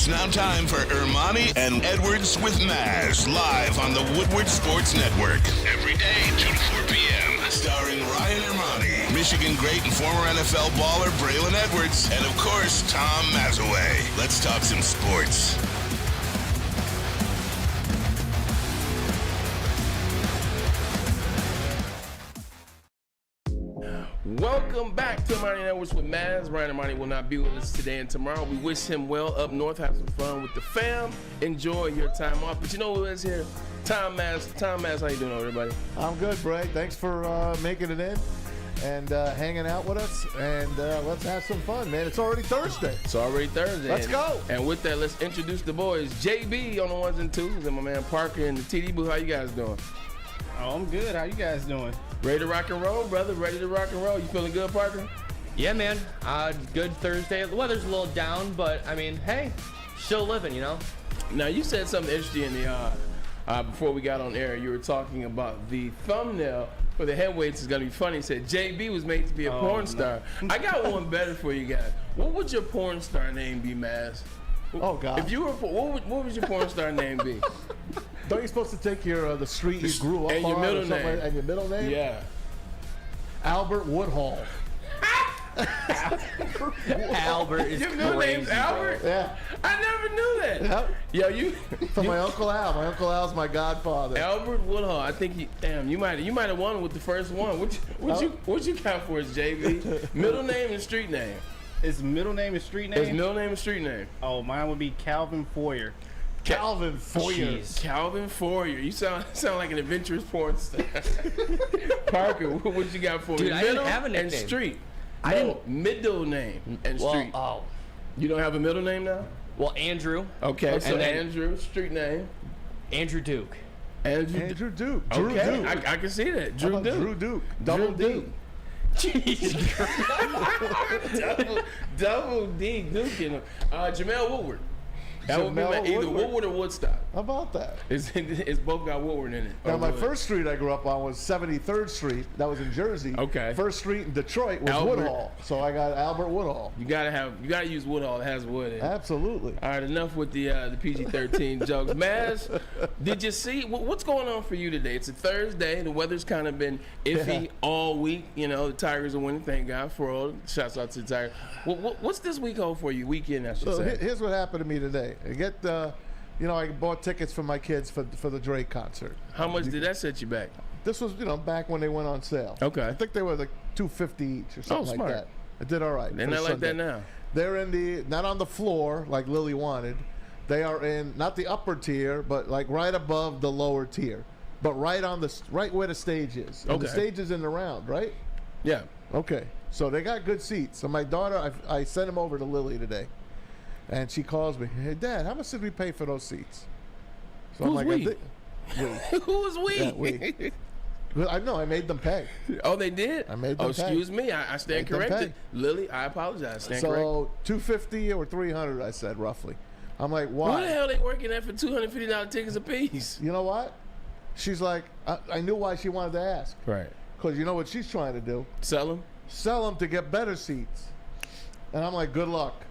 It's now time for Ermanni and Edwards with Maz, live on the Woodward Sports Network. Every day, 2 to 4 p.m. Starring Ryan Ermanni, Michigan great and former NFL baller Braylon Edwards, and of course, Tom Mazawey. Let's talk some sports. Welcome back to Ermanni and Edwards with Maz. Ryan Ermanni will not be with us today and tomorrow. We wish him well up north. Have some fun with the fam. Enjoy your time off. But you know who is here? Tom Maz. Tom Maz, how you doing, everybody? I'm good, Bray. Thanks for making it in and hanging out with us. And let's have some fun, man. It's already Thursday. It's already Thursday. Let's go. And with that, let's introduce the boys. JB on the ones and twos, and my man Parker in the TD booth. How you guys doing? Oh, I'm good. How you guys doing? Ready to rock and roll, brother? Ready to rock and roll? You feeling good, Parker? Yeah, man. Good Thursday. The weather's a little down, but I mean, hey, still living, you know? Now, you said something interesting in the before we got on air. You were talking about the thumbnail for the heavyweights is gonna be funny. You said JB was made to be a porn star. I got one better for you guys. What would your porn star name be, Maz? Oh God! If you were, what would your porn star name be? Don't you supposed to take your the street you grew up and on your middle name and your middle name? Yeah. Albert Woodhall. Albert is Your middle name's Albert? Yeah. I never knew that. Yep. Yo, you From my Uncle Al. My Uncle Al's my godfather. Albert Woodhall. I think you might have won with the first one. What you got for us, JB? Middle name and street name. His middle name is street name? His middle name and street name. Oh, mine would be Calvin Foyer. Calvin Foyer. Calvin Foyer. You sound like an adventurous porn star. Parker, what you got for me? Dude, I didn't have a and nickname. street. I No, didn't. middle name and street. Well, You don't have a middle name now? well, Andrew. Okay, so And then Andrew, street name. Andrew Duke. Andrew Duke. Drew Okay, Duke. I can see that. How Drew about Duke. Drew Duke. Double Drew D. Duke. Jesus Christ. double D Duke in him. Jamel Woodward. That would be Jamel either Woodward. Woodward or Woodstock. How about that? It's both got Woodward in it. Now, Or my Wood. first street I grew up on was 73rd Street. That was in Jersey. Okay. First street in Detroit was Albert. Woodhall. So I got Albert Woodhall. You gotta use Woodhall. It has wood in it. Absolutely. All right, enough with the PG-13 jokes. Maz, did you see what's going on for you today? It's a Thursday. The weather's kind of been iffy all week. You know, the Tigers are winning. Thank God for all. Shouts out to the Tigers. What's this week hold for you? Weekend, I should So say. here's what happened to me today. I bought tickets for my kids for the Drake concert. How much did that set you back? This was, back when they went on sale. Okay. I think they were like $250 each or something like smart. that. I did all right. They're for not like that Sunday. now. They're not on the floor like Lily wanted. They are in not the upper tier, but like right above the lower tier, but right where the stage is. And the Okay. stage is in the round, right? Yeah. Okay. So they got good seats. So my daughter, I sent him over to Lily today, and she calls me, "Hey, Dad, how much did we pay for those seats?" So Who's we? we. Who is we? Yeah, we. Well, I know. I made them pay. Oh, they did? I made them excuse me. I stand Made them corrected. pay. Lily, I apologize. Stand corrected. So $250 or $300, I said roughly. I'm like, why? Who the hell they working at for $250 tickets a piece? You know what? She's like, I knew why she wanted to ask. Right. Because you know what she's trying to do? Sell them? Sell them to get better seats. And I'm like, good luck.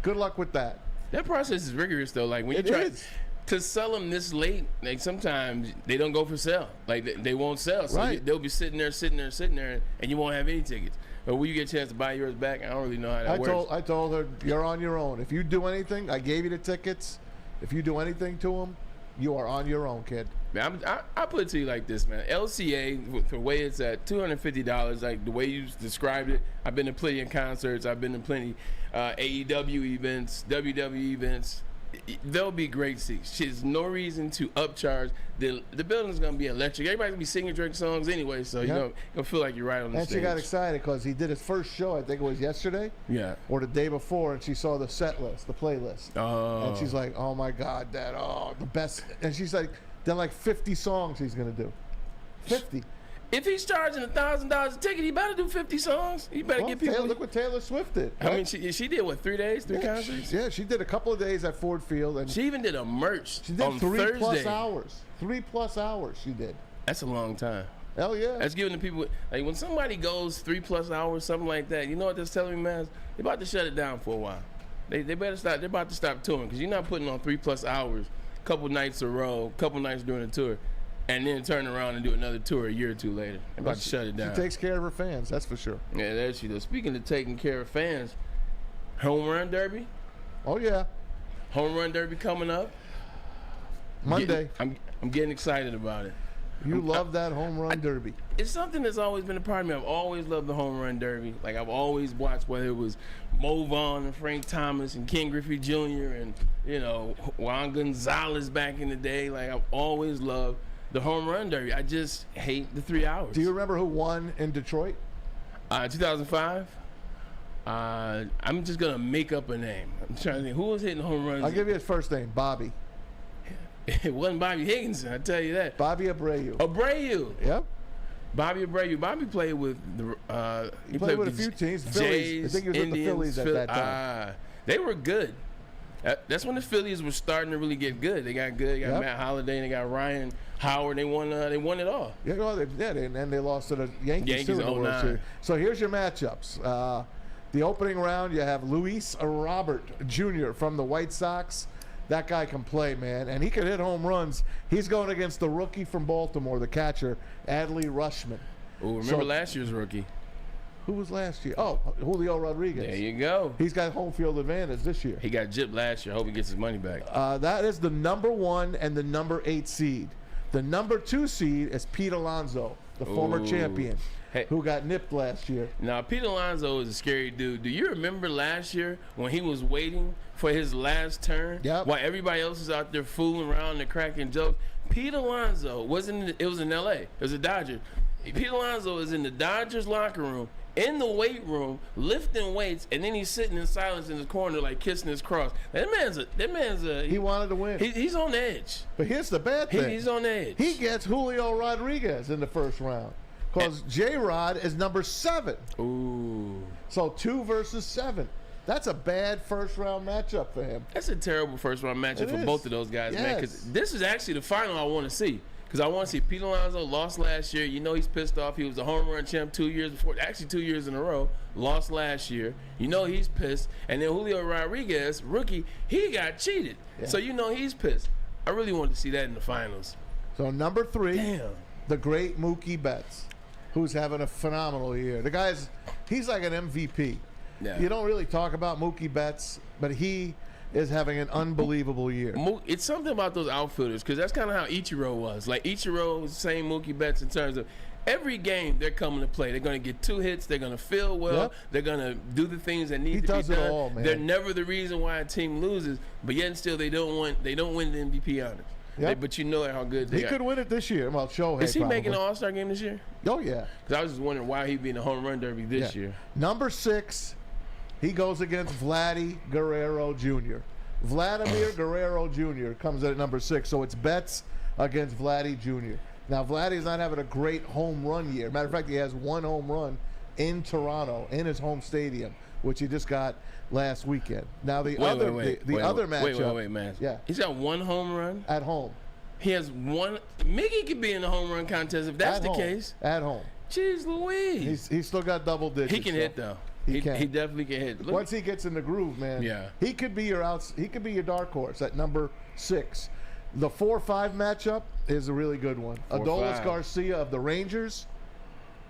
Good luck with that. That process is rigorous, though. Like, when you It try is. to sell them this late, like, sometimes they don't go for sale. Like, they won't sell. So Right. they'll be sitting there, and you won't have any tickets. But will you get a chance to buy yours back? I don't really know how that works. I told her, you're on your own. If you do anything, I gave you the tickets. If you do anything to them, you are on your own, kid. Man, I put it to you like this, man. LCA, the way it's at $250, like the way you described it, I've been to plenty of concerts. I've been to plenty AEW events, WWE events. There'll be great seats. There's no reason to upcharge. The building's going to be electric. Everybody's going to be singing Drake songs anyway, so you're going to feel like you're right on the And stage. she got excited because he did his first show, I think it was yesterday. Yeah. Or the day before, and she saw the set list, the playlist. Oh. And she's like, oh my God, Dad, the best. And she's like, there are like 50 songs he's going to do. 50. If he's charging $1,000 a ticket, he better do 50 songs. He better get people. Look what Taylor Swift did. I mean, she did what, 3 days, three Yeah, concerts? Yeah, she did a couple of days at Ford Field, and She even did a merch she did on 3+ Thursday. hours. 3+ hours she did. That's a long time. Hell yeah. That's giving the people, like, when somebody goes 3+ hours, something like that, you know what that's telling me, man? They're about to shut it down for a while. They better stop. They're about to stop touring because you're not putting on 3+ hours, couple nights a row, couple nights during the tour, and then turn around and do another tour a year or two later. They're about to shut it down. She takes care of her fans, that's for sure. Yeah, that's she does. Speaking of taking care of fans, home run derby. Oh yeah, Home run derby coming up Monday. I'm getting excited about it. You love that home run derby. It's something that's always been a part of me. I've always loved the home run derby. Like I've always watched whether it was Mo Vaughn and Frank Thomas and Ken Griffey Jr. and Juan Gonzalez back in the day. Like I've always loved the home run derby. I just hate the 3 hours. Do you remember who won in Detroit? 2005. I'm just gonna make up a name. I'm trying to think who was hitting home runs. I'll give you his first name, Bobby. It wasn't Bobby Higginson, I tell you that. Bobby Abreu. Abreu. Yep. Bobby Abreu. Bobby played with the. He played with a few teams. Jays, Phillies. I think he was with the Phillies at that time. They were good. That's when the Phillies were starting to really get good. They got good. They got Matt Holliday. And they got Ryan Howard. They won. They won it all. Yeah, and they lost to the Yankees too in the World Series. So here's your matchups. The opening round, you have Luis Robert Jr. from the White Sox. That guy can play, man, and he can hit home runs. He's going against the rookie from Baltimore, the catcher, Adley Rushman. Oh, remember last year's rookie? Who was last year? Oh, Julio Rodriguez. There you go. He's got home field advantage this year. He got gypped last year. I hope he gets his money back. That is the number 1 and the number 8 seed. The number 2 seed is Pete Alonso, the former champion, who got nipped last year. Now, Pete Alonso is a scary dude. Do you remember last year when he was waiting for his last turn? Yep. While everybody else is out there fooling around and cracking jokes. Pete Alonso it was in L.A. It was a Dodger. Pete Alonso is in the Dodgers locker room, in the weight room, lifting weights, and then he's sitting in silence in his corner like kissing his cross. That man's he wanted to win. He's on the edge. But here's the bad thing. He's on the edge. He gets Julio Rodriguez in the first round. Because J-Rod is number 7. Ooh. So 2 versus 7. That's a bad first-round matchup for him. That's a terrible first-round matchup for both of those guys, man. Because this is actually the final I want to see. Because I want to see Pete Alonso lost last year. You know he's pissed off. He was a home run champ 2 years before. Actually, 2 years in a row. Lost last year. You know he's pissed. And then Julio Rodriguez, rookie, he got cheated. Yeah. So you know he's pissed. I really wanted to see that in the finals. So number 3, the great Mookie Betts, who's having a phenomenal year. The guy's, he's like an MVP. Yeah. You don't really talk about Mookie Betts, but he is having an unbelievable year. It's something about those outfielders, because that's kind of how Ichiro was. Like Ichiro was the same Mookie Betts in terms of every game they're coming to play. They're going to get 2 hits. They're going to feel well. Yep. They're going to do the things that need to be done. He does it all, man. They're never the reason why a team loses, but yet and still they don't win the MVP honors. Yep. But you know how good they are. He could win it this year. Well, Shohei Is he making an All-Star game this year? Oh, yeah. Because I was just wondering why he'd be in the home run derby this year. Number 6, he goes against Vladdy Guerrero Jr. Vladimir Guerrero Jr. comes in at number 6, so it's Betts against Vladdy Jr. Now, Vladdy's not having a great home run year. Matter of fact, he has 1 home run in Toronto, in his home stadium, which he just got last weekend. Now, the other matchup. Wait, man. Yeah. He's got 1 home run? At home. He has 1. Mickey could be in the home run contest if that's the case. At home. Jeez Louise. He's still got double digits. He can hit, though. He definitely can hit. Once he gets in the groove, man. Yeah. He could be your dark horse at number 6. The 4-5 matchup is a really good one. Adolis Garcia of the Rangers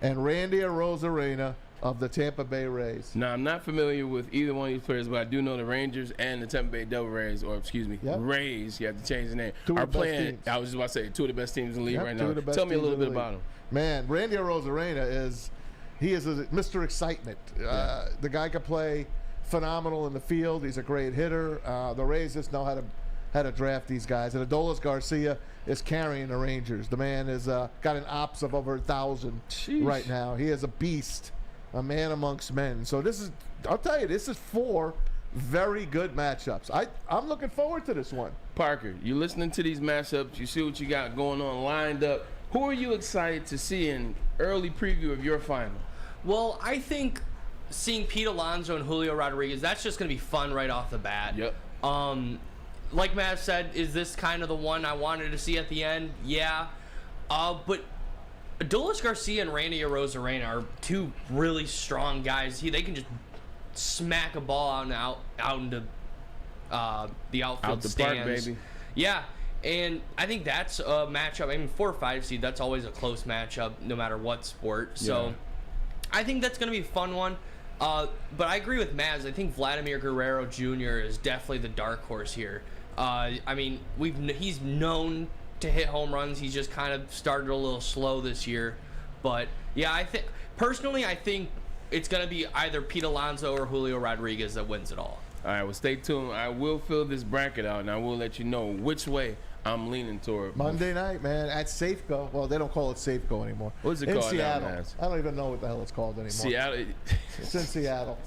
and Randy Arozarena of the Tampa Bay Rays. Now, I'm not familiar with either one of these players, but I do know the Rangers and the Tampa Bay Devil Rays, Rays, you have to change the name, are playing. I was just about to say, 2 of the best teams in the league right now. Tell me a little bit about them. Man, Randy Arozarena is Mr. Excitement. The guy can play phenomenal in the field. He's a great hitter. The Rays just know how to draft these guys. And Adolis Garcia is carrying the Rangers. The man has got an ops of over 1,000 right now. He is a beast, a man amongst men. So I'll tell you, this is 4 very good matchups. I'm looking forward to this one. Parker, you listening to these matchups, you see what you got going on lined up. Who are you excited to see in early preview of your final? Well, I think seeing Pete Alonso and Julio Rodriguez, that's just going to be fun right off the bat. Yep. Like Matt said, is this kind of the one I wanted to see at the end? Yeah. But Adolis Garcia and Randy Arozarena are 2 really strong guys. They can just smack a ball out into the outfield Out the stands. park, baby. Yeah, and I think that's a matchup. I mean, 4 or 5 seed, that's always a close matchup, no matter what sport. So Yeah. I think that's going to be a fun one. But I agree with Maz. I think Vladimir Guerrero Jr. is definitely the dark horse here. I mean, he's known to hit home runs. He's just kind of started a little slow this year. But yeah, I think it's going to be either Pete Alonso or Julio Rodriguez that wins it all. All right, well, stay tuned. I will fill this bracket out, and I will let you know which way I'm leaning toward. Monday night, man, at Safeco. Well, they don't call it Safeco anymore. What's it in called now, Seattle. Maz? I don't even know what the hell it's called anymore. Seattle. It's in Seattle.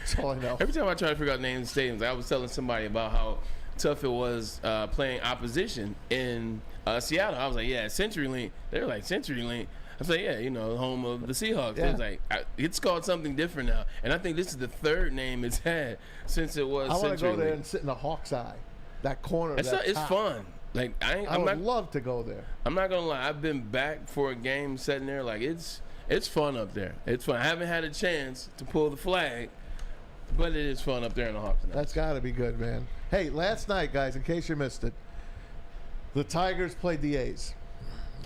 That's all I know. Every time I try to figure out names of stadiums, I was telling somebody about how tough it was playing opposition in Seattle. I was like, yeah, CenturyLink. They were like, CenturyLink. I was like, yeah, home of the Seahawks. Yeah. It was like, it's called something different now. And I think this is the third name it's had since it was I want to go there CenturyLink. and sit in the Hawk's Eye. That corner. It's that top. fun. Like I would love to go there. I'm not gonna lie. I've been back for a game sitting there. Like it's fun up there. It's fun. I haven't had a chance to pull the flag, but it is fun up there in the Hawks. That's got to be good, man. Hey, last night, guys, in case you missed it, the Tigers played the A's.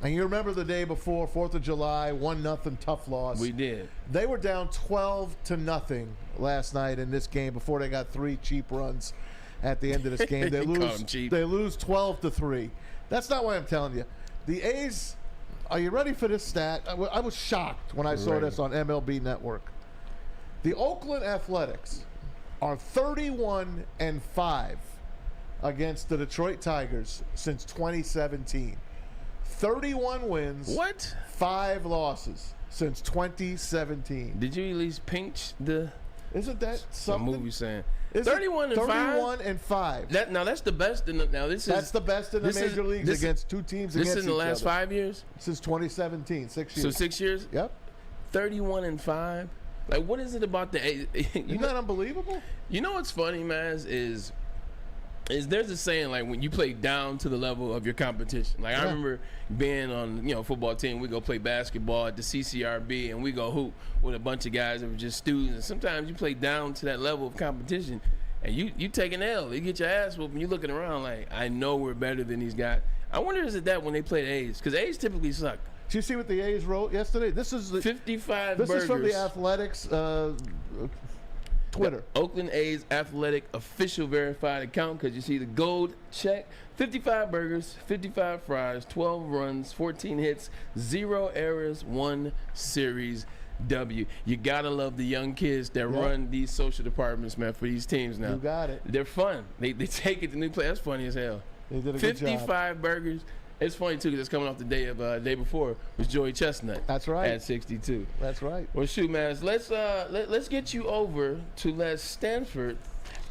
And you remember the day before, 4th of July, 1-0 tough loss. We did. They were down 12-0 last night in this game before they got 3 cheap runs at the end of this game. They You call lose. them cheap. They lose 12-3. That's not why I'm telling you. The A's. Are you ready for this stat? I was shocked when I saw Ready. this on MLB Network. The Oakland Athletics are 31-5 against the Detroit Tigers since 2017. 31 wins. What? 5 losses since 2017. Did you at least pinch the Isn't that something? movie saying? Is it 31-5. 31-5. That's the best. That's the best in the major leagues against 2 teams This against is in the each last other. 5 years. Since 2017, 6 years. So 6 years. Yep. 31-5. Like, what is it about the A's? Isn't that unbelievable? You know what's funny, Maz, is there's a saying, like, when you play down to the level of your competition. Like, I remember being on, football team, we go play basketball at the CCRB, and we go hoop with a bunch of guys that were just students. And sometimes you play down to that level of competition, and you take an L. You get your ass whooped, and you're looking around like, I know we're better than these guys. I wonder, is it that when they play the A's? Because A's typically suck. Did you see what the A's wrote yesterday? This is 55 This burgers. is from the Athletics Twitter. Oakland A's athletic official verified account, because you see the gold check. 55 burgers, 55 fries, 12 runs, 14 hits, 0 errors, 1 series W. You gotta love the young kids that run these social departments, man, for these teams now. You got it. They're fun. They take it to new play. That's funny as hell. They did a good job. 55 burgers. It's funny too, because it's coming off the day before was Joey Chestnut. That's right. At 62. That's right. Well, shoot, man. Let's get you over to Les Stanford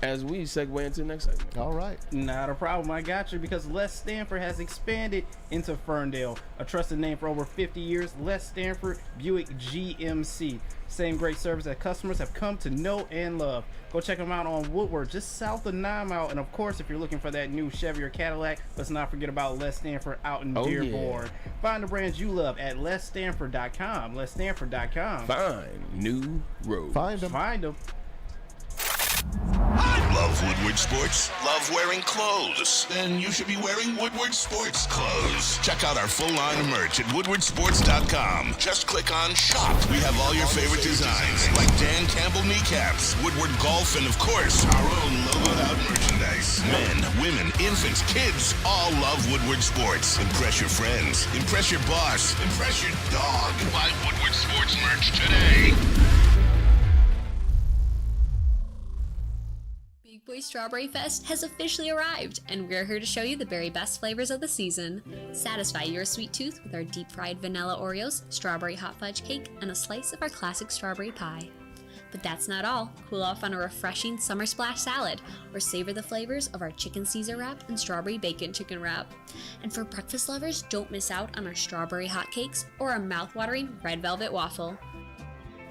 as we segue into the next segment. All right. Not a problem. I got you, because Les Stanford has expanded into Ferndale. A trusted name for over 50 years, Les Stanford Buick GMC. Same great service that customers have come to know and love. Go check them out on Woodward, just south of 9 Mile. And of course, if you're looking for that new Chevy or Cadillac, let's not forget about Les Stanford out in Dearborn. Yeah. Find the brands you love at lesstanford.com. lesstanford.com. Find new road. Find them. Find them. Love Woodward Sports? Love wearing clothes? Then you should be wearing Woodward Sports clothes. Check out our full line of merch at woodwardsports.com. Just click on shop. We have all your favorite designs, like Dan Campbell kneecaps, Woodward Golf, and of course, our own logoed out merchandise. Men, women, infants, kids all love Woodward Sports. Impress your friends. Impress your boss. Impress your dog. Buy Woodward Sports merch today. Big Boy Strawberry Fest has officially arrived, and we're here to show you the very best flavors of the season. Satisfy your sweet tooth with our deep-fried vanilla Oreos, strawberry hot fudge cake, and a slice of our classic strawberry pie. But that's not all. Cool off on a refreshing summer splash salad, or savor the flavors of our chicken Caesar wrap and strawberry bacon chicken wrap. And for breakfast lovers, don't miss out on our strawberry hotcakes or our mouth-watering red velvet waffle.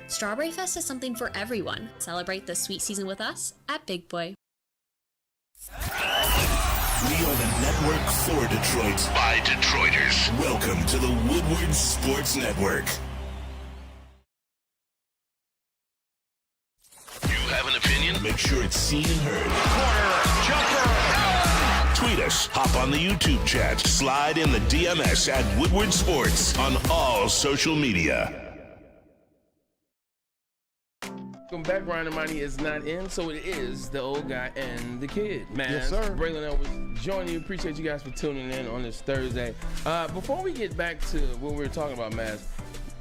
Strawberry Fest is something for everyone. Celebrate the sweet season with us at Big Boy. We are the network for Detroit by Detroiters. Welcome to the Woodward Sports Network. You have an opinion? Make sure it's seen and heard. Corner Tweet us, hop on the YouTube chat, slide in the DMS at Woodward Sports on all social media. Welcome back. Ermanni is not in, so it is the old guy and the kid. Man, Yes, sir. Braylon Edwards joining you. Appreciate you guys for tuning in on this Thursday. Before we get back to what we were talking about, Maz,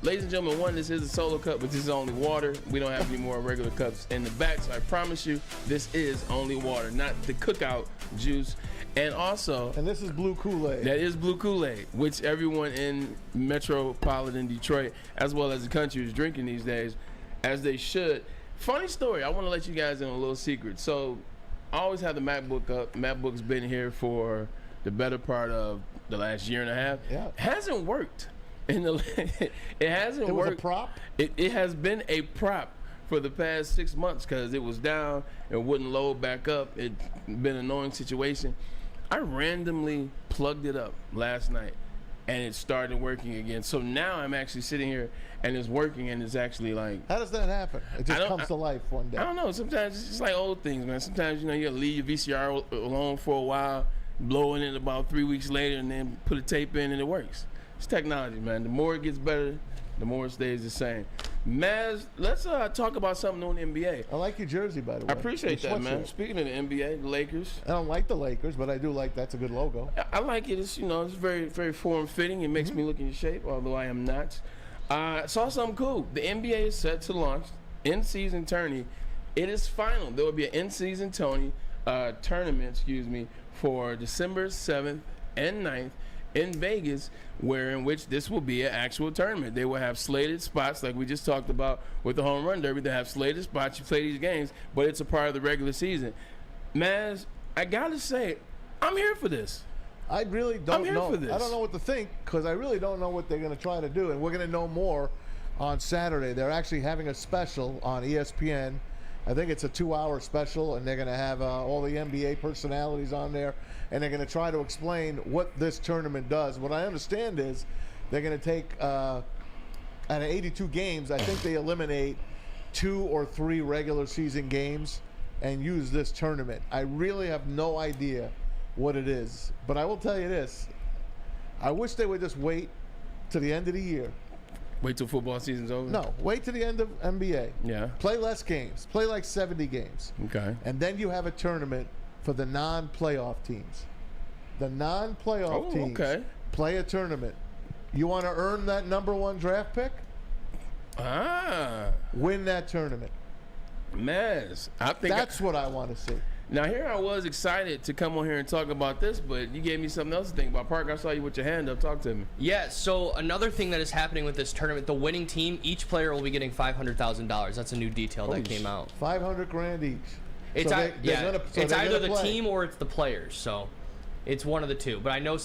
ladies and gentlemen, one, this is a solo cup, but this is only water. We don't have any more regular cups in the back, so I promise you, this is only water, not the cookout juice. And also, And this is blue Kool-Aid. that is blue Kool-Aid, which everyone in metropolitan Detroit, as well as the country, is drinking these days, as they should. Funny story, I want to let you guys in a little secret. So, I always have the MacBook up. MacBook's been here for the better part of the last year and a half. Yeah. Hasn't worked. It hasn't It was a worked. prop? It has been a prop for the past 6 months because it was down and wouldn't load back up. It's been an annoying situation. I randomly plugged it up last night and it started working again. So now I'm actually sitting here and it's working and it's actually like, How does that happen? It just I don't- comes to life one day. I don't know. Sometimes it's just like old things, man. Sometimes, you know, you gotta leave your VCR alone for a while, blow it in about 3 weeks later, and then put a tape in and it works. It's technology, man. The more it gets better, the more it stays the same. Maz, let's talk about something on the NBA. I like your jersey, by the way. I appreciate Your that, man. sweatshirt. Speaking of the NBA, the Lakers, I don't like the Lakers, but I do like that's a good logo. I like it. It's, you know, it's very, very form-fitting. It makes me look in shape, although I am not. I saw something cool. The NBA is set to launch in-season tourney. It is final. There will be an in-season tournament, for December 7th and 9th in Vegas, in which this will be an actual tournament. They will have slated spots, like we just talked about with the home run derby. They have slated spots. You play these games, but it's a part of the regular season. Maz, I gotta say, I'm here for this. I really don't here know. for this. I don't know what to think because I really don't know what they're going to try to do, and we're going to know more on Saturday. They're actually having a special on ESPN. I think it's a 2-hour special, and they're going to have all the NBA personalities on there, and they're going to try to explain what this tournament does. What I understand is they're going to take out of 82 games, I think they eliminate 2 or 3 regular season games and use this tournament. I really have no idea what it is, but I will tell you this: I wish they would just wait to the end of the year. Wait till football season's over? No, wait to the end of NBA. Yeah. Play less games. Play like 70 games. Okay. And then you have a tournament for the non-playoff teams. The non-playoff teams play a tournament. You want to earn that number 1 draft pick? Win that tournament. Maz, I think That's what I want to see. Now, here I was excited to come on here and talk about this, but you gave me something else to think about. Parker, I saw you with your hand up. Talk to me. Yeah, so another thing that is happening with this tournament, the winning team, each player will be getting $500,000. That's a new detail that came out. $500,000 each. It's, So it's they're either gonna the play. team or it's the players, so it's one of the two. But I know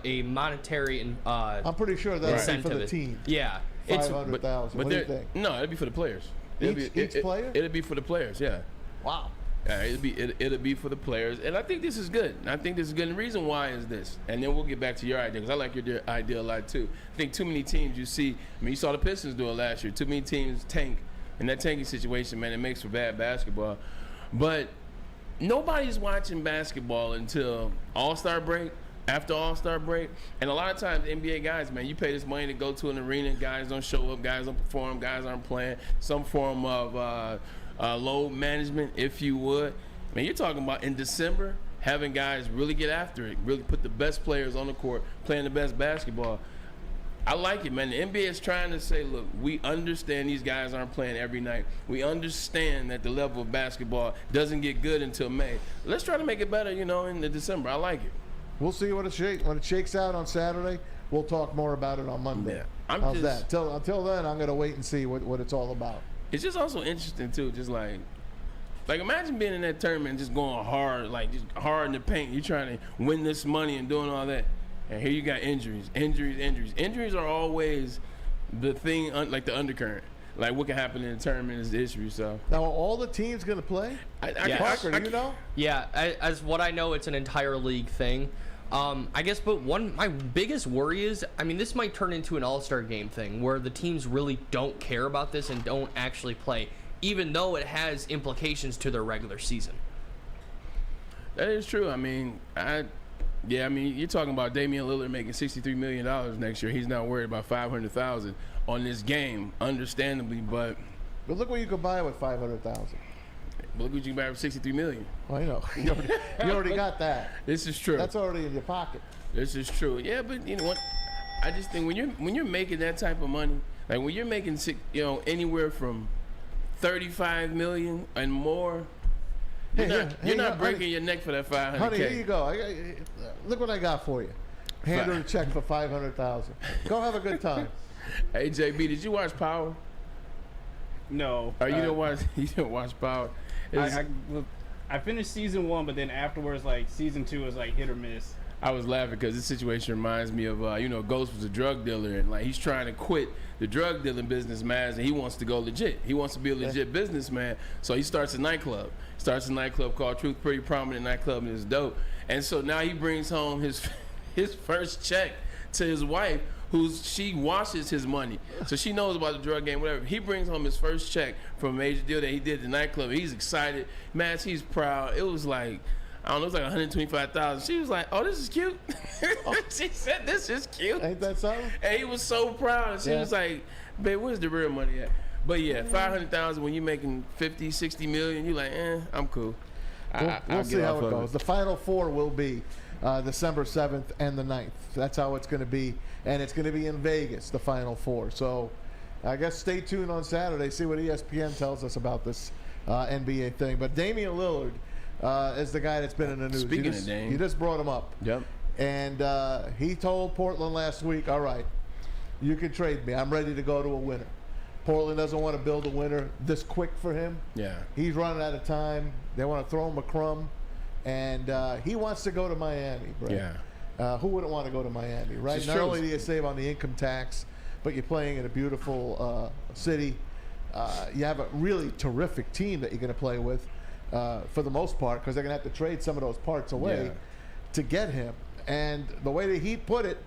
a monetary I'm pretty sure that'll be for incentive the is- team. Yeah, it's 500,000. What do you think? No, it'd be for the players. Each player? It'd be for the players, yeah. Wow. It'll be for the players, and I think this is good. And the reason why is this, and then we'll get back to your idea because I like your idea a lot too. I think too many teams you see. I mean, you saw the Pistons do it last year. Too many teams tank, and that tanking situation, man, it makes for bad basketball. But nobody's watching basketball until All-Star break. After All-Star break, and a lot of times NBA guys, man, you pay this money to go to an arena. Guys don't show up. Guys don't perform. Guys aren't playing. Some form of load management, if you would. Man, you're talking about in December having guys really get after it, really put the best players on the court, playing the best basketball. I like it, man. The NBA is trying to say, look, we understand these guys aren't playing every night. We understand that the level of basketball doesn't get good until May. Let's try to make it better, in the December. I like it. We'll see when it shakes out on Saturday. We'll talk more about it on Monday. Yeah, How's that? Until then, I'm going to wait and see what it's all about. It's just also interesting too, just like imagine being in that tournament and just going hard, just hard in the paint. You're trying to win this money and doing all that, and here you got injuries. Injuries are always the thing, like the undercurrent. Like what can happen in the tournament is the issue. So now, are all the teams going to play? Parker, do you know? Yeah, as what I know, it's an entire league thing. I guess, but my biggest worry is, this might turn into an all-star game thing where the teams really don't care about this and don't actually play, even though it has implications to their regular season. That is true. I mean, you're talking about Damian Lillard making $63 million next year. He's not worried about $500,000 on this game, understandably, but look what you could buy with $500,000. Look what you can buy for $63 million. Well, you know, you already got that. This is true. That's already in your pocket. This is true. Yeah, but you know what? I just think when you're making that type of money, like when you're making anywhere from $35 million and more, you're not breaking your neck for that $500K. Honey, here you go. Look what I got for you. Hand her a check for $500,000. Go have a good time. Hey JB, did you watch Power? No. You didn't watch Power? I finished season 1, but then afterwards, like season 2 was like hit or miss. I was laughing because this situation reminds me of Ghost was a drug dealer, and like he's trying to quit the drug dealing business, man, and he wants to go legit. He wants to be a legit businessman, so he starts a nightclub. Starts a nightclub called Truth, pretty prominent nightclub, and it's dope. And so now he brings home his first check to his wife, she washes his money, so she knows about the drug game, whatever. He brings home his first check from a major deal that he did at the nightclub. He's excited, man. He's proud. It was like, I don't know, it was like $125,000. She was like, "Oh, this is cute." She said, "This is cute." Ain't that something? And he was so proud. And she was like, "Babe, where's the real money at?" But yeah, $500,000 when you're making $50, $60 million, you're like, I'm cool. We'll see how it goes. The Final Four will be December 7th and the 9th. That's how it's going to be. And it's going to be in Vegas, the Final Four. So I guess stay tuned on Saturday, see what ESPN tells us about this NBA thing. But Damian Lillard is the guy that's been in the news. Speaking of Dame. You just brought him up. Yep. And he told Portland last week, all right, you can trade me. I'm ready to go to a winner. Portland doesn't want to build a winner this quick for him. Yeah. He's running out of time. They want to throw him a crumb. And he wants to go to Miami, right? Yeah. Who wouldn't want to go to Miami, right? Not only do you save on the income tax, but you're playing in a beautiful city. You have a really terrific team that you're going to play with for the most part, because they're going to have to trade some of those parts away to get him. And the way the Heat put it,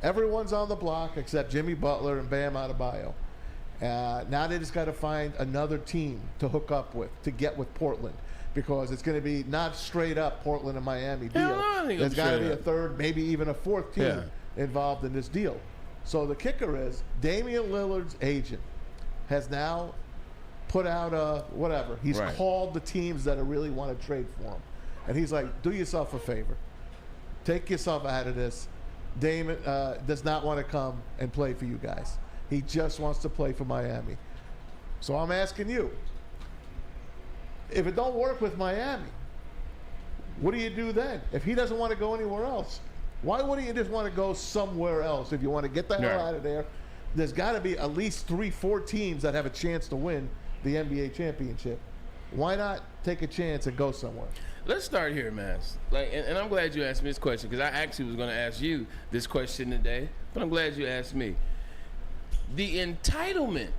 everyone's on the block except Jimmy Butler and Bam Adebayo. Now they just got to find another team to hook up with, to get with Portland, because it's going to be not straight up Portland and Miami deal. There's got to be a third, maybe even a fourth team involved in this deal. So the kicker is Damian Lillard's agent has now put out whatever. He's called the teams that really want to trade for him. And he's like, do yourself a favor. Take yourself out of this. Damon does not want to come and play for you guys. He just wants to play for Miami. So I'm asking you, if it don't work with Miami, what do you do then? If he doesn't want to go anywhere else, why wouldn't you just want to go somewhere else? If you want to get the hell out of there, there's got to be at least 3-4 teams that have a chance to win the NBA championship. Why not take a chance and go somewhere? Let's start here, Maz. And I'm glad you asked me this question, because I actually was going to ask you this question today, but I'm glad you asked me. The entitlement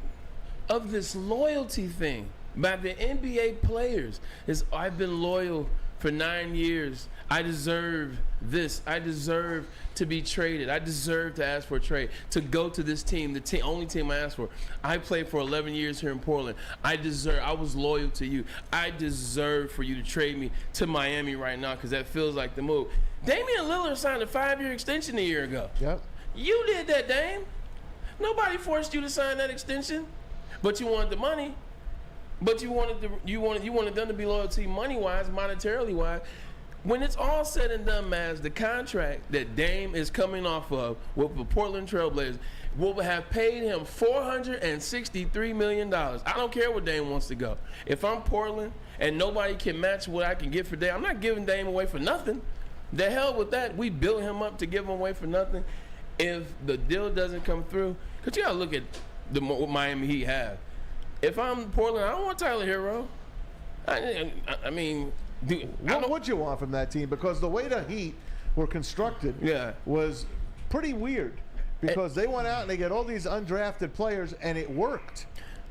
of this loyalty thing by the NBA players is, I've been loyal for 9 years. I deserve this. I deserve to be traded. I deserve to ask for a trade, to go to this team, the only team I asked for. I played for 11 years here in Portland. I was loyal to you. I deserve for you to trade me to Miami right now, because that feels like the move. Damian Lillard signed a 5-year extension a year ago. Yep. You did that, Dame. Nobody forced you to sign that extension, but you wanted the money. But you wanted them to be loyal to you money-wise, monetarily wise. When it's all said and done, Maz, the contract that Dame is coming off of with the Portland Trailblazers will have paid him $463 million. I don't care where Dame wants to go. If I'm Portland and nobody can match what I can get for Dame, I'm not giving Dame away for nothing. The hell with that. We built him up to give him away for nothing. If the deal doesn't come through, because you got to look at what Miami Heat have. If I'm Portland, I don't want Tyler Hero. I mean, what would you want from that team? Because the way the Heat were constructed was pretty weird. Because they went out and they get all these undrafted players, and it worked.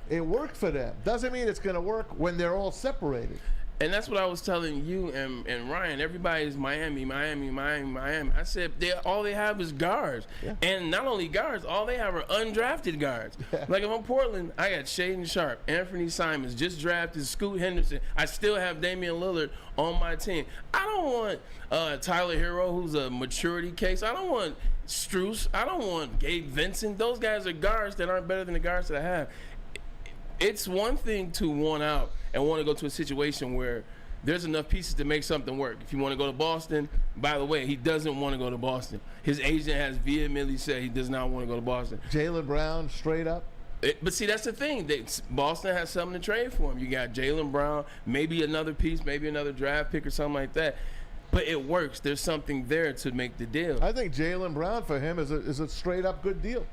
It worked for them. Doesn't mean it's going to work when they're all separated. And that's what I was telling you and Ryan. Everybody's Miami. I said all they have is guards. Yeah. And not only guards, all they have are undrafted guards. Yeah. Like if I'm Portland, I got Shaedon Sharpe, Anthony Simons, just drafted Scoot Henderson. I still have Damian Lillard on my team. I don't want Tyler Hero, who's a maturity case. I don't want Strus. I don't want Gabe Vincent. Those guys are guards that aren't better than the guards that I have. It's one thing to want out and want to go to a situation where there's enough pieces to make something work. If you want to go to Boston, by the way, he doesn't want to go to Boston. His agent has vehemently said he does not want to go to Boston. Jaylen Brown, straight up. But see, that's the thing. Boston has something to trade for him. You got Jaylen Brown, maybe another piece, maybe another draft pick or something like that. But it works. There's something there to make the deal. I think Jaylen Brown for him is a straight up good deal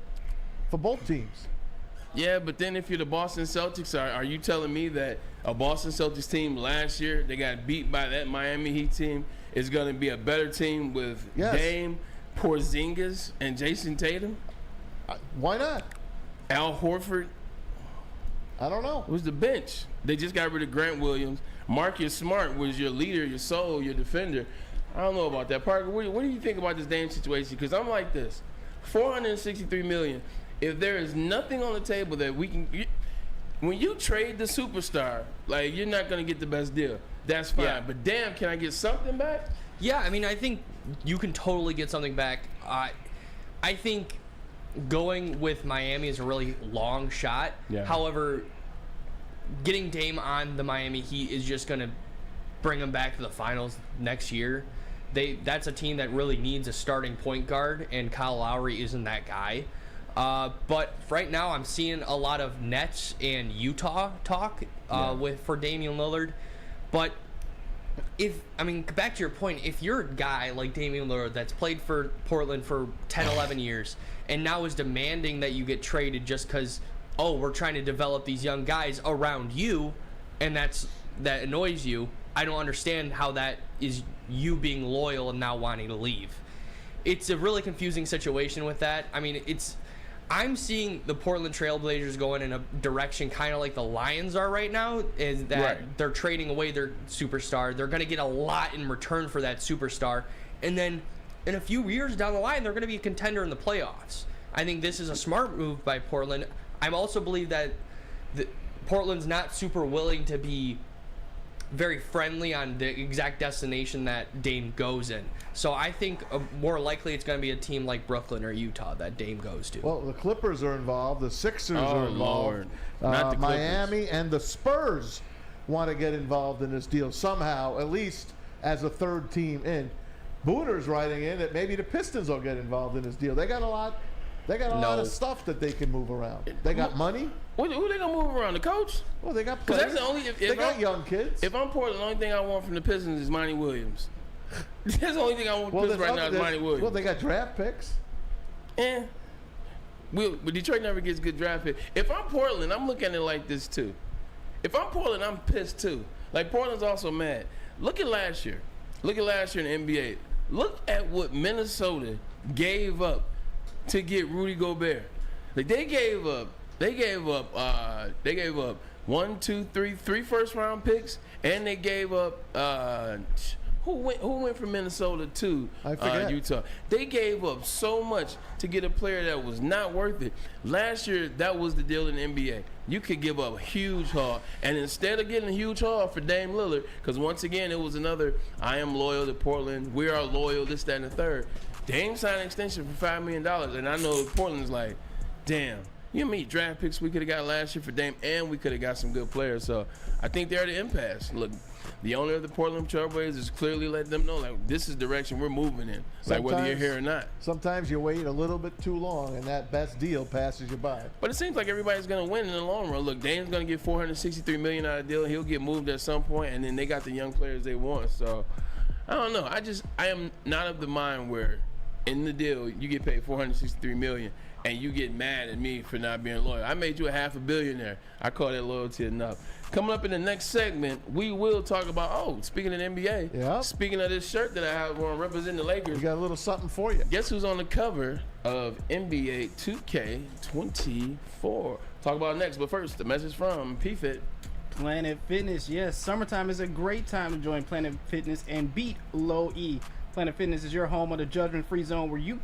for both teams. Yeah, but then if you're the Boston Celtics, are you telling me that a Boston Celtics team last year, they got beat by that Miami Heat team, is going to be a better team with Dame, Porzingis, and Jason Tatum? Why not? Al Horford? I don't know. It was the bench. They just got rid of Grant Williams. Marcus Smart was your leader, your soul, your defender. I don't know about that. Parker, what do you think about this Dame situation? Because I'm like this. $463 million. If there is nothing on the table that we can, when you trade the superstar, like you're not going to get the best deal. That's fine. Yeah. But damn, can I get something back? Yeah, I mean, I think you can totally get something back. I think going with Miami is a really long shot. Yeah. However, getting Dame on the Miami Heat is just going to bring them back to the finals next year. That's a team that really needs a starting point guard, and Kyle Lowry isn't that guy. But right now I'm seeing a lot of Nets and Utah talk for Damian Lillard. But back to your point, if you're a guy like Damian Lillard that's played for Portland for 10, 11 years and now is demanding that you get traded just because, we're trying to develop these young guys around you, and that annoys you, I don't understand how that is you being loyal and now wanting to leave. It's a really confusing situation with that. I mean, I'm seeing the Portland Trailblazers going in a direction kind of like the Lions are right now, is that they're trading away their superstar. They're going to get a lot in return for that superstar. And then in a few years down the line, they're going to be a contender in the playoffs. I think this is a smart move by Portland. I also believe that Portland's not super willing to be very friendly on the exact destination that Dame goes in. So I think more likely it's going to be a team like Brooklyn or Utah that Dame goes to. Well, the Clippers are involved. The Sixers are involved. Not the Miami and the Spurs want to get involved in this deal somehow, at least as a third team in. Booner's writing in that maybe the Pistons will get involved in this deal. They got a lot. They got a lot of stuff that they can move around. They got money. Who they gonna move around? The coach? Well, they got players. That's the only. They got young kids. If I'm Portland, the only thing I want from the Pistons is Monty Williams. That's the only thing I want from the Pistons right now is Monty Williams. Well, they got draft picks. But Detroit never gets good draft picks. If I'm Portland, I'm looking at it like this too. If I'm Portland, I'm pissed too. Like Portland's also mad. Look at last year. Look at last year in the NBA. Look at what Minnesota gave up to get Rudy Gobert. Like they gave up 3 first round picks, and they gave up who went from Minnesota to Utah. They gave up so much to get a player that was not worth it. Last year, that was the deal in the NBA. You could give up a huge haul, and instead of getting a huge haul for Dame Lillard, because once again it was another I am loyal to Portland, we are loyal, this, that, and the third. Dame signed an extension for $5 million, and I know Portland's like, damn. You know how many draft picks we could have got last year for Dame, and we could have got some good players. So I think they're at an impasse. Look, the owner of the Portland Trailblazers is clearly letting them know, like, this is the direction we're moving in, like whether you're here or not. Sometimes you wait a little bit too long, and that best deal passes you by. But it seems like everybody's going to win in the long run. Look, Dame's going to get $463 million out of the deal. He'll get moved at some point, and then they got the young players they want. So I don't know. I am not of the mind where in the deal you get paid $463 million. And you get mad at me for not being loyal. I made you a $500 million there. I call that loyalty enough. Coming up in the next segment, we will talk about, speaking of the NBA, speaking of this shirt that I have on representing the Lakers. We got a little something for you. Guess who's on the cover of NBA 2K24? Talk about it next, but first, the message from PFIT. Planet Fitness. Yes, summertime is a great time to join Planet Fitness and beat low E. Planet Fitness is your home of the judgment-free zone where you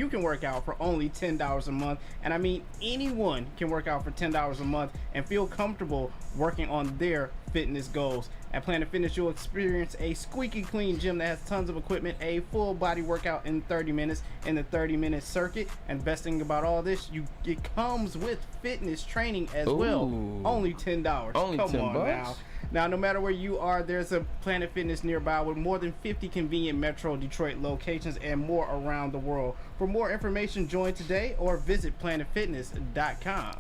can work out for only $10 a month. And I mean, anyone can work out for $10 a month and feel comfortable working on their fitness goals. At Planet Fitness, you'll experience a squeaky clean gym that has tons of equipment, a full body workout in 30 minutes in the 30-minute circuit. And best thing about all this, it comes with fitness training as well. Only $10. Only Come $10 on now. Now, no matter where you are, there's a Planet Fitness nearby with more than 50 convenient Metro Detroit locations and more around the world. For more information, join today or visit planetfitness.com.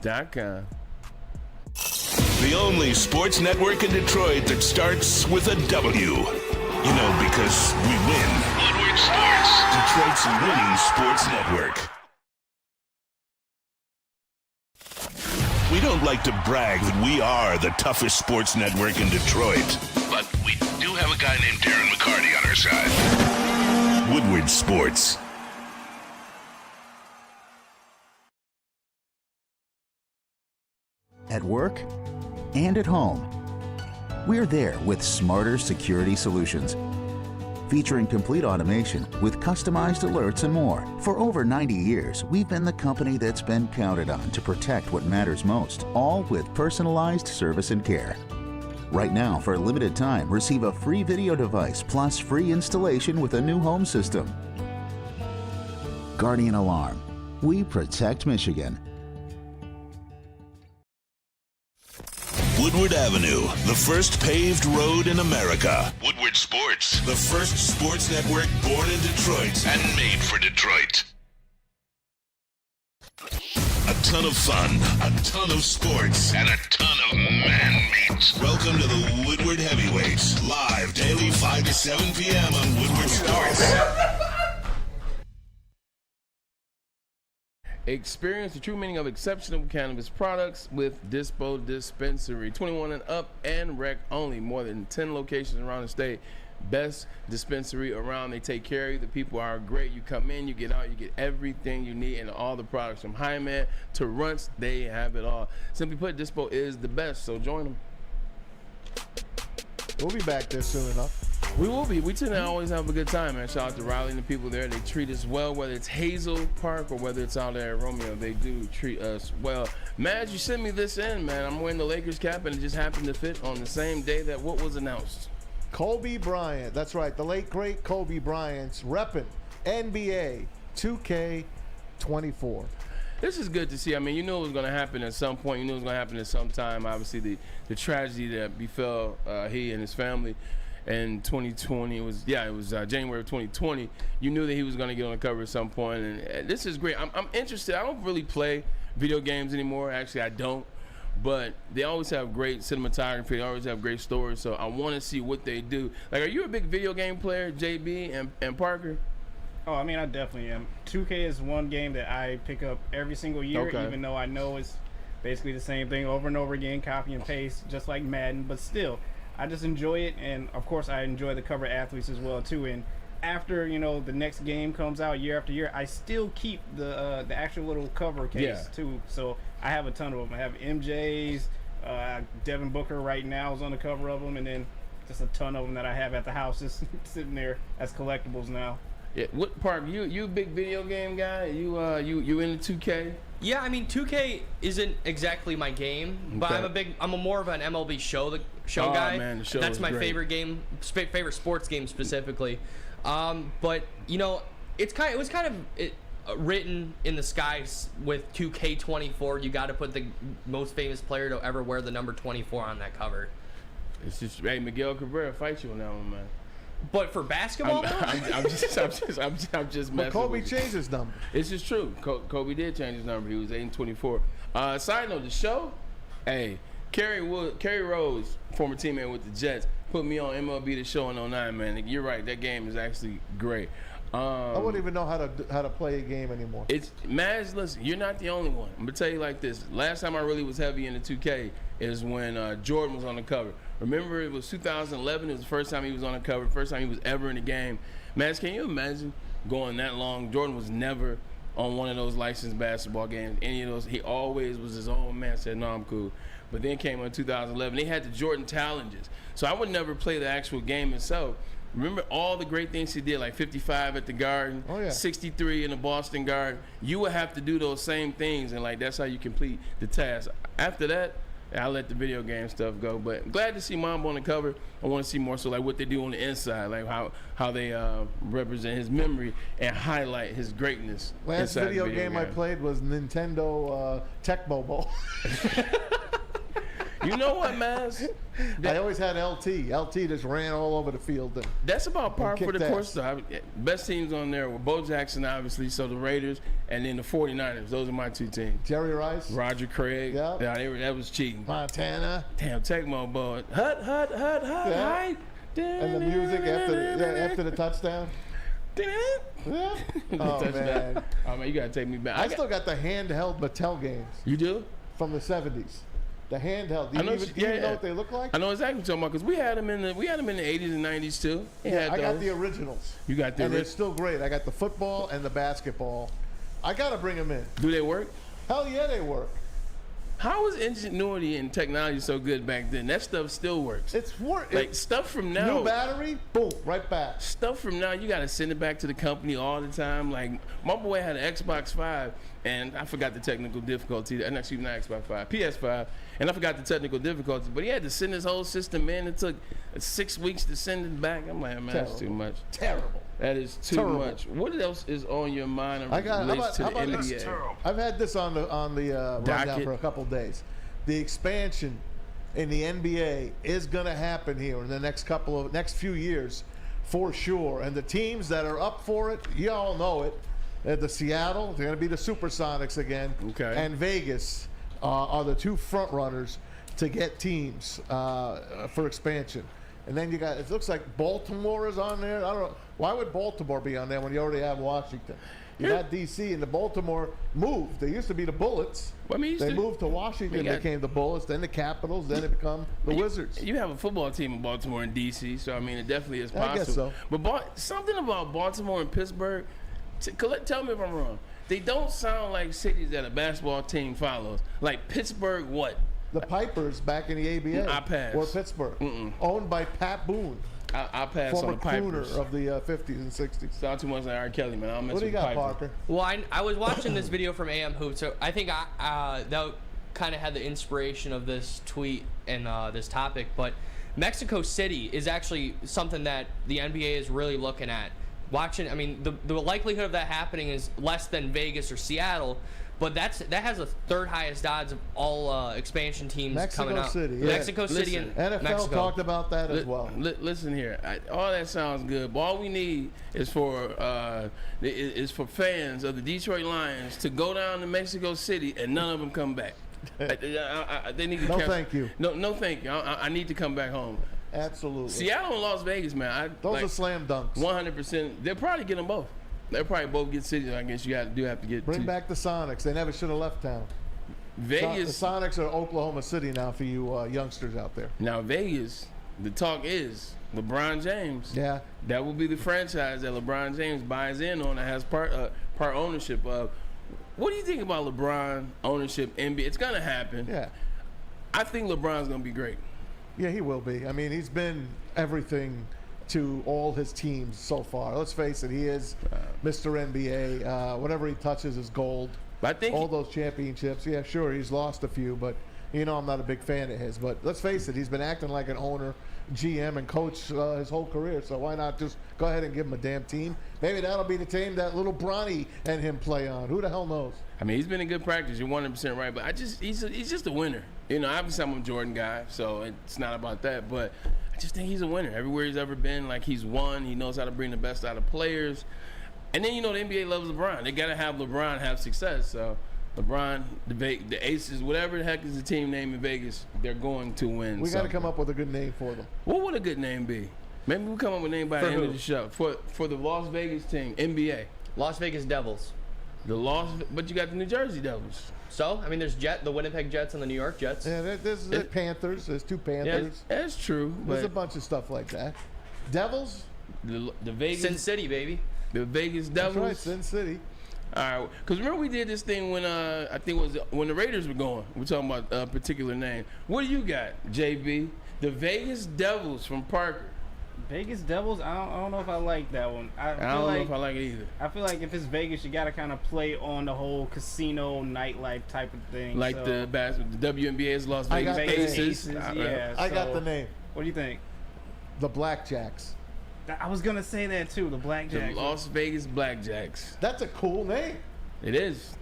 The only sports network in Detroit that starts with a W. You know, because we win. Woodward Sports, Detroit's winning sports network. We don't like to brag that we are the toughest sports network in Detroit, but we do have a guy named Darren McCarty on our side. Woodward Sports. At work and at home, we're there with smarter security solutions. Featuring complete automation with customized alerts and more. For over 90 years, we've been the company that's been counted on to protect what matters most, all with personalized service and care. Right now, for a limited time, receive a free video device plus free installation with a new home system. Guardian Alarm. We protect Michigan. Woodward Avenue, the first paved road in America. Woodward Sports, the first sports network born in Detroit and made for Detroit. A ton of fun, a ton of sports, and a ton of man meat. Welcome to the Woodward Heavyweights, live daily 5 to 7 p.m. on Woodward Sports. Experience the true meaning of exceptional cannabis products with Dispo Dispensary. 21 and up and rec only. More than 10 locations around the state. Best dispensary around. They take care of you. The people are great. You come in, you get out, you get everything you need and all the products from High Man to Runts. They have it all. Simply put, Dispo is the best, so join them. We'll be back there soon enough. We will be. We tend to always have a good time, man. Shout out to Riley and the people there. They treat us well, whether it's Hazel Park or whether it's out there at Romeo. They do treat us well. Maz, you sent me this in, man. I'm wearing the Lakers cap, and it just happened to fit on the same day that what was announced. Kobe Bryant. That's right. The late, great Kobe Bryant's repping NBA 2K24. This is good to see. I mean, you knew it was going to happen at some point. You knew it was going to happen at some time. Obviously, the tragedy that befell he and his family in 2020. It was January of 2020. You knew that he was going to get on the cover at some point, and this is great. I'm interested. I don't really play video games anymore. Actually, I don't. But they always have great cinematography. They always have great stories. So I want to see what they do. Like, are you a big video game player, JB and Parker? Oh, I mean, I definitely am. 2K is one game that I pick up every single year, even though I know it's basically the same thing over and over again, copy and paste, just like Madden. But still, I just enjoy it, and of course, I enjoy the cover athletes as well too. And after the next game comes out year after year, I still keep the actual little cover case too. So I have a ton of them. I have MJ's, Devin Booker right now is on the cover of them, and then just a ton of them that I have at the house just sitting there as collectibles now. Yeah, what Park? You a big video game guy? You into 2K? Yeah, I mean 2K isn't exactly my game, but I'm more of an MLB show guy. Man, the show That's is my great. favorite game, favorite sports game specifically. But it was kind of written in the skies with 2K24. You got to put the most famous player to ever wear the number 24 on that cover. It's just Miguel Cabrera fight you on that one, man. But for basketball, I'm just messing But Kobe with you. changed his number. It's just true. Kobe did change his number. He was 8-24. Side note, the show, hey, Kerry Rose, former teammate with the Jets, put me on MLB The Show in 09, man. You're right. That game is actually great. I wouldn't even know how to play a game anymore. It's Maz, listen, you're not the only one. I'm gonna tell you like this. Last time I really was heavy into 2K is when Jordan was on the cover. Remember, it was 2011. It was the first time he was on the cover, first time he was ever in the game. Maz, can you imagine going that long? Jordan was never on one of those licensed basketball games. Any of those, he always was his own man. Said, "No, I'm cool." But then came in 2011. They had the Jordan challenges, so I would never play the actual game itself. Remember all the great things he did, like 55 at the Garden, 63 in the Boston Garden. You would have to do those same things, and like that's how you complete the task. After that, I let the video game stuff go. But I'm glad to see Mamba on the cover. I want to see more so like what they do on the inside, like how they represent his memory and highlight his greatness. Last video game I played was Nintendo Tecmo Bowl. You know what, Maz? I always had LT. LT just ran all over the field. That's about par for the course, though. Best teams on there were Bo Jackson, obviously, so the Raiders, and then the 49ers. Those are my two teams. Jerry Rice. Roger Craig. Yeah. That was cheating. Montana. Damn, Tecmo Bowl. Hut, yeah. And the music after the touchdown. Yeah. Oh, man. Oh, man, you got to take me back. I still got the handheld Mattel games. You do? From the 70s. The handheld. Do you even know what they look like? I know exactly what you're talking about because we had them in the 80s and 90s too. I got the originals. You got the originals. And they're still great. I got the football and the basketball. I got to bring them in. Do they work? Hell yeah, they work. How was ingenuity and technology so good back then? That stuff still works. It's work. Like stuff from now. New battery, boom, right back. Stuff from now, you got to send it back to the company all the time. Like my boy had an Xbox 5, and I forgot the technical difficulty. Excuse me, not Xbox 5, PS5, and I forgot the technical difficulty. But he had to send his whole system in. It took 6 weeks to send it back. I'm like, man, that's too much. Terrible. That is too much. What else is on your mind in relation to the NBA? I've had this on the rundown for a couple of days. The expansion in the NBA is going to happen here in the next few years, for sure. And the teams that are up for it, you all know it. The Seattle, they're going to be the Supersonics again. Okay. And Vegas are the two front runners to get teams for expansion. And then you got, it looks like Baltimore is on there. I don't know. Why would Baltimore be on there when you already have Washington? You got D.C. and the Baltimore moved. They used to be the Bullets. Well, they moved to Washington, became the Bullets, then the Capitals, then it become the Wizards. You have a football team in Baltimore and D.C., so I mean, it definitely is possible. I guess so. But something about Baltimore and Pittsburgh, tell me if I'm wrong. They don't sound like cities that a basketball team follows. Like Pittsburgh, what? The Pipers back in the ABA. I pass. Or Pittsburgh. Owned by Pat Boone. I pass former on the Pipers. crooner of the 50s and 60s. Sound too much like R. Kelly, man. I don't mess what do you with got, Piper. Parker? Well, I was watching this video from AM Hoop, so I think that kind of had the inspiration of this tweet and this topic. But Mexico City is actually something that the NBA is really looking at. Watching, I mean, the likelihood of that happening is less than Vegas or Seattle, but that has the third highest odds of all expansion teams coming up. City, yeah. Mexico City and NFL Mexico. talked about that as well. Listen here, all that sounds good, but all we need is for fans of the Detroit Lions to go down to Mexico City and none of them come back. They need to thank you. No, thank you. I need to come back home. Absolutely. Seattle and Las Vegas, man. Those are slam dunks. 100%. They'll probably get them both. They'll probably both get cities. I guess you do have to get. Bring back the Sonics. They never should have left town. Vegas. The Sonics are Oklahoma City now for you youngsters out there. Now Vegas, the talk is LeBron James. Yeah. That will be the franchise that LeBron James buys in on and has part ownership of. What do you think about LeBron ownership NBA? It's gonna happen. Yeah. I think LeBron's gonna be great. Yeah, he will be. I mean, he's been everything to all his teams so far. Let's face it, he is Mr. NBA. Whatever he touches is gold. But I think all those championships. Yeah, sure, he's lost a few, but you know I'm not a big fan of his. But let's face it, he's been acting like an owner, GM, and coach his whole career. So why not just go ahead and give him a damn team? Maybe that'll be the team that little Bronny and him play on. Who the hell knows? I mean, he's been in good practice. You're 100% right, but he's just a winner. You know, obviously I'm a Jordan guy, so it's not about that. But I just think he's a winner. Everywhere he's ever been, like he's won. He knows how to bring the best out of players. And then, you know, the NBA loves LeBron. They got to have LeBron have success. So LeBron, the Aces, whatever the heck is the team name in Vegas, they're going to win. We got to come up with a good name for them. What would a good name be? Maybe we'll come up with a name by the end of the show. For the Las Vegas team, NBA. Las Vegas Devils. But you got the New Jersey Devils. So, I mean, there's the Winnipeg Jets and the New York Jets. Yeah, there's the Panthers. There's two Panthers. Yeah, that's true. There's a bunch of stuff like that. Devils? The Vegas. Sin City, baby. The Vegas Devils. That's right, Sin City. All right, because remember we did this thing when I think it was when the Raiders were going. We're talking about a particular name. What do you got, JB? The Vegas Devils from Parker. Vegas Devils? I don't know if I like that one. I don't know if I like it either. I feel like if it's Vegas, you got to kind of play on the whole casino nightlife type of thing. Like the WNBA is Las Vegas Aces. Yeah, I got the name. What do you think? The Blackjacks. I was gonna say that too. The Blackjacks. The Las Vegas Blackjacks. That's a cool name. It is.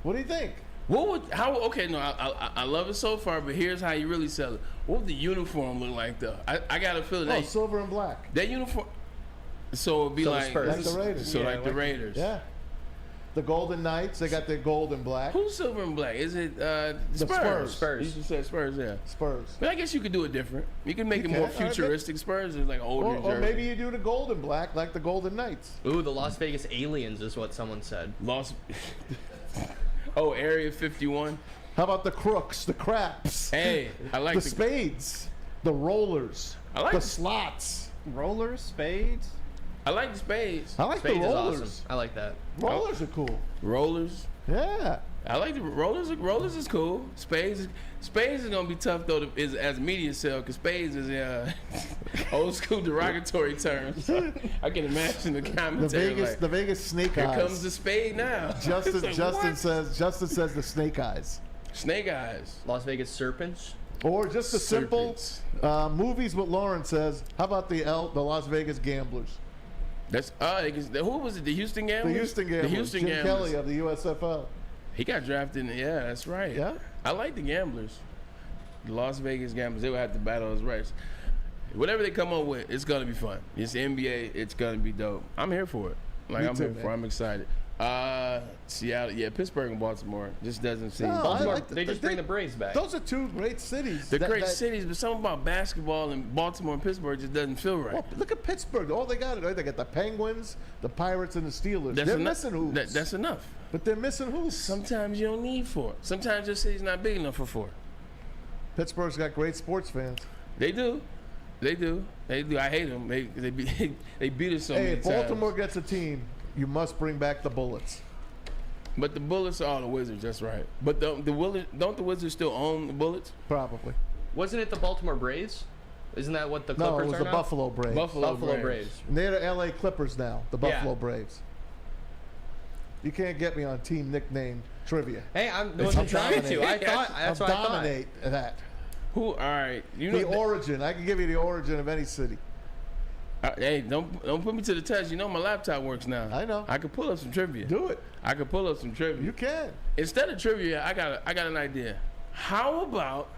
What do you think? Okay, no, I love it so far, but here's how you really sell it. What would the uniform look like, though? I got a feeling that silver and black. That uniform. So it'd be like the Raiders. So like the Raiders. Yeah. The Golden Knights, they got their gold and black. Who's silver and black? Is it Spurs? Spurs. You just said Spurs, yeah. Spurs. But I guess you could do it different. You can make it more futuristic. Spurs is like older. Or maybe you do the gold and black like the Golden Knights. Ooh, the Las Vegas Aliens is what someone said. Area 51. How about the crooks, the craps? Hey, I like the spades, the rollers, the slots. Rollers, spades. I like the spades. I like Spades the rollers. is awesome. I like that. Rollers are cool. Rollers. Yeah. I like the rollers. Rollers is cool. Spades is gonna be tough though as a media sell because spades is old school derogatory terms. I can imagine the commentary. The Vegas snake eyes. Here comes the spade now. Justin says the snake eyes. Snake eyes. Las Vegas Serpents. Or just a simple movies. What Lauren says. How about the Las Vegas Gamblers? That's who was it? The Houston Gamblers. The Houston Gamblers. The Houston Jim Gamblers. Kelly of the USFL. He got drafted. Yeah, that's right. Yeah. I like the Gamblers. The Las Vegas Gamblers. They will have to battle those rights. Whatever they come up with, it's gonna be fun. It's the NBA. It's gonna be dope. I'm here for it. I'm here for it. I'm excited. Seattle, Pittsburgh and Baltimore just doesn't seem. Baltimore, they just bring the Braves back. Those are two great cities. They're great cities, but something about basketball in Baltimore and Pittsburgh just doesn't feel right. Well, look at Pittsburgh. All they got, they got the Penguins, the Pirates, and the Steelers. They're missing hoops. That's enough. But they're missing hoops. Sometimes you don't need four. Sometimes your city's not big enough for four. Pittsburgh's got great sports fans. They do. I hate them. They beat us so many times. If Baltimore gets a team, you must bring back the Bullets. But the Bullets are the Wizards, that's right. But don't the Wizards still own the Bullets? Probably. Wasn't it the Baltimore Braves? Isn't that what the Clippers are now? No, it was the Buffalo Braves. Buffalo Braves. And they're the LA Clippers now, the Buffalo Braves. You can't get me on team nickname trivia. Hey, I wasn't trying to. I thought that's what I thought. Dominate that. Who? All right. You know the origin. I can give you the origin of any city. Hey, don't put me to the test. You know my laptop works now. I know. I can pull up some trivia. Do it. I can pull up some trivia. You can. Instead of trivia, I got an idea. How about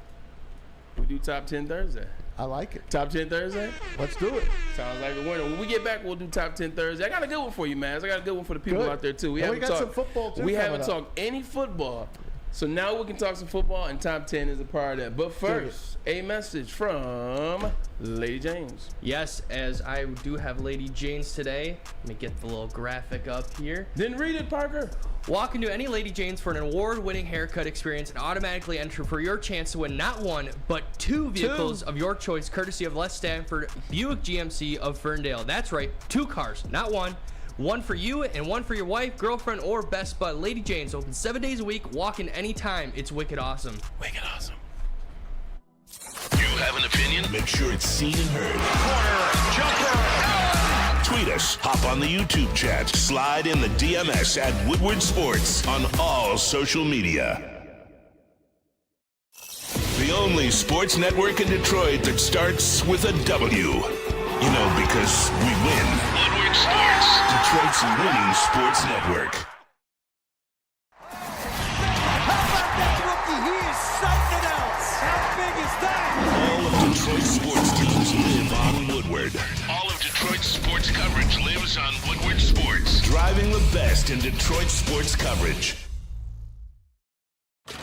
we do top 10 Thursday? I like it. Top 10 Thursday? Let's do it. Sounds like a winner. When we get back, we'll do top 10 Thursday. I got a good one for you, man. I got a good one for the people out there too. We got some football too. We haven't talked any football. So now we can talk some football, and top 10 is a part of that. But first, a message from Lady James. Yes, as I do have Lady James today. Let me get the little graphic up here. Didn't read it, Parker. Walk into any Lady James for an award-winning haircut experience and automatically enter for your chance to win not one, but two vehicles of your choice, courtesy of Les Stanford Buick GMC of Ferndale. That's right, 2 cars, not one. One for you and one for your wife, girlfriend, or best bud. Lady Jane's open 7 days a week. Walk in anytime. It's wicked awesome. Wicked awesome. You have an opinion? Make sure it's seen and heard. Corner, jumper. Tweet us. Hop on the YouTube chat. Slide in the DMS at Woodward Sports on all social media. The only sports network in Detroit that starts with a W. You know, because we win. Woodward Sports, Detroit's winning sports network. How about that rookie? He is something else. How big is that? All of Detroit's sports teams live on Woodward. All of Detroit's sports coverage lives on Woodward Sports. Driving the best in Detroit sports coverage.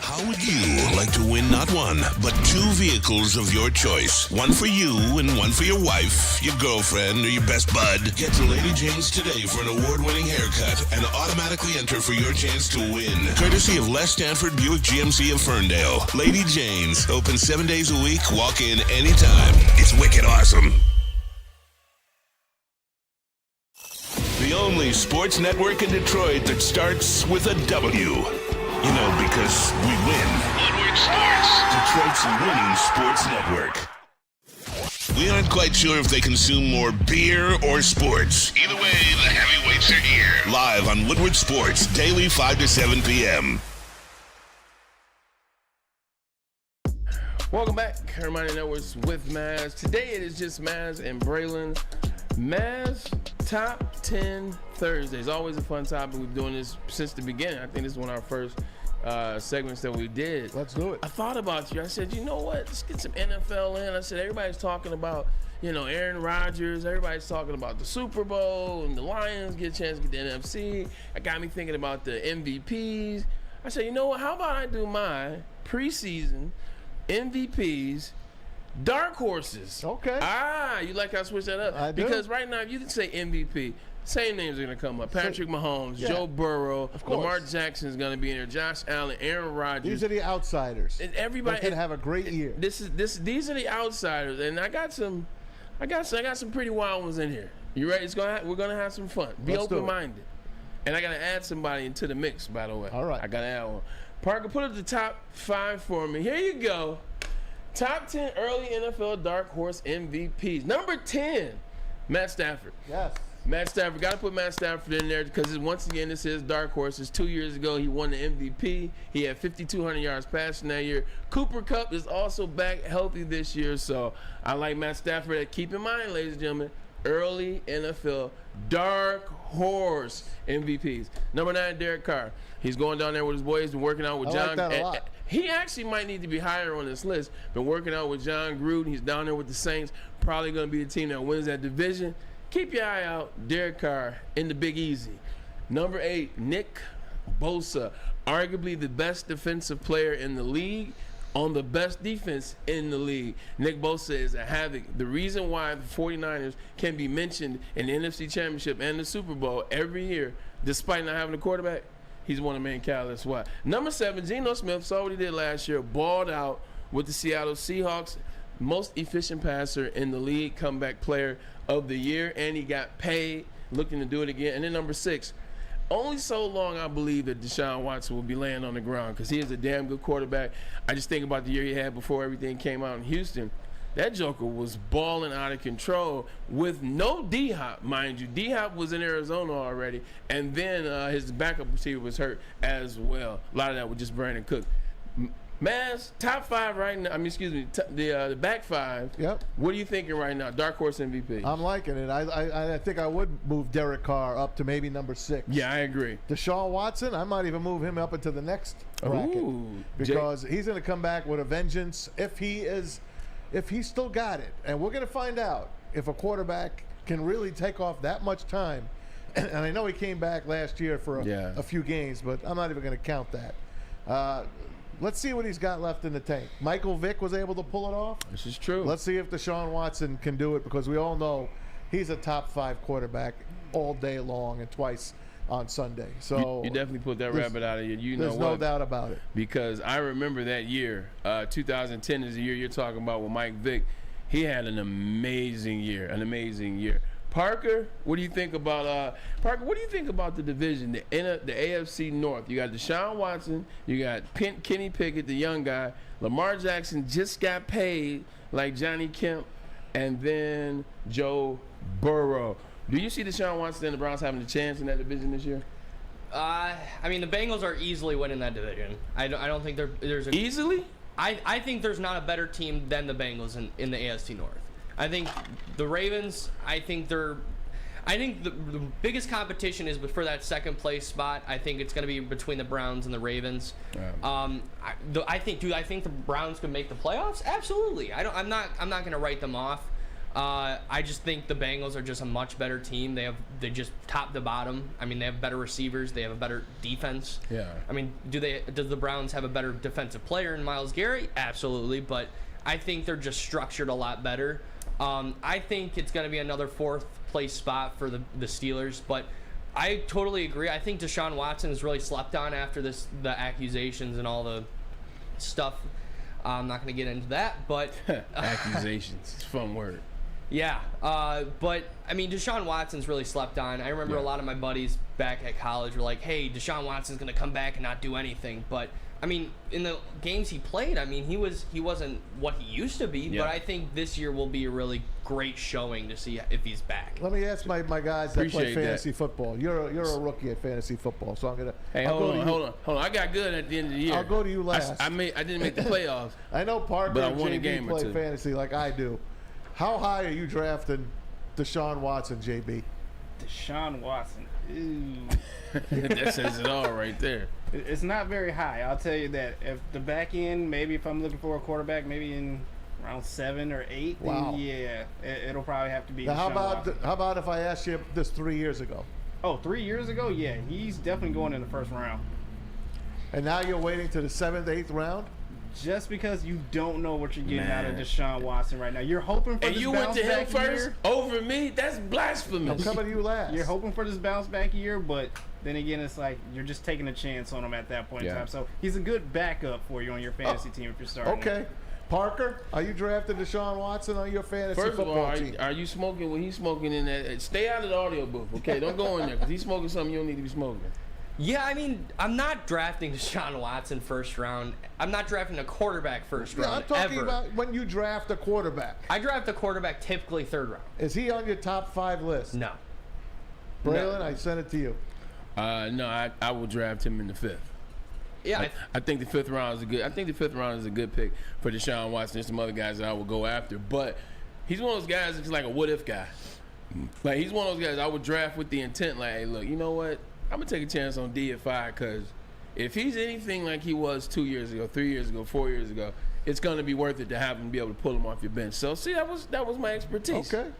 How would you like to win not one, but 2 vehicles of your choice? One for you and one for your wife, your girlfriend, or your best bud. Get to Lady Jane's today for an award-winning haircut and automatically enter for your chance to win. Courtesy of Les Stanford Buick GMC of Ferndale. Lady Jane's, open 7 days a week. Walk in anytime. It's wicked awesome. The only only sports network in Detroit that starts with a W. You know, because we win. Woodward Sports, Detroit's winning sports network. We aren't quite sure if they consume more beer or sports. Either way, the heavyweights are here. Live on Woodward Sports, daily 5 to 7 p.m. Welcome back, Ermanni and Edwards with Maz. Today it is just Maz and Braylon. Maz Top 10 Thursdays. Always a fun topic. We've been doing this since the beginning. I think this is one of our first segments that we did. Let's do it. I thought about you. I said, you know what? Let's get some NFL in. I said, everybody's talking about, Aaron Rodgers. Everybody's talking about the Super Bowl and the Lions get a chance to get the NFC. That got me thinking about the MVPs. I said, you know what? How about I do my preseason MVPs, dark horses. Okay. You like how I switched that up? I do. Because right now, if you say MVP, same names are going to come up. Patrick Mahomes, yeah. Joe Burrow, Of course. Lamar Jackson is going to be in there, Josh Allen, Aaron Rodgers. These are the outsiders. And everybody that can have a great year. These are the outsiders, and I got some pretty wild ones in here. You ready? We're gonna have some fun. Be Let's do it. open-minded. And I gotta add somebody into the mix, by the way. All right. I gotta add one. Parker, put up the top 5 for me. Here you go. Top 10 early NFL dark horse MVPs. Number 10, Matt Stafford. Yes. Matt Stafford, got to put Matt Stafford in there because once again, this is dark horses. 2 years ago, he won the MVP. He had 5,200 yards passing that year. Cooper Kupp is also back healthy this year, so I like Matt Stafford. Keep in mind, ladies and gentlemen, early NFL dark horse MVPs. Number 9, Derek Carr. He's going down there with his boys. Been working out with I John. like that a lot. He actually might need to be higher on this list. Been working out with John Gruden. He's down there with the Saints. Probably going to be the team that wins that division. Keep your eye out, Derek Carr in the Big Easy. Number 8, Nick Bosa, arguably the best defensive player in the league on the best defense in the league. Nick Bosa is a havoc. The reason why the 49ers can be mentioned in the NFC Championship and the Super Bowl every year, despite not having a quarterback, he's one of the main catalysts. Why? Number 7, Geno Smith, saw what he did last year, balled out with the Seattle Seahawks, most efficient passer in the league, comeback player of the year, and he got paid, looking to do it again. And then number 6, only so long I believe that Deshaun Watson will be laying on the ground because he is a damn good quarterback. I just think about the year he had before everything came out in Houston. That joker was balling out of control with no D-Hop, mind you. D-Hop was in Arizona already, and then his backup receiver was hurt as well. A lot of that was just Brandon Cook. Maz, top 5 right now. The back 5. Yep. What are you thinking right now? Dark horse MVP. I'm liking it. I think I would move Derek Carr up to maybe number 6. Yeah, I agree. Deshaun Watson, I might even move him up into the next bracket. Ooh, because he's going to come back with a vengeance if he's still got it. And we're going to find out if a quarterback can really take off that much time. And I know he came back last year for a few games, but I'm not even going to count that. Let's see what he's got left in the tank. Michael Vick was able to pull it off. This is true. Let's see if Deshaun Watson can do it, because we all know he's a top 5 quarterback all day long and twice on Sunday. So you definitely put that rabbit out of you. You know there's no doubt about it. Because I remember that year, 2010 is the year you're talking about with Mike Vick. He had an amazing year. Parker, what do you think about the division, the AFC North? You got Deshaun Watson, you got Kenny Pickett, the young guy. Lamar Jackson just got paid like Johnny Kemp, and then Joe Burrow. Do you see Deshaun Watson and the Browns having a chance in that division this year? I mean, the Bengals are easily winning that division. I don't think there's a easily. I think there's not a better team than the Bengals in the AFC North. I think the Ravens, I think the biggest competition is for that second place spot. I think it's going to be between the Browns and the Ravens. I think the Browns can make the playoffs? Absolutely. I'm not going to write them off. I just think the Bengals are just a much better team. They just top to bottom. I mean, they have better receivers. They have a better defense. Yeah. I mean, does the Browns have a better defensive player in Myles Garrett? Absolutely. But I think they're just structured a lot better. I think it's going to be another 4th place spot for the Steelers, but I totally agree. I think Deshaun Watson is really slept on after the accusations and all the stuff. I'm not going to get into that, but accusations. It's a fun word. Yeah, but I mean, Deshaun Watson's really slept on. I remember a lot of my buddies back at college were like, "Hey, Deshaun Watson's gonna come back and not do anything." But I mean, in the games he played, I mean, he wasn't what he used to be. Yeah. But I think this year will be a really great showing to see if he's back. Let me ask my guys that play Appreciate fantasy football. You're a rookie at fantasy football, so I'm gonna. Hey, hold on. I got good at the end of the year. I'll go to you last. I didn't make the playoffs. I know Parker But I and won a JB game or play two. fantasy like I do. How high are you drafting Deshaun Watson, JB? Deshaun Watson. Ooh. That says it all right there. It's not very high. I'll tell you that. If the back end, maybe if I'm looking for a quarterback, maybe in around 7 or 8, Wow. then yeah, it'll probably have to be. Now, how Deshaun Watson. about if I asked you this 3 years ago, Oh, 3 years ago, yeah, he's definitely going in the first round. and now you're waiting to the 7th, 8th round? Just because you don't know what you're getting out of Man. Deshaun Watson right now, you're hoping for And this you went bounce to him back first year. over me? That's I'm blasphemous. coming to you last. You're hoping for this bounce back year, but then again, it's like you're just taking a chance on him at that point in Yeah. time. So he's a good backup for you on your fantasy team if you're starting. Okay. Parker, are you drafting Deshaun Watson on your fantasy First of football all, team? are you smoking when he's smoking in that? Stay out of the audio booth, okay? Don't go in there because he's smoking something you don't need to be smoking. Yeah, I mean, I'm not drafting Deshaun Watson first round. I'm not drafting a quarterback first Yeah, I'm round talking ever. about when you draft a quarterback. I draft a quarterback typically 3rd round. Is he on your top 5 list? No. Braylon, I sent it to you. No, I will draft him in the 5th. Yeah, I think the 5th round is a good. I think the 5th round is a good pick for Deshaun Watson. There's some other guys that I will go after, but he's one of those guys that's like a what if guy. Like he's one of those guys I would draft with the intent, like, hey, look, you know what? I'm gonna take a chance on D at 5 because if he's anything like he was 2 years ago, 3 years ago, 4 years ago, it's gonna be worth it to have him be able to pull him off your bench. So see, that was my expertise. Okay.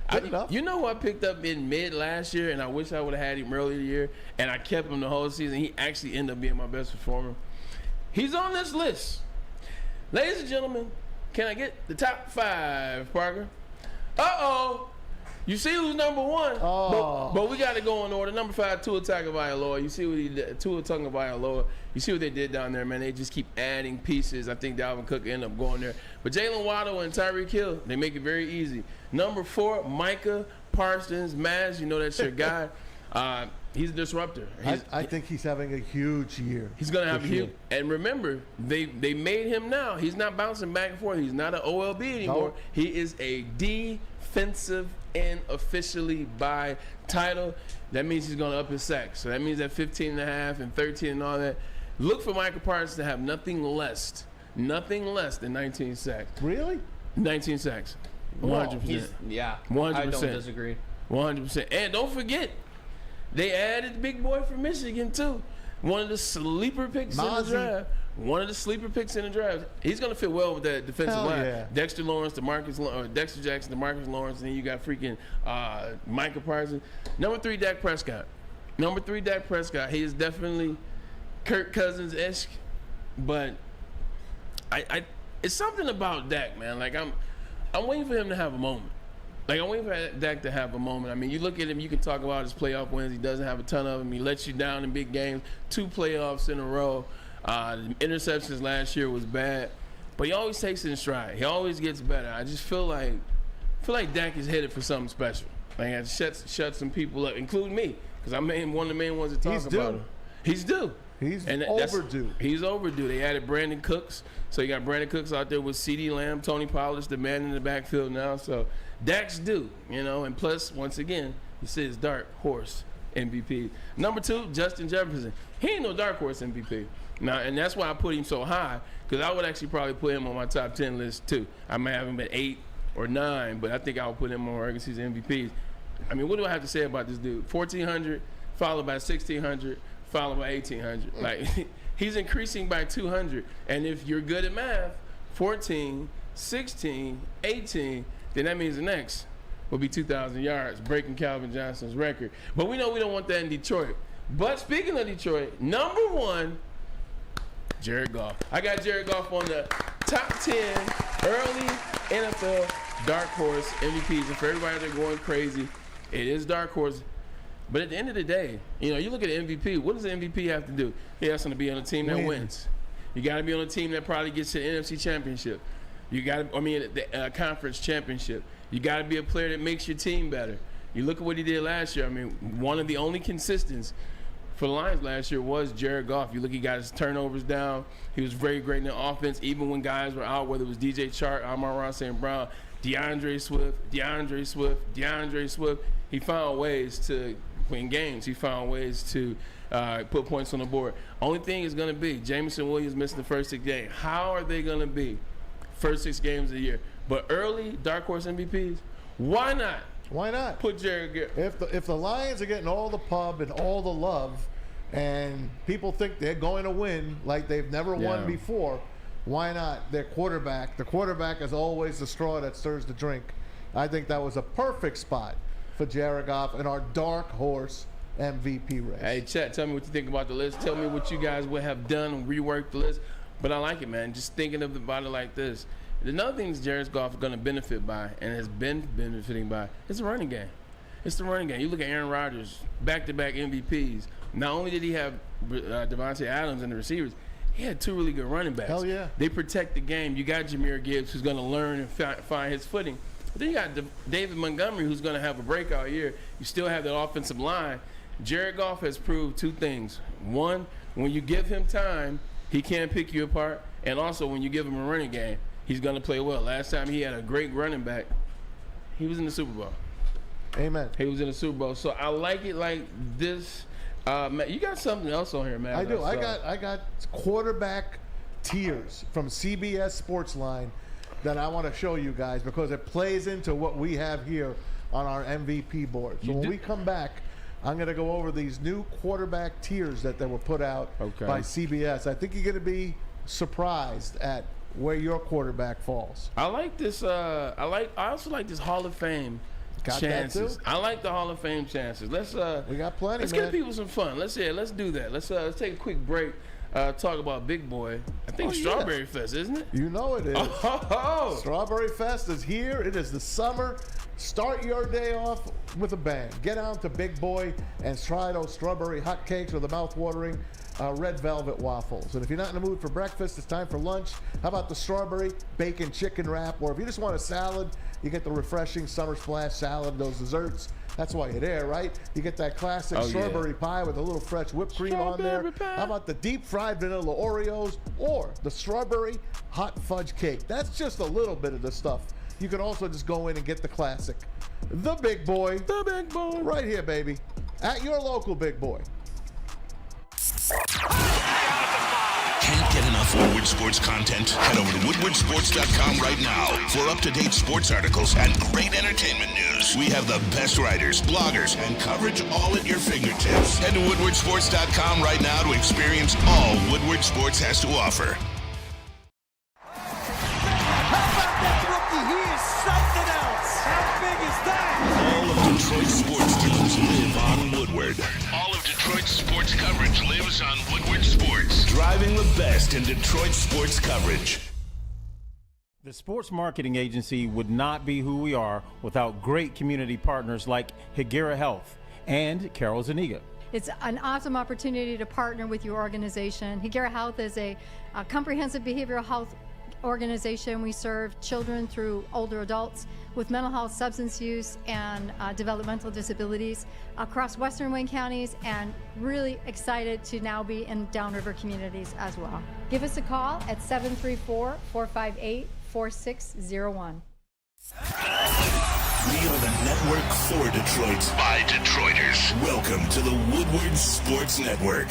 Good enough. You know who I picked up in mid last year, and I wish I would have had him earlier the year, and I kept him the whole season. He actually ended up being my best performer. He's on this list. Ladies and gentlemen, can I get the top 5, Parker? Uh-oh. You see who's number 1? Oh. But we got to go in order. Number 5, Tua Tagovailoa. You see what he did? Tua Tagovailoa. You see what they did down there, man. They just keep adding pieces. I think Dalvin Cook ended up going there. But Jalen Waddle and Tyreek Hill, they make it very easy. Number 4, Micah Parsons. Maz, you know that's your guy. He's a disruptor. I think he's having a huge year. He's going to have a this huge. year. And remember, they made him now. He's not bouncing back and forth. He's not an OLB anymore. No. He is a defensive end officially by title. That means he's going to up his sacks. So that means that 15 and a half and 13 and all that. Look for Michael Parsons to have nothing less than 19 sacks. Really? 19 sacks. 100%. yeah. 100%. I don't disagree. 100%. And don't forget, they added the big boy from Michigan too. One of the sleeper picks in the Mazawey. draft. One of the sleeper picks in the draft. He's going to fit well with that defensive Hell line. yeah. Dexter Jackson, DeMarcus Lawrence, and then you got freaking Micah Parsons. Number 3, Dak Prescott. He is definitely Kirk Cousins-esque, but I it's something about Dak, man. Like I'm waiting for him to have a moment. Like, I'm waiting for Dak to have a moment. I mean, you look at him, you can talk about his playoff wins. He doesn't have a ton of them. He lets you down in big games. 2 playoffs in a row. The interceptions last year was bad. But he always takes it in stride. He always gets better. I just feel like Dak is headed for something special. Like, I shut some people up, including me, because I'm one of the main ones that talk He's about due. him. He's due. He's And overdue. He's overdue. They added Brandon Cooks. So you got Brandon Cooks out there with CeeDee Lamb, Tony Pollard, the man in the backfield now. So Dak's due, you know. And plus, once again, he says dark horse MVP. Number 2, Justin Jefferson. He ain't no dark horse MVP. Now, and that's why I put him so high, because I would actually probably put him on my top 10 list too. I might have him at 8 or 9, but I think I would put him on regular season MVPs. I mean, what do I have to say about this dude? 1,400, followed by 1,600, followed by 1,800. Like, he's increasing by 200. And if you're good at math, 14, 16, 18, then that means the next will be 2,000 yards, breaking Calvin Johnson's record. But we know we don't want that in Detroit. But speaking of Detroit, number 1, Jared Goff. I got Jared Goff on the top 10 early NFL dark horse MVPs. And for everybody that's going crazy, it is dark horse. But at the end of the day, you know, you look at the MVP. What does the MVP have to do? He has to be on a team that wins. You got to be on a team that probably gets to the NFC Championship. You got to, the conference championship. You got to be a player that makes your team better. You look at what he did last year. I mean, one of the only consistents for the Lions last year was Jared Goff. You look, he got his turnovers down. He was very great in the offense, even when guys were out, whether it was DJ Chark, Amon-Ra St. Brown, DeAndre Swift. He found ways to win games. He found ways to put points on the board. Only thing is going to be Jameson Williams missing the first 6 games. How are they going to be first 6 games of the year? But early dark horse MVPs, why not? Why not? Put Jared Goff. If the Lions are getting all the pub and all the love, and people think they're going to win like they've never won before, why not their quarterback? The quarterback is always the straw that stirs the drink. I think that was a perfect spot for Jared Goff in our dark horse MVP race. Hey, Chet, tell me what you think about the list. Tell me what you guys would have done and reworked the list. But I like it, man. Just thinking about it like this. Another thing that Jared Goff is going to benefit by and has been benefiting by is the running game. It's the running game. You look at Aaron Rodgers, back-to-back MVPs. Not only did he have Devontae Adams and the receivers, he had 2 really good running backs. Hell yeah. They protect the game. You got Jahmyr Gibbs, who's going to learn and find his footing. But then you got David Montgomery, who's going to have a breakout year. You still have that offensive line. Jared Goff has proved 2 things. One, when you give him time, he can pick you apart. And also, when you give him a running game, he's going to play well. Last time he had a great running back, he was in the Super Bowl. Amen. He was in the Super Bowl. So I like it like this. Matt, you got something else on here, man. I do. I got quarterback tiers from CBS Sportsline that I want to show you guys because it plays into what we have here on our MVP board. So when we come back, I'm going to go over these new quarterback tiers that were put out by CBS. I think you're going to be surprised at where your quarterback falls. I like this. I also like this Hall of Fame chances. I like the Hall of Fame chances. We got plenty. Let's give people some fun. Let's do that. Let's take a quick break. Talk about Big Boy. I think Strawberry Fest, isn't it? You know it is. Strawberry Fest is here. It is the summer. Start your day off with a bang. Get out to Big Boy and try those strawberry hotcakes or the mouth-watering red velvet waffles. And if you're not in the mood for breakfast, it's time for lunch. How about the strawberry bacon chicken wrap? Or if you just want a salad, you get the refreshing Summer Splash salad, those desserts. That's why you're there, right? You get that classic strawberry pie with a little fresh whipped cream on there. How about the deep fried vanilla Oreos or the strawberry hot fudge cake? That's just a little bit of the stuff. You can also just go in and get the classic. The Big Boy. The Big Boy. Right here, baby. At your local Big Boy. Can't get enough Woodward Sports content? Head over to woodwardsports.com right now for up-to-date sports articles and great entertainment news. We have the best writers, bloggers, and coverage all at your fingertips. Head to woodwardsports.com right now to experience all Woodward Sports has to offer. How about that rookie? He is something else. How big is that? All of Detroit's sports teams live on Woodward. All of Detroit's sports coverage lives on Woodward Sports. Driving the best in Detroit sports coverage. The sports marketing agency would not be who we are without great community partners like Higuera Health and Carol Zaniga. It's an awesome opportunity to partner with your organization. Higuera Health is a comprehensive behavioral health organization. We serve children through older adults with mental health, substance use, and developmental disabilities across Western Wayne counties, and really excited to now be in downriver communities as well. Give us a call at 734-458-4601. We are the network for Detroit by Detroiters. Welcome to the Woodward Sports Network.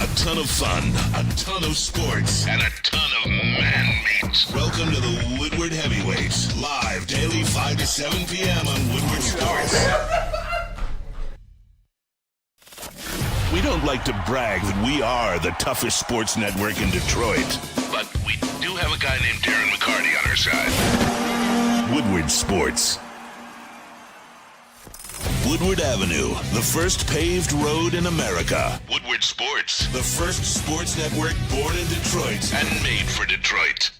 A ton of fun, a ton of sports, and a ton of man meat. Welcome to the Woodward Heavyweights, live daily 5 to 7 p.m. on Woodward Sports. We don't like to brag that we are the toughest sports network in Detroit, but we do have a guy named Darren McCarty on our side. Woodward Sports. Woodward Avenue, the first paved road in America. Woodward Sports, the first sports network born in Detroit and made for Detroit.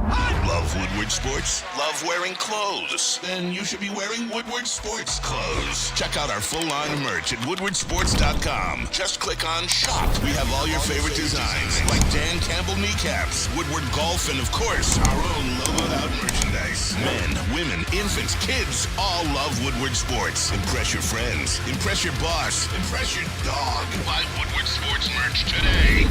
I love Woodward Sports? Love wearing clothes? Then you should be wearing Woodward Sports clothes. Check out our full line of merch at woodwardsports.com. Just click on Shop. We have all your favorite designs, like Dan Campbell kneecaps, Woodward Golf, and of course, our own logoed out merchandise. Men, women, infants, kids all love Woodward Sports. Impress your friends. Impress your boss. Impress your dog. Buy Woodward Sports merch today.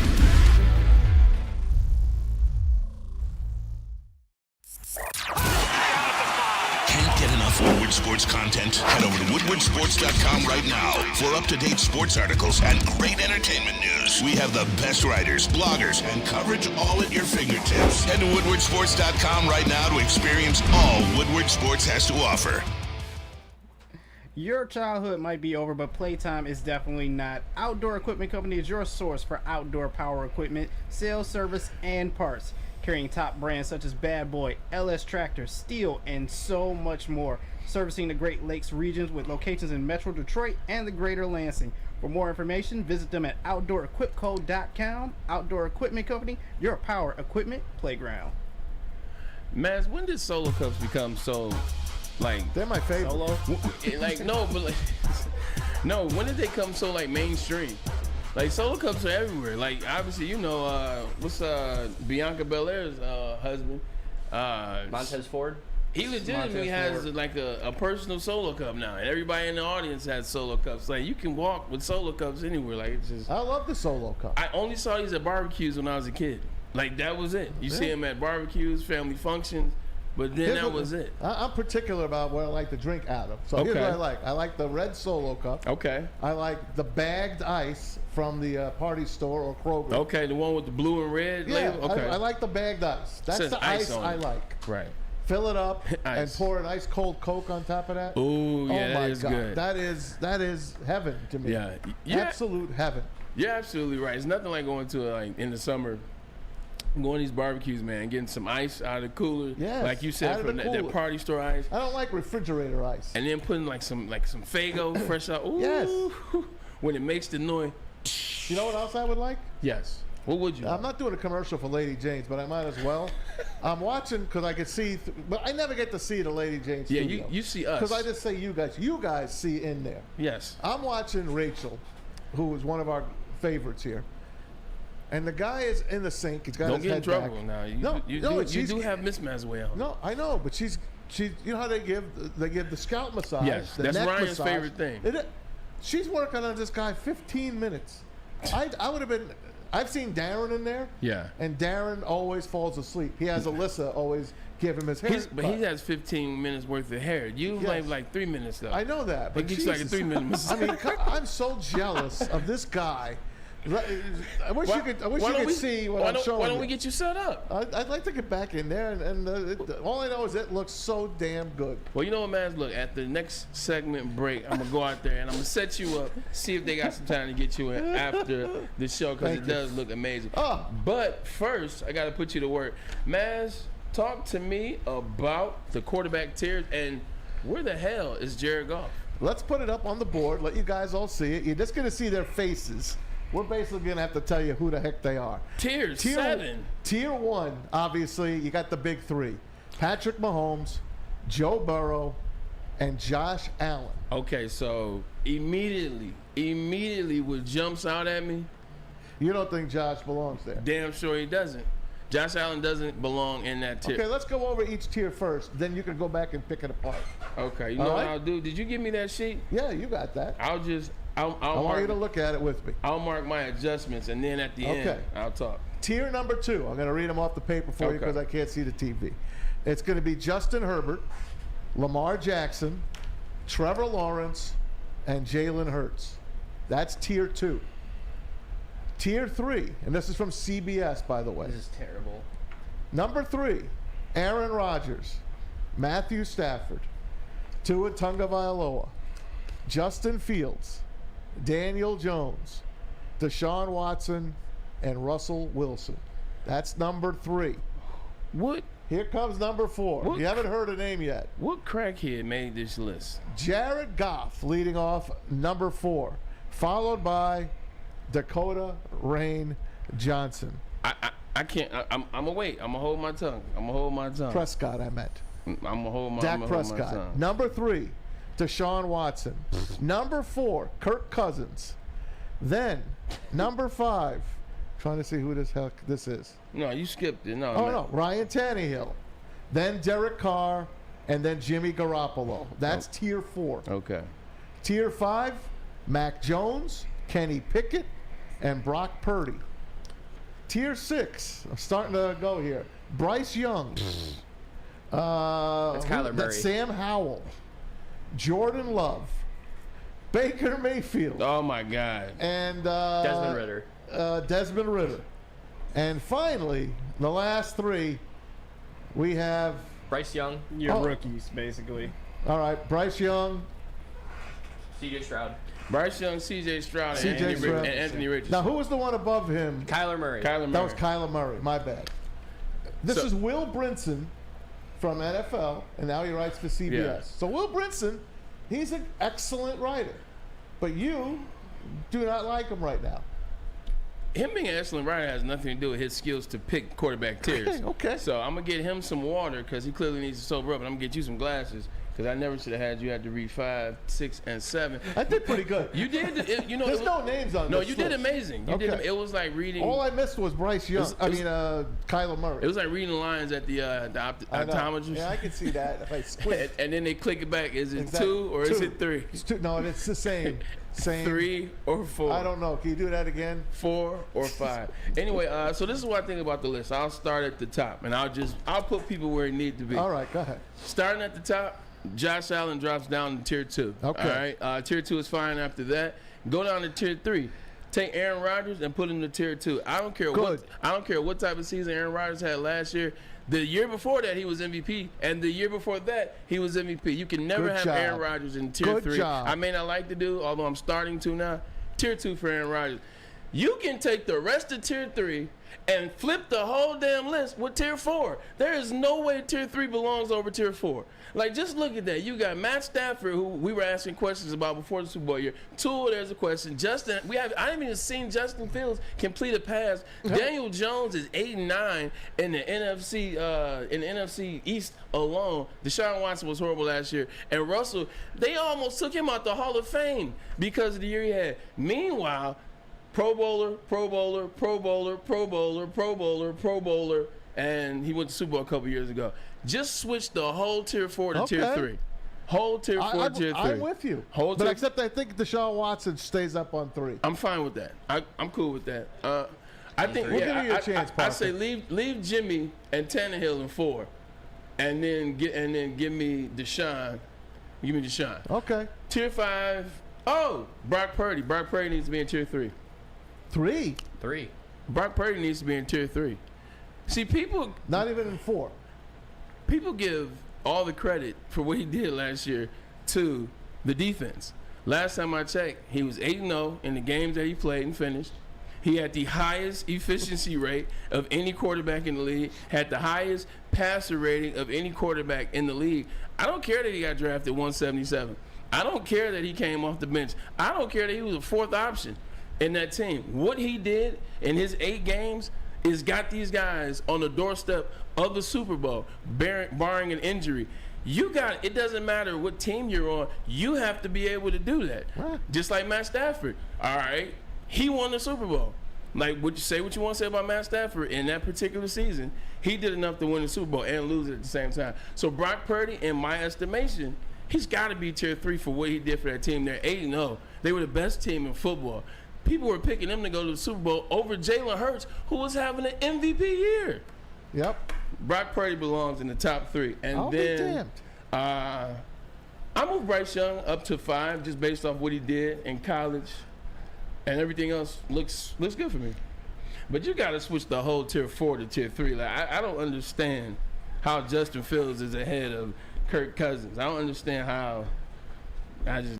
Can't get enough Woodward Sports content? Head over to woodwardsports.com right now for up-to-date sports articles and great entertainment news. We have the best writers, bloggers, and coverage all at your fingertips. Head to woodwardsports.com right now to experience all Woodward Sports has to offer. Your childhood might be over, but playtime is definitely not. Outdoor Equipment Company is your source for outdoor power equipment, sales, service, and parts. Carrying top brands such as Bad Boy, LS Tractor, Steel, and so much more. Servicing the Great Lakes regions with locations in Metro Detroit and the Greater Lansing. For more information, visit them at OutdoorEquipCo.com. Outdoor Equipment Company, your power equipment playground. Maz, when did solo cups become so, like... They're my favorite. Solo? No, when did they come so, like, mainstream? Like, solo cups are everywhere. Like, obviously, you know, what's Bianca Belair's husband? Montez Ford? He legitimately has like a personal solo cup now, and everybody in the audience has solo cups. Like, you can walk with solo cups anywhere. Like, it's just. I love the solo cup. I only saw these at barbecues when I was a kid. Like, that was it. You see them at barbecues, family functions, but then that was it. I'm particular about what I like to drink out of. So here's what I like. I like the red solo cup. Okay. I like the bagged ice from the party store or Kroger. Okay, the one with the blue and red label? Okay. I like the bagged ice. That's the ice I like. Right. Fill it up and pour an ice cold Coke on top of that. Ooh, yeah, oh my that is God. good. That is heaven to me. Yeah. Absolute heaven. You're absolutely right. It's nothing like going to like in the summer, going to these barbecues, man, getting some ice out of the cooler. Yes, like you said, from that party store ice. I don't like refrigerator ice. And then putting like some Faygo fresh out. Ooh, yes. When it makes the noise. You know what else I would like? Yes. What would you? I'm not doing a commercial for Lady Jane's, but I might as well. I'm watching because I can see, but I never get to see the Lady Jane's studio. Yeah, you see us. Because I just say you guys. You guys see in there. Yes. I'm watching Rachel, who is one of our favorites here. And the guy is in the sink. He's got Don't his get in head trouble back. now. You do have Miss Mazawey on. No, I know, but she's you know how they give the scalp massage. Yes, the that's neck Ryan's massage. favorite thing. She's working on this guy 15 minutes. I would have been. I've seen Darren in there. Yeah. And Darren always falls asleep. He has Alyssa always give him his hair. But he has 15 minutes worth of hair. You have like 3 minutes though. I know that. But he gets like a 3 minute massage. I mean, I'm so jealous of this guy. I wish you could see what I'm showing. Why don't we get you set up? I'd like to get back in there, and all I know is it looks so damn good. Well, you know what, man? Look, at the next segment break, I'm gonna go out there and I'm gonna set you up, see if they got some time to get you in after the show, because it does look amazing. Oh. But first, I gotta put you to work. Maz, talk to me about the quarterback tiers and where the hell is Jared Goff? Let's put it up on the board. Let you guys all see it. You're just gonna see their faces. We're basically going to have to tell you who the heck they are. Tier 7. Tier 1, obviously, you got the big three. Patrick Mahomes, Joe Burrow, and Josh Allen. Okay, so immediately what jumps out at me. You don't think Josh belongs there? Damn sure he doesn't. Josh Allen doesn't belong in that tier. Okay, let's go over each tier first. Then you can go back and pick it apart. Okay, you know what I'll do? Did you give me that sheet? Yeah, you got that. I want you to look at it with me. I'll mark my adjustments, and then at the end, I'll talk. Tier number 2. I'm going to read them off the paper for you because I can't see the TV. It's going to be Justin Herbert, Lamar Jackson, Trevor Lawrence, and Jalen Hurts. That's tier 2. Tier 3, and this is from CBS, by the way. This is terrible. Number 3, Aaron Rodgers, Matthew Stafford, Tua Tagovailoa, Justin Fields, Daniel Jones, Deshaun Watson, and Russell Wilson. That's number 3. What? Here comes number 4. You haven't heard a name yet. What crackhead made this list? Jared Goff leading off number 4, followed by Dakota Rain Johnson. I can't. I'm gonna wait. I'm gonna hold my tongue. Prescott, I meant. I'm gonna hold my. Dak I'm gonna hold my Prescott. tongue. Number 3, Deshaun Watson. Number 4, Kirk Cousins. Then, number 5, trying to see who this heck this is. No, you skipped it. No. Oh, no, Ryan Tannehill. Then Derek Carr, and then Jimmy Garoppolo. That's tier 4. Okay. Tier 5, Mac Jones, Kenny Pickett, and Brock Purdy. Tier 6, I'm starting to go here. Bryce Young. That's Kyler Murray. That's Sam Howell. Jordan Love. Baker Mayfield. Oh my God. And Desmond Ritter. Desmond Ritter. And finally, the last 3, we have. Bryce Young. Your rookies, basically. All right, Bryce Young. C.J. Stroud. Bryce Young, C.J. Stroud, C.J. and Stroud. Anthony Richardson. Now, who was the one above him? Kyler Murray. Kyler Murray. That was Kyler Murray. My bad. This So- is Will Brinson from NFL, and now he writes for CBS. Yeah. So Will Brinson, he's an excellent writer, but you do not like him right now. Him being an excellent writer has nothing to do with his skills to pick quarterback tiers. Okay. So I'm gonna get him some water because he clearly needs to sober up, and I'm gonna get you some glasses because I never should have had you had to read 5, 6, and 7. I did pretty good. You did. There's no names on No, this you did list. amazing. You did. Okay. It was like reading. All I missed was Bryce Young. Kyler Murray. It was like reading lines at the I know. optometrist. Yeah, I can see that if I squint. and then they click it back. Is it Exactly. 2 or is it 3? It's 2. No, it's the same. 3 or 4? I don't know. Can you do that again? 4 or 5. Anyway, so this is what I think about the list. I'll start at the top, and I'll put people where they need to be. All right, go ahead. Starting at the top, Josh Allen drops down to tier 2. Okay. All right. Tier 2 is fine after that. Go down to tier 3. Take Aaron Rodgers and put him to tier 2. I don't care what type of season Aaron Rodgers had last year. The year before that, he was MVP, and the year before that, he was MVP. You can never Good have job. Aaron Rodgers in tier 3. Job. I may not like to do, although I'm starting to now. Tier 2 for Aaron Rodgers. You can take the rest of tier 3 and flip the whole damn list with tier 4. There is no way tier 3 belongs over tier 4. Like, just look at that. You got Matt Stafford, who we were asking questions about before the Super Bowl year. Tua, there's a question. I haven't even seen Justin Fields complete a pass. Daniel Jones is 8-9 in the NFC East alone. Deshaun Watson was horrible last year. And Russell, they almost took him out the Hall of Fame because of the year he had. Meanwhile, Pro Bowler, Pro Bowler, Pro Bowler, Pro Bowler, Pro Bowler, Pro Bowler, and he went to Super Bowl a couple years ago. Just switch the whole tier 4 to tier 3. Whole tier 4 to tier 3. I'm with you. Except I think Deshaun Watson stays up on 3. I'm fine with that. I'm cool with that. I think We'll give you a chance, I Parker. say leave Jimmy and Tannehill in 4, and then give me Deshaun. Give me Deshaun. Okay. Tier 5. Oh, Brock Purdy. Brock Purdy needs to be in tier 3. 3? 3. Brock Purdy needs to be in tier 3. See, people not even in 4. People give all the credit for what he did last year to the defense. Last time I checked, he was 8-0 in the games that he played and finished. He had the highest efficiency rate of any quarterback in the league, had the highest passer rating of any quarterback in the league. I don't care that he got drafted 177. I don't care that he came off the bench. I don't care that he was a 4th option in that team. What he did in his 8 games is got these guys on the doorstep of the Super Bowl, barring an injury. It doesn't matter what team you're on, you have to be able to do that. Right. Just like Matt Stafford. All right, he won the Super Bowl. Like, what you want to say about Matt Stafford in that particular season, he did enough to win the Super Bowl and lose it at the same time. So Brock Purdy, in my estimation, he's got to be tier 3 for what he did for that team. They're 8-0. They were the best team in football. People were picking them to go to the Super Bowl over Jalen Hurts, who was having an MVP year. Yep. Brock Purdy belongs in the top 3. And I'll then be damned. I moved Bryce Young up to 5 just based off what he did in college. And everything else looks good for me. But you got to switch the whole tier 4 to tier 3. Like, I don't understand how Justin Fields is ahead of Kirk Cousins. I don't understand how. I just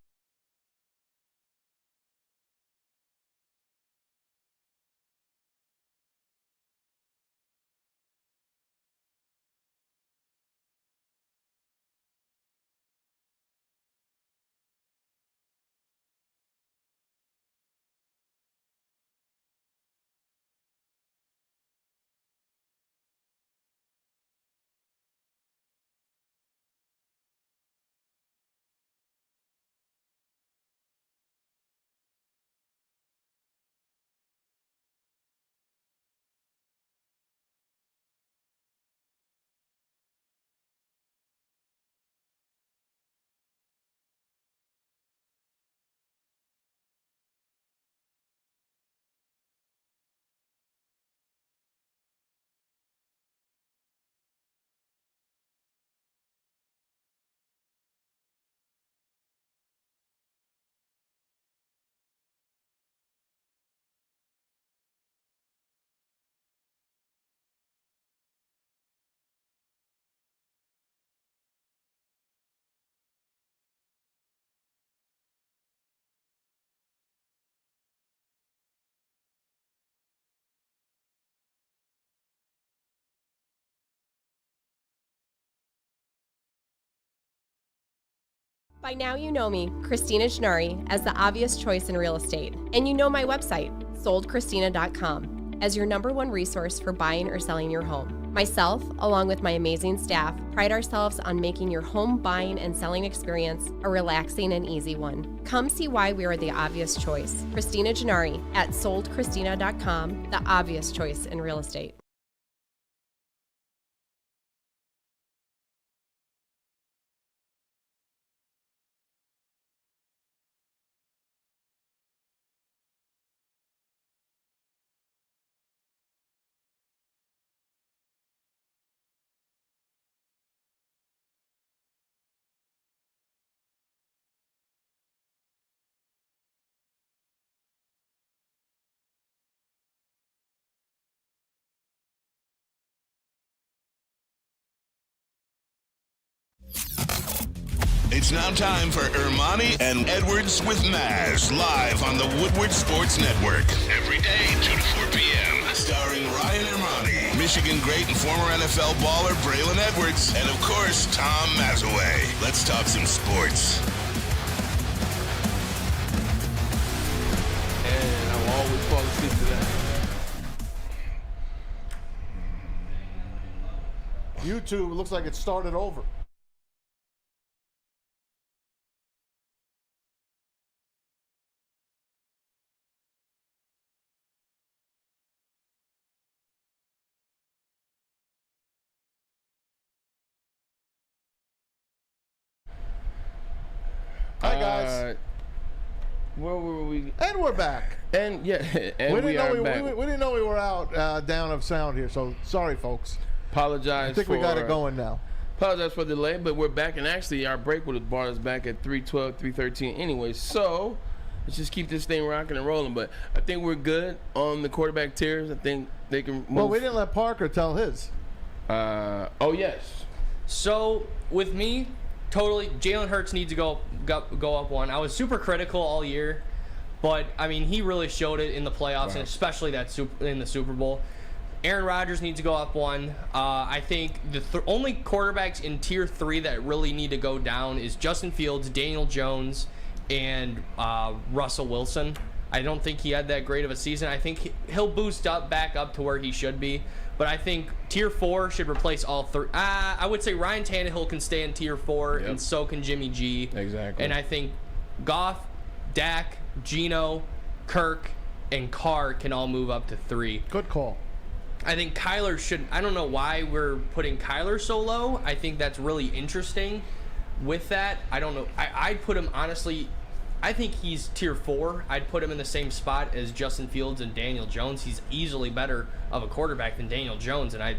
By now you know me, Christina Gennari, as the obvious choice in real estate. And you know my website, soldchristina.com, as your #1 resource for buying or selling your home. Myself, along with my amazing staff, pride ourselves on making your home buying and selling experience a relaxing and easy one. Come see why we are the obvious choice. Christina Gennari at soldchristina.com, the obvious choice in real estate. It's now time for Ermanni and Edwards with Maz, live on the Woodward Sports Network. Every day, 2 to 4 p.m. Starring Ryan Ermanni, Michigan great and former NFL baller Braylon Edwards, and of course, Tom Mazawey. Let's talk some sports. And I will always fall asleep to that. YouTube looks like it started over. Hi guys. Where were we? And we're back. And yeah, and we are didn't back. know we didn't know we were out down of sound here, so sorry folks. Apologize. I think we got it going now. Apologize for the delay, but we're back, and actually our break would have brought us back at 3:12, 3:13 anyway. So let's just keep this thing rocking and rolling. But I think we're good on the quarterback tiers. I think they can move. Well, we didn't let Parker tell his. Oh yes. So with me, totally, Jalen Hurts needs to go up one. I was super critical all year, but I mean he really showed it in the playoffs, Right. and especially in the Super Bowl. Aaron Rodgers needs to go up one. I think the only quarterbacks in tier 3 that really need to go down is Justin Fields, Daniel Jones, and Russell Wilson. I don't think he had that great of a season. I think he'll boost back up to where he should be. But I think tier 4 should replace all 3. I would say Ryan Tannehill can stay in tier 4, Yep. and so can Jimmy G. Exactly. And I think Goff, Dak, Geno, Kirk, and Carr can all move up to 3. Good call. I think Kyler should. I don't know why we're putting Kyler so low. I think that's really interesting with that. I don't know. I'd put him, honestly, I think he's tier 4. I'd put him in the same spot as Justin Fields and Daniel Jones. He's easily better of a quarterback than Daniel Jones, and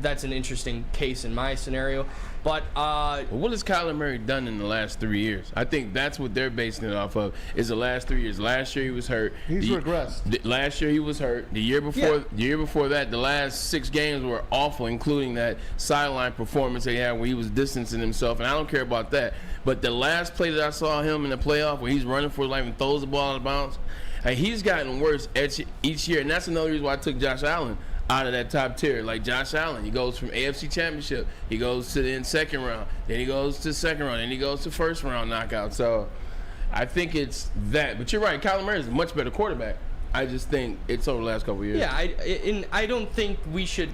that's an interesting case in my scenario. But what has Kyler Murray done in the last 3 years? I think that's what they're basing it off of, is the last 3 years. Last year he was hurt. He's regressed. Last year he was hurt. The year before that, the last 6 games were awful, including that sideline performance they had where he was distancing himself, and I don't care about that. But the last play that I saw him in the playoff where he's running for his life and throws the ball out of bounds, he's gotten worse each year, and that's another reason why I took Josh Allen out of that top tier. Like Josh Allen, he goes from AFC Championship, he goes to the second round, then he goes to second round, then he goes to first round knockout. So I think it's that. But you're right, Kyler Murray is a much better quarterback. I just think it's over the last couple of years. yeah, I don't think we should.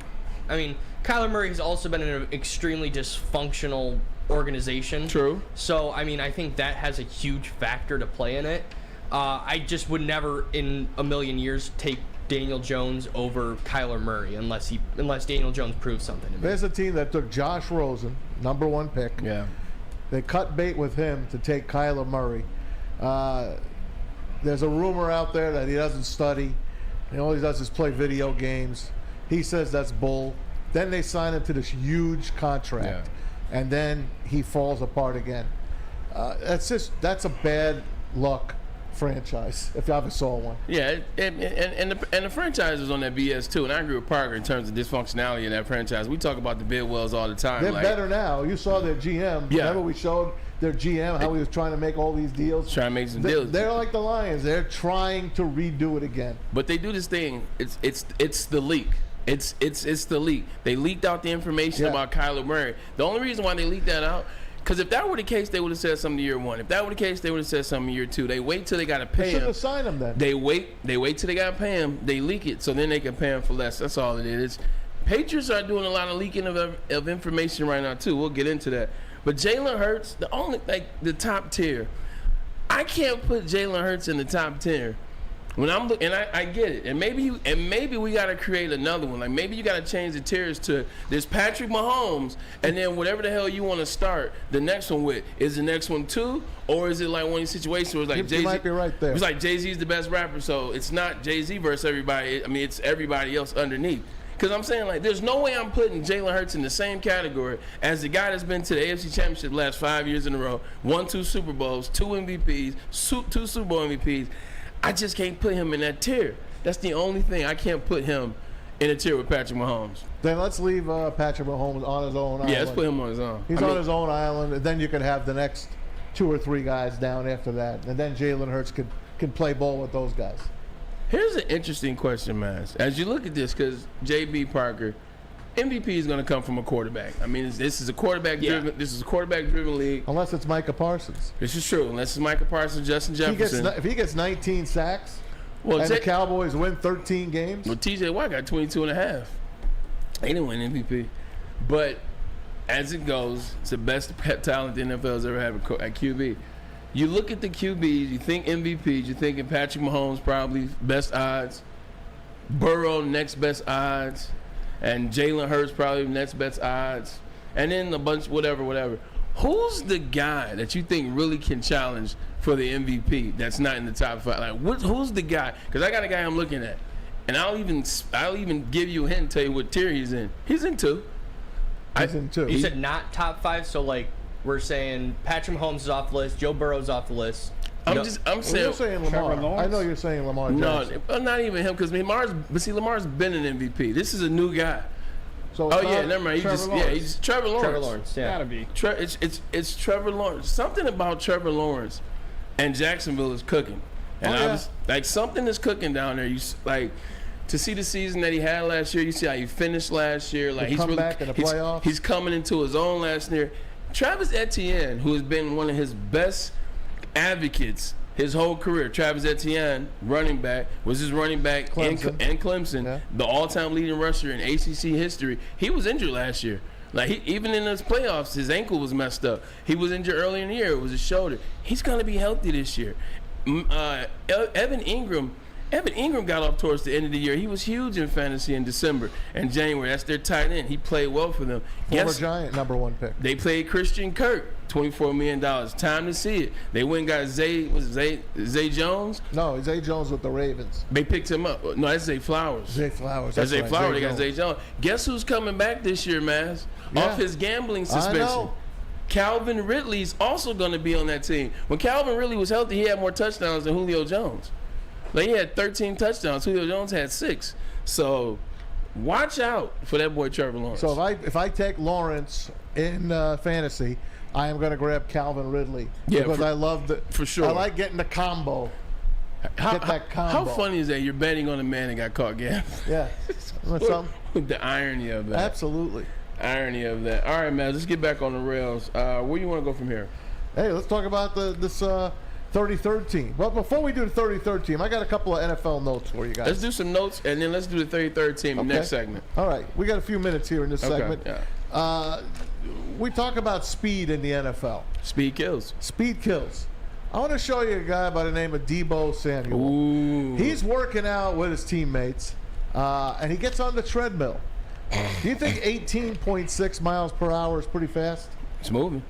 I mean, Kyler Murray has also been in an extremely dysfunctional organization. True. So, I mean, I think that has a huge factor to play in it. I just would never in a million years take Daniel Jones over Kyler Murray unless Daniel Jones proves something to me. There's a team that took Josh Rosen, #1 pick. Yeah. They cut bait with him to take Kyler Murray. There's a rumor out there that he doesn't study. All he does is play video games. He says that's bull. Then they sign him to this huge contract, and then he falls apart again. That's a bad luck franchise, if you ever saw one. Yeah, and the franchise is on that BS too, and I agree with Parker in terms of dysfunctionality of that franchise. We talk about the Bidwells all the time. They're better now. You saw their GM. Yeah. Remember we showed their GM how he was trying to make all these deals? Trying to make some deals. They're like the Lions. They're trying to redo it again. But they do this thing. It's the leak. It's the leak. They leaked out the information about Kyler Murray. The only reason why they leaked that out Because if that were the case, they would have said something year one. If that were the case, they would have said something year two. They wait till they got to pay him. Shouldn't have signed him then. They wait till they got to pay him. They leak it, so then they can pay him for less. That's all it is. Patriots are doing a lot of leaking of information right now too. We'll get into that. But Jalen Hurts, the top tier. I can't put Jalen Hurts in the top tier. When I'm looking, and I get it, and maybe we got to create another one. Like maybe you got to change the tiers to there's Patrick Mahomes, and then whatever the hell you want to start the next one with. Is the next one two, or is it like one of these situations where it's like You might be right there. It's like Jay-Z's the best rapper, so it's not Jay-Z versus everybody. I mean, it's everybody else underneath. Because I'm saying, like, there's no way I'm putting Jalen Hurts in the same category as the guy that's been to the AFC Championship the last 5 years in a row, won 2 Super Bowls, 2 MVPs, 2 Super Bowl MVPs. I just can't put him in that tier. That's the only thing. I can't put him in a tier with Patrick Mahomes. Then let's leave Patrick Mahomes on his own island. Yeah, let's put him on his own. He's on his own island, and then you can have the next 2 or 3 guys down after that, and then Jalen Hurts can play ball with those guys. Here's an interesting question, man. As you look at this, because J.B. Parker, MVP is going to come from a quarterback. I mean, this is a quarterback-driven. This is a quarterback-driven league. Unless it's Micah Parsons. This is true. Unless it's Micah Parsons, Justin Jefferson. If he gets 19 sacks, and the Cowboys win 13 games. Well, T.J. Watt got 22 and a half. They didn't win MVP. But as it goes, it's the best talent the NFL has ever had at QB. You look at the QBs, you think MVPs, you're thinking Patrick Mahomes probably best odds, Burrow next best odds, and Jalen Hurts probably next best odds, and then a bunch whatever. Who's the guy that you think really can challenge for the MVP that's not in the top 5? Like, who's the guy? Because I got a guy I'm looking at, and I'll even give you a hint and tell you what tier he's in. He's in 2. He's in 2. You said not top 5, so like. We're saying Patrick Mahomes is off the list. Joe Burrow's off the list. I'm saying. You're saying Lamar. I know you're saying Lamar Jackson. No, not even him, because Lamar's been an MVP. This is a new guy. So never mind. He's Trevor Lawrence. Trevor Lawrence, yeah. Gotta be. It's Trevor Lawrence. Something about Trevor Lawrence and Jacksonville is cooking, and something is cooking down there. To see the season that he had last year. You see how he finished last year. Like he's back in the playoffs. He's coming into his own last year. Travis Etienne, who has been one of his best advocates his whole career. Travis Etienne, running back, was his running back in Clemson, the all-time leading rusher in ACC history. He was injured last year. Like even in those playoffs, his ankle was messed up. He was injured early in the year. It was his shoulder. He's going to be healthy this year. Evan Ingram got off towards the end of the year. He was huge in fantasy in December and January. That's their tight end. He played well for them. Former Giant number 1 pick. They played Christian Kirk, $24 million. Time to see it. They went and got Zay Jones? No, Zay Jones with the Ravens. They picked him up. No, that's Zay Flowers. Zay Flowers. That's Zay right. Flowers. They got Jones. Zay Jones. Guess who's coming back this year, Maz? Yeah. Off his gambling suspension. I know. Calvin Ridley's also going to be on that team. When Calvin Ridley was healthy, he had more touchdowns than Julio Jones. Like he had 13 touchdowns. Julio Jones had 6. So watch out for that boy Trevor Lawrence. So if I take Lawrence in fantasy, I am going to grab Calvin Ridley because I love for sure. I like getting the combo. Get that combo. How funny is that? You're betting on a man that got caught gambling. Yeah. The irony of that. Absolutely. Irony of that. All right, man. Let's get back on the rails. Where do you want to go from here? Hey, let's talk about this 33rd team. Well, before we do the 33rd team, I got a couple of NFL notes for you guys. Let's do some notes, and then let's do the 33rd team next segment. All right. We got a few minutes here in this segment. Yeah. We talk about speed in the NFL. Speed kills. Speed kills. I want to show you a guy by the name of Deebo Samuel. Ooh. He's working out with his teammates, and he gets on the treadmill. Do you think 18.6 miles per hour is pretty fast? It's moving.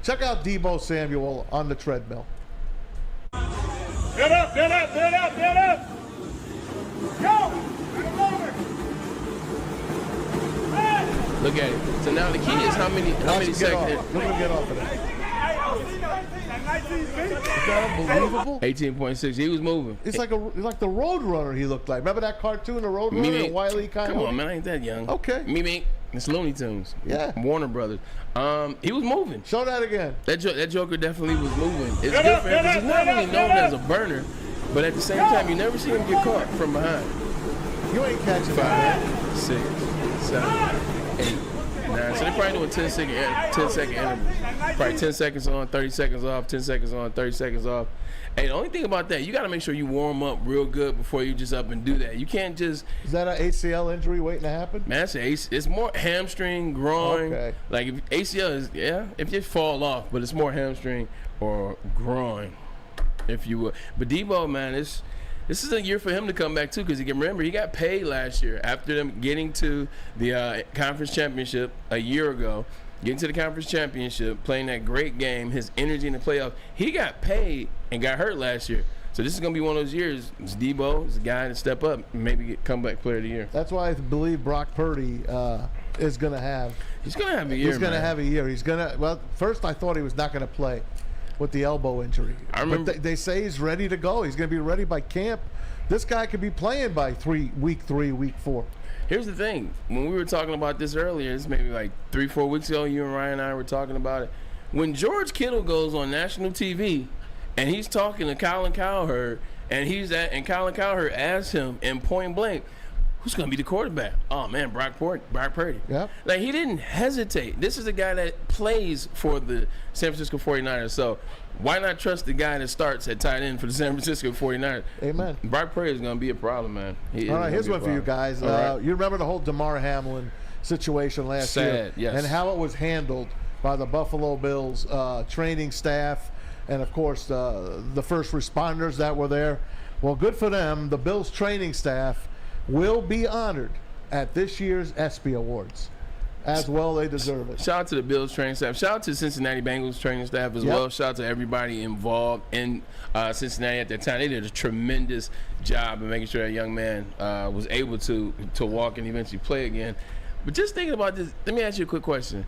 Check out Deebo Samuel on the treadmill. Get up, get up, get up, get up! Go! Look at it. So now the key is how many seconds. Look at him get off of that. Is that unbelievable? 18.6. He was moving. It's like the Road Runner he looked like. Remember that cartoon, the Road Runner, and Wile E. Coyote? Come on, man. I ain't that young. Okay. Me. It's Looney Tunes. Yeah. Warner Brothers. He was moving. Show that again. That Joker definitely was moving. It's good for him because he's not really known as a burner, but at the same time, you never see him get caught from behind. You ain't catching 5, 6, 7, 8, Nah, so they're probably doing 10-second intervals. Probably 10 seconds on, 30 seconds off, 10 seconds on, 30 seconds off. Hey, the only thing about that, you got to make sure you warm up real good before you just up and do that. You can't just... Is that an ACL injury waiting to happen? Man, it's more hamstring, groin. Okay. Like, if ACL is, if you fall off, but it's more hamstring or groin, if you will. But Debo, man, this is a year for him to come back, too, because you can remember, he got paid last year after them getting to the conference championship a year ago. Getting to the conference championship, playing that great game, his energy in the playoffs. He got paid and got hurt last year. So this is going to be one of those years. It's Debo, it's a guy to step up and maybe get comeback player of the year. That's why I believe Brock Purdy is going to have. He's going to have a year. He's going to have a year. He's going to. Well, first I thought he was not going to play with the elbow injury. I remember. But they say he's ready to go. He's going to be ready by camp. This guy could be playing by week 3, week 4. Here's the thing. When we were talking about this earlier, this maybe like 3-4 weeks ago, you and Ryan and I were talking about it. When George Kittle goes on national TV and he's talking to Colin Cowherd, and Colin Cowherd asks him in point blank, who's going to be the quarterback? Oh, man, Brock Purdy. Yep. Like, he didn't hesitate. This is a guy that plays for the San Francisco 49ers. So why not trust the guy that starts at tight end for the San Francisco 49ers? Amen. Brock Purdy is going to be a problem, man. All right, here's one for you guys. Right. You remember the whole DeMar Hamlin situation last year? Yes. And how it was handled by the Buffalo Bills training staff and, of course, the first responders that were there. Well, good for them. The Bills training staff will be honored at this year's ESPY Awards. As well, they deserve it. Shout out to the Bills training staff. Shout out to Cincinnati Bengals training staff as well. Shout out to everybody involved in Cincinnati at that time. They did a tremendous job of making sure that young man was able to walk and eventually play again. But just thinking about this, let me ask you a quick question.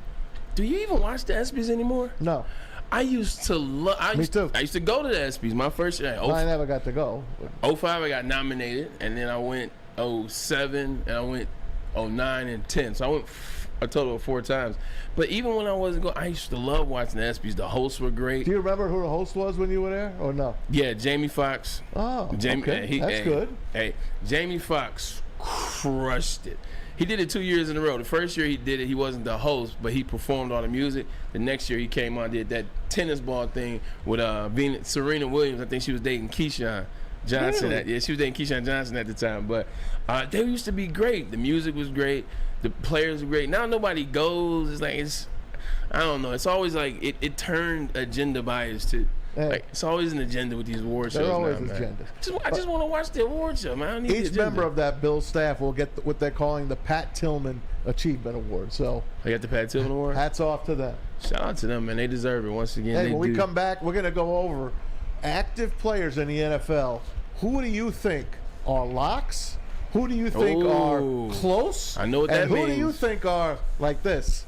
Do you even watch the ESPYs anymore? No. I used to love. Me too. I used to go to the ESPYs. My first year. I never got to go. 05, I got nominated, and then I went 07, and I went 09 and 10. So I went a total of 4 times. But even when I wasn't going, I used to love watching the ESPYs. The hosts were great. Do you remember who the host was when you were there, or no? Yeah, Jamie Foxx. Oh, okay. That's good. Hey, Jamie Foxx crushed it. He did it 2 years in a row. The first year he did it, he wasn't the host, but he performed all the music. The next year he came on, did that tennis ball thing with Serena Williams. I think she was dating Keyshawn Johnson. Really? She was dating Keyshawn Johnson at the time. But they used to be great. The music was great. The players were great. Now nobody goes. I don't know. It's always like it turned agenda bias too. Hey. Like, it's always an agenda with these award shows. There's always now, agenda. I just want to watch the award show, man. I don't need Each member of that Bill staff will get what they're calling the Pat Tillman Achievement Award. So they got the Pat Tillman Award. Hats off to them. Shout out to them, man. They deserve it once again. Hey, when we come back, we're going to go over active players in the NFL. Who do you think are locks? Who do you think are close? I know what that means. And who do you think are like this?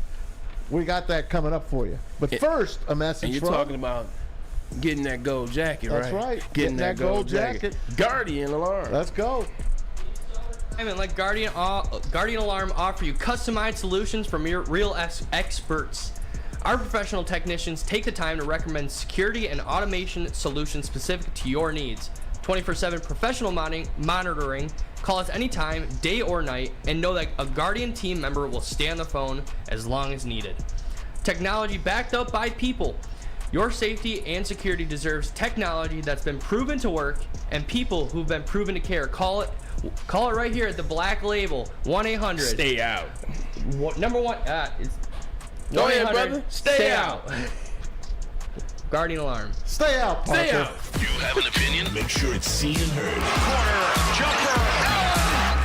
We got that coming up for you. But first, a message and you're from... talking about getting that gold jacket, right? That's right. Getting that gold jacket. Guardian Alarm. Let's go. Let Guardian Alarm offer you customized solutions from your real experts. Our professional technicians take the time to recommend security and automation solutions specific to your needs. 24/7 professional monitoring. Call us anytime, day or night, and know that a Guardian team member will stay on the phone as long as needed. Technology backed up by people. Your safety and security deserves technology that's been proven to work and people who've been proven to care. Call it right here at the Black Label, 1-800. Stay out. Number one, it's Go ahead, brother. Stay out. Guardian Alarm. Stay out, Parker. Stay out. You have an opinion? Make sure it's seen and heard. Corner, jumper.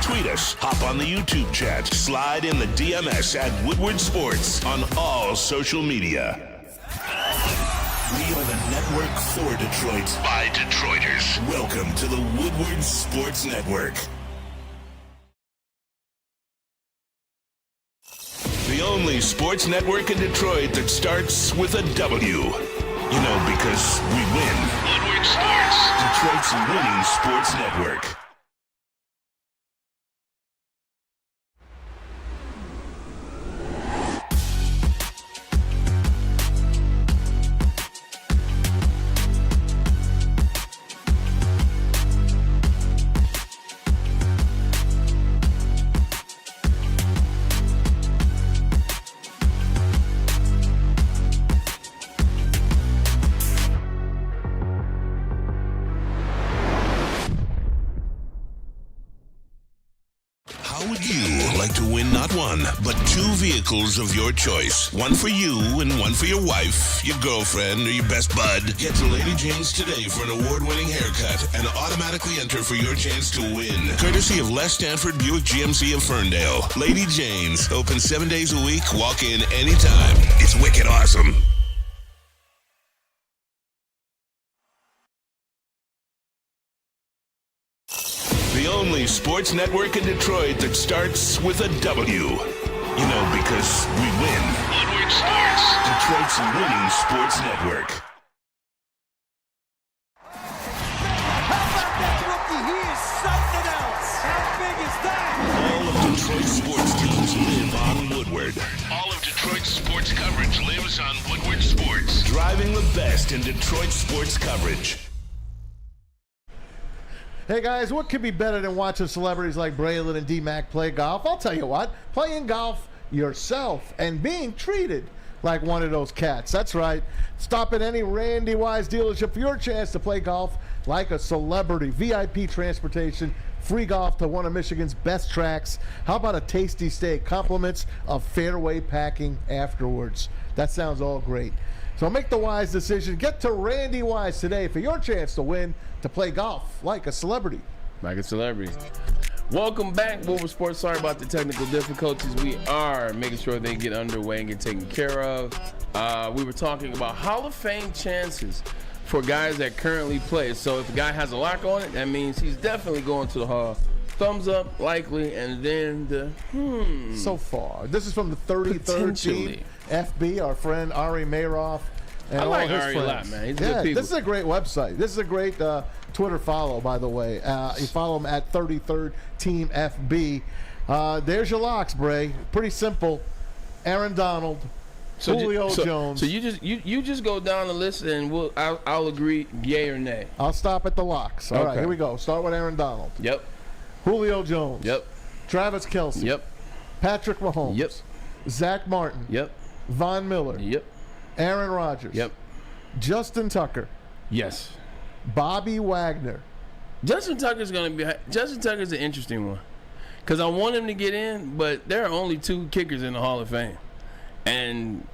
Tweet us, hop on the YouTube chat, slide in the DMS at Woodward Sports on all social media. We are the network for Detroit by Detroiters. Welcome to the Woodward Sports Network. The only sports network in Detroit that starts with a W. You know, because we win. Woodward Sports, Detroit's winning sports network. one, but 2 vehicles of your choice. One for you and one for your wife, your girlfriend, or your best bud. Get to Lady Jane's today for an award-winning haircut and automatically enter for your chance to win. Courtesy of Les Stanford Buick GMC of Ferndale. Lady Jane's, open 7 days a week, walk in anytime. It's wicked awesome. The only sports network in Detroit that starts with a W. You know, because we win. Woodward Sports, Detroit's winning sports network. How about that rookie? He is something else. How big is that? All of Detroit's sports teams live on Woodward. All of Detroit's sports coverage lives on Woodward Sports. Driving the best in Detroit sports coverage. Hey guys, what could be better than watching celebrities like Braylon and D-Mac play golf? I'll tell you what, playing golf yourself and being treated like one of those cats. That's right. Stop at any Randy Wise dealership for your chance to play golf like a celebrity. VIP transportation, free golf to one of Michigan's best tracks. How about a tasty steak? Compliments of fairway packing afterwards. That sounds all great. So make the wise decision. Get to Randy Wise today for your chance to win, to play golf like a celebrity. Like a celebrity. Welcome back, Woodward Sports. Sorry about the technical difficulties. We are making sure they get underway and get taken care of. We were talking about Hall of Fame chances for guys that currently play. So if a guy has a lock on it, that means he's definitely going to the Hall. Thumbs up, likely, and then the So far. This is from the 33rd team, FB, our friend Ari Mayroff. And I like all his Ari friends. a lot, man. He's good people. This is a great website. This is a great Twitter follow, by the way. You follow him at 33rd Team FB. There's your locks, Bray. Pretty simple. Aaron Donald, Julio Jones. So you just go down the list and I'll agree, yay or nay. I'll stop at the locks. All right, here we go. Start with Aaron Donald. Yep. Julio Jones. Yep. Travis Kelce. Yep. Patrick Mahomes. Yep. Zach Martin. Yep. Von Miller. Yep. Aaron Rodgers. Yep. Justin Tucker. Yes. Bobby Wagner. Justin Tucker's an interesting one because I want him to get in, but there are only 2 kickers in the Hall of Fame, and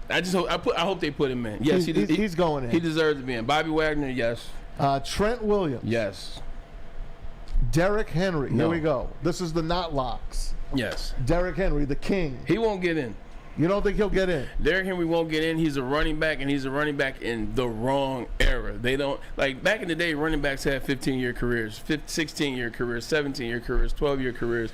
I hope they put him in. Yes, he's going in. He deserves to be in. Bobby Wagner, yes. Trent Williams. Yes. Derrick Henry. No. Here we go. This is the not locks. Yes. Derrick Henry, the king. He won't get in. You don't think he'll get in? Derrick Henry won't get in. He's a running back, and he's a running back in the wrong era. They don't like back in the day. Running backs had 15-year careers, 16-year careers, 17-year careers, 12-year careers.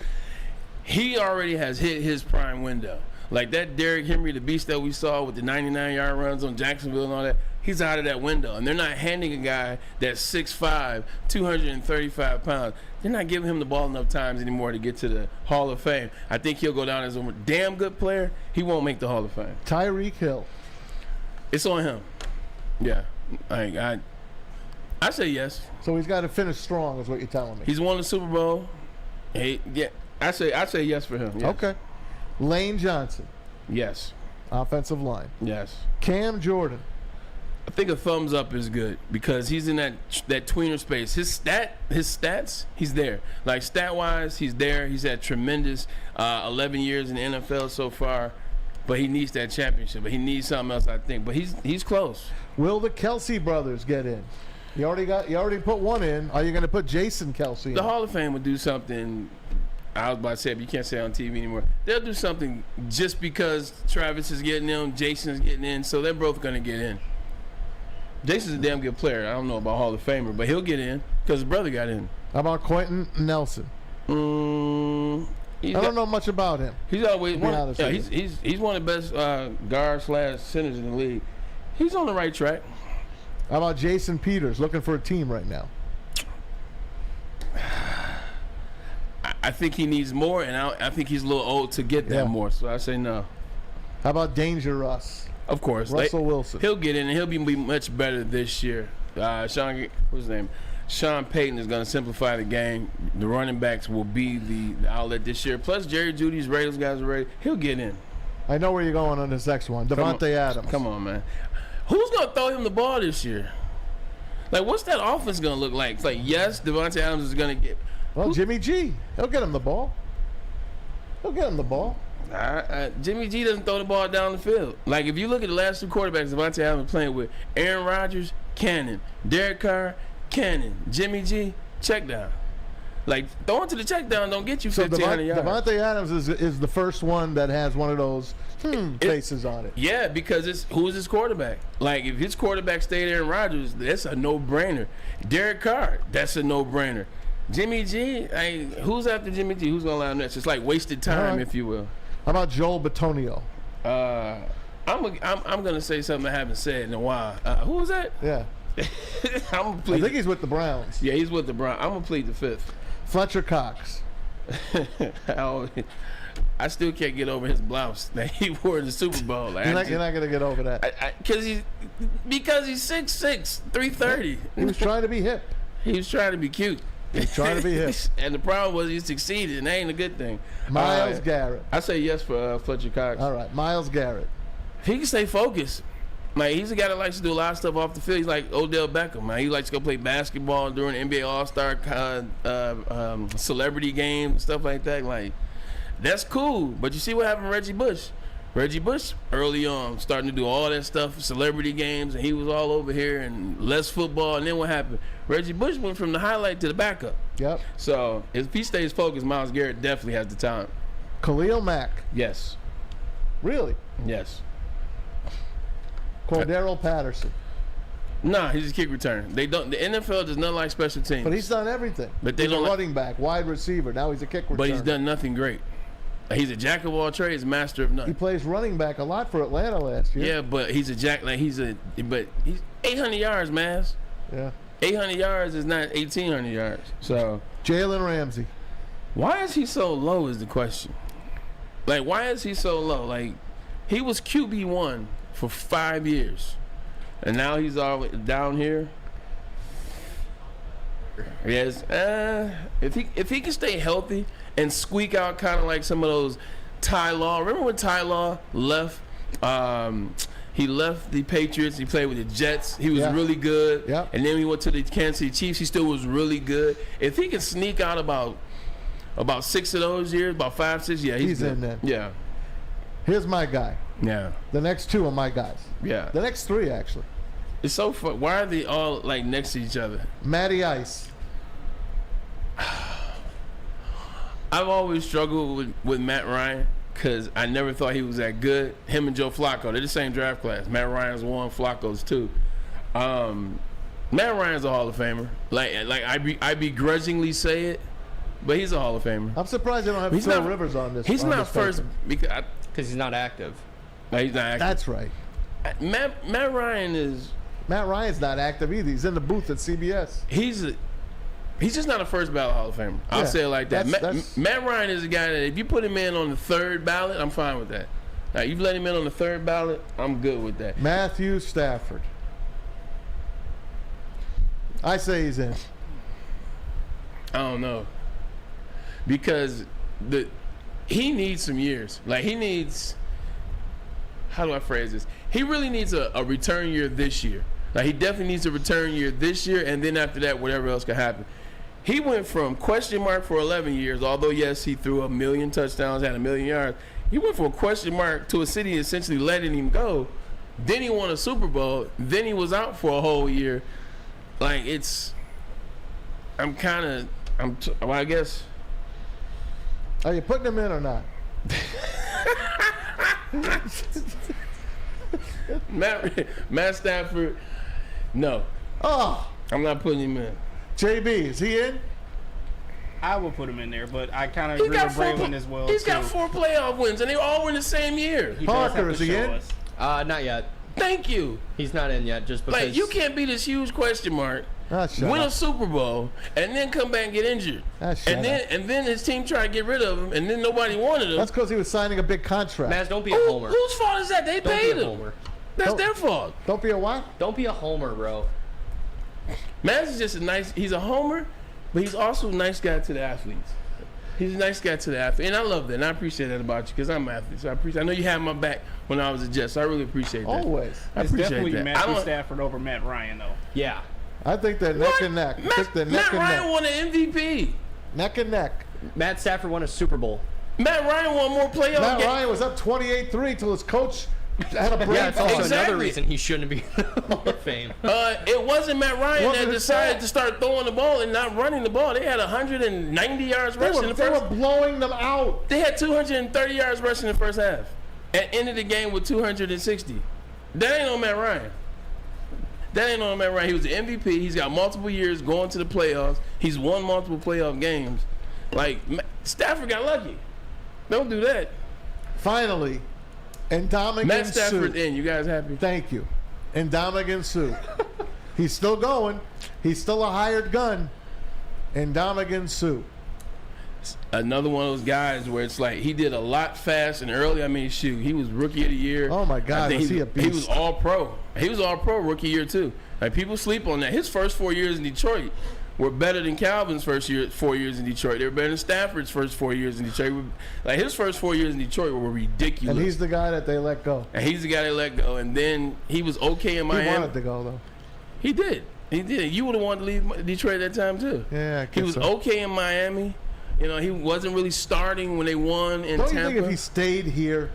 He already has hit his prime window. Like that Derrick Henry, the beast that we saw with the 99-yard runs on Jacksonville and all that. He's out of that window, and they're not handing a guy that's 6'5", 235 pounds. They're not giving him the ball enough times anymore to get to the Hall of Fame. I think he'll go down as a damn good player. He won't make the Hall of Fame. Tyreek Hill. It's on him. Yeah, I say yes. So he's got to finish strong, is what you're telling me. He's won the Super Bowl. I say yes for him. Yes. Okay. Lane Johnson. Yes. Offensive line. Yes. Cam Jordan. I think a thumbs up is good because he's in that tweener space. His stats, he's there. Like stat-wise, he's there. He's had tremendous 11 years in the NFL so far, but he needs that championship. But he needs something else, I think. But he's close. Will the Kelce brothers get in? You already put one in. Are you going to put Jason Kelce in? The Hall of Fame would do something. I was about to say, but you can't say it on TV anymore. They'll do something just because Travis is getting in, Jason is getting in, so they're both going to get in. Jason's a damn good player. I don't know about Hall of Famer, but he'll get in because his brother got in. How about Quentin Nelson? I don't know much about him. He's always he's one of the best guard/centers in the league. He's on the right track. How about Jason Peters, looking for a team right now? I think he needs more, and I think he's a little old to get that more. So I say no. How about Danger Russ? Of course, Russell Wilson. He'll get in, and he'll be much better this year. What's his name? Sean Payton is going to simplify the game. The running backs will be the outlet this year. Plus, Jerry Jeudy's ready. Those guys are ready. He'll get in. I know where you're going on this next one. Devontae Adams. Come on, man. Who's going to throw him the ball this year? Like, what's that offense going to look like? It's like, yes, Devontae Adams is going to get. Well, Jimmy G. He'll get him the ball. He'll get him the ball. Jimmy G doesn't throw the ball down the field. Like, if you look at the last two quarterbacks Devontae Adams been playing with, Aaron Rodgers, cannon. Derek Carr, cannon. Jimmy G, check down. Like, throwing to the check down don't get you 1,500 yards. Devontae Adams is the first one that has one of those faces on it. Yeah, because who's his quarterback? Like, if his quarterback stayed Aaron Rodgers, that's a no-brainer. Derek Carr, that's a no-brainer. Jimmy G, who's after Jimmy G? Who's going to line next? It's like wasted time, if you will. How about Joel Bitonio? I'm gonna say something I haven't said in a while. Who was that? Yeah. I think he's with the Browns. Yeah, he's with the Browns. I'm gonna plead the fifth. Fletcher Cox. I still can't get over his blouse that he wore in the Super Bowl. You're not gonna get over that. Because he's 6'6", 330. He was trying to be hip. He was trying to be cute. He's trying to be hip. And the problem was he succeeded, and that ain't a good thing. Myles Garrett. I say yes for Fletcher Cox. All right, Myles Garrett. If he can stay focused. Like, he's a guy that likes to do a lot of stuff off the field. He's like Odell Beckham, man. He likes to go play basketball during NBA All-Star celebrity games and stuff like that. Like, that's cool. But you see what happened to Reggie Bush? Reggie Bush, early on, starting to do all that stuff, celebrity games, and he was all over here and less football. And then what happened? Reggie Bush went from the highlight to the backup. Yep. So if he stays focused, Myles Garrett definitely has the time. Khalil Mack. Yes. Really? Yes. Cordero Patterson. Nah, he's a kick return. They don't. The NFL does not like special teams. But he's done everything. But they he's don't a running back, wide receiver. Now he's a kick returner. But he's done nothing great. He's a jack of all trades, master of none. He plays running back a lot for Atlanta last year. Yeah, but he's a jack. Like he's 800 yards, man. Yeah. 800 yards is not 1,800 yards. So Jalen Ramsey. Why is he so low? Is the question. Like, why is he so low? Like, he was QB1 for 5 years, and now he's all down here. Yes. If he can stay healthy and squeak out kind of like some of those Ty Law. Remember when Ty Law left? He left the Patriots. He played with the Jets. He was really good. Yep. And then he went to the Kansas City Chiefs. He still was really good. If he can sneak out about 6 of those years, about 5, 6, yeah, he's good. In there. Yeah. Here's my guy. Yeah. The next two are my guys. Yeah. The next three, actually. It's so fun. Why are they all like next to each other? Matty Ice. I've always struggled with Matt Ryan because I never thought he was that good. Him and Joe Flacco, they're the same draft class. Matt Ryan's 1, Flacco's 2. Matt Ryan's a Hall of Famer. Like I begrudgingly say it, but he's a Hall of Famer. I'm surprised they don't have Phil Rivers on this. He's on not this first because he's not active. No, he's not active. That's right. Matt Ryan is. Matt Ryan's not active either. He's in the booth at CBS. He's just not a first ballot Hall of Famer. I'll say it like that. Matt Ryan is a guy that if you put him in on the third ballot, I'm fine with that. Now, you've let him in on the third ballot, I'm good with that. Matthew Stafford. I say he's in. I don't know. Because he needs some years. Like, he needs, how do I phrase this? He really needs a return year this year. Like, he definitely needs a return year this year, and then after that, whatever else can happen. He went from question mark for 11 years, although, yes, he threw 1 million touchdowns, had 1 million yards. He went from a question mark to a city essentially letting him go. Then he won a Super Bowl. Then he was out for a whole year. Like, I guess. Are you putting him in or not? Matt Stafford, no. Oh. I'm not putting him in. JB, is he in? I will put him in there, but I kind of agree with Braylon as well. He's got 4 playoff wins, and they all were in the same year. Parker, is he in? Not yet. Thank you. He's not in yet, just because. Like, you can't be this huge question mark, win a Super Bowl, and then come back and get injured. And then his team tried to get rid of him, and then nobody wanted him. That's because he was signing a big contract. Maz, don't be a homer. Whose fault is that? They paid him. Homer. That's their fault. Don't be a what? Don't be a homer, bro. Maz is just he's a homer, but he's also a nice guy to the athletes. He's a nice guy to the athlete, and I love that, and I appreciate that about you because I'm an athlete. So I know you had my back when I was a Jet, so I really appreciate that. Always. I appreciate definitely that. Matthew Stafford over Matt Ryan, though. Yeah. I think they're neck and neck. Matt Ryan won an MVP. Neck and neck. Matt Stafford won a Super Bowl. Matt Ryan won more playoff Matt games. Ryan was up 28-3 till his coach had a brain That's fart. also Exactly. another reason he shouldn't be in the Hall of Fame. It wasn't Matt Ryan Wasn't that his decided fault. to start throwing the ball and not running the ball. They had 190 yards rushing in the They first. were blowing them out. They had 230 yards rushing in the first half, and ended the game with 260. That ain't on Matt Ryan. That ain't on Matt Ryan. He was the MVP. He's got multiple years going to the playoffs. He's won multiple playoff games. Like, Stafford got lucky. Don't do that. Finally, Ndamukong Matt Stafford's Suh. in. You guys happy? Thank you. Ndamukong Suh. He's still going. He's still a hired gun. Ndamukong Suh. Another one of those guys where it's like he did a lot fast and early. I mean, shoot, he was rookie of the year. Oh, my God, I think was he a beast? He was all pro. He was all pro rookie year too. Like, people sleep on that. His first 4 years in Detroit were better than Calvin's first 4 years in Detroit. They were better than Stafford's first 4 years in Detroit. Like, his first 4 years in Detroit were ridiculous. And he's the guy that they let go. And he's the guy they let go. And then he was okay in Miami. He wanted to go, though. He did. He did. You would have wanted to leave Detroit at that time too. Yeah, I he guess was so. okay in Miami. You know, he wasn't really starting when they won in Don't Tampa. you think if he stayed here,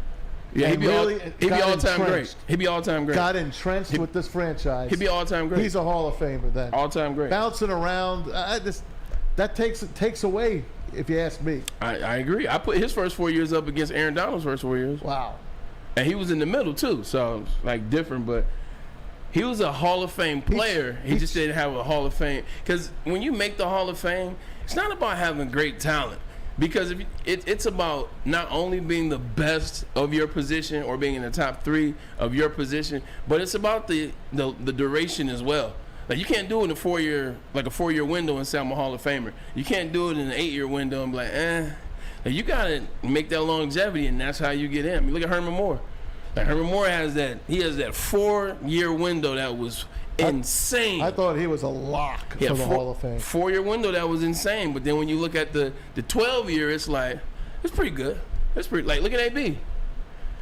Yeah, he'd and be really got all-time great. entrenched, He'd be all-time great. got entrenched with this franchise, He'd be all-time great. he's a Hall of Famer then. all-time great. Bouncing around, that takes away, if you ask me. I agree. I put his first 4 years up against Aaron Donald's first 4 years. Wow. And he was in the middle too, so like different, but he was a Hall of Fame player. He just didn't have a Hall of Fame. Because when you make the Hall of Fame, it's not about having great talent. Because it's about not only being the best of your position or being in the top 3 of your position, but it's about the duration as well. Like, you can't do it in a 4-year window and say I'm a Hall of Famer. You can't do it in an 8-year window and be like, Like, you gotta make that longevity, and that's how you get in. I mean, look at Herman Moore. Like, Herman Moore has that 4-year window that was insane. I thought he was a lock for the Hall of Fame. 4-year window that was insane. But then when you look at the 12-year, it's like, it's pretty good. It's pretty, like, look at AB.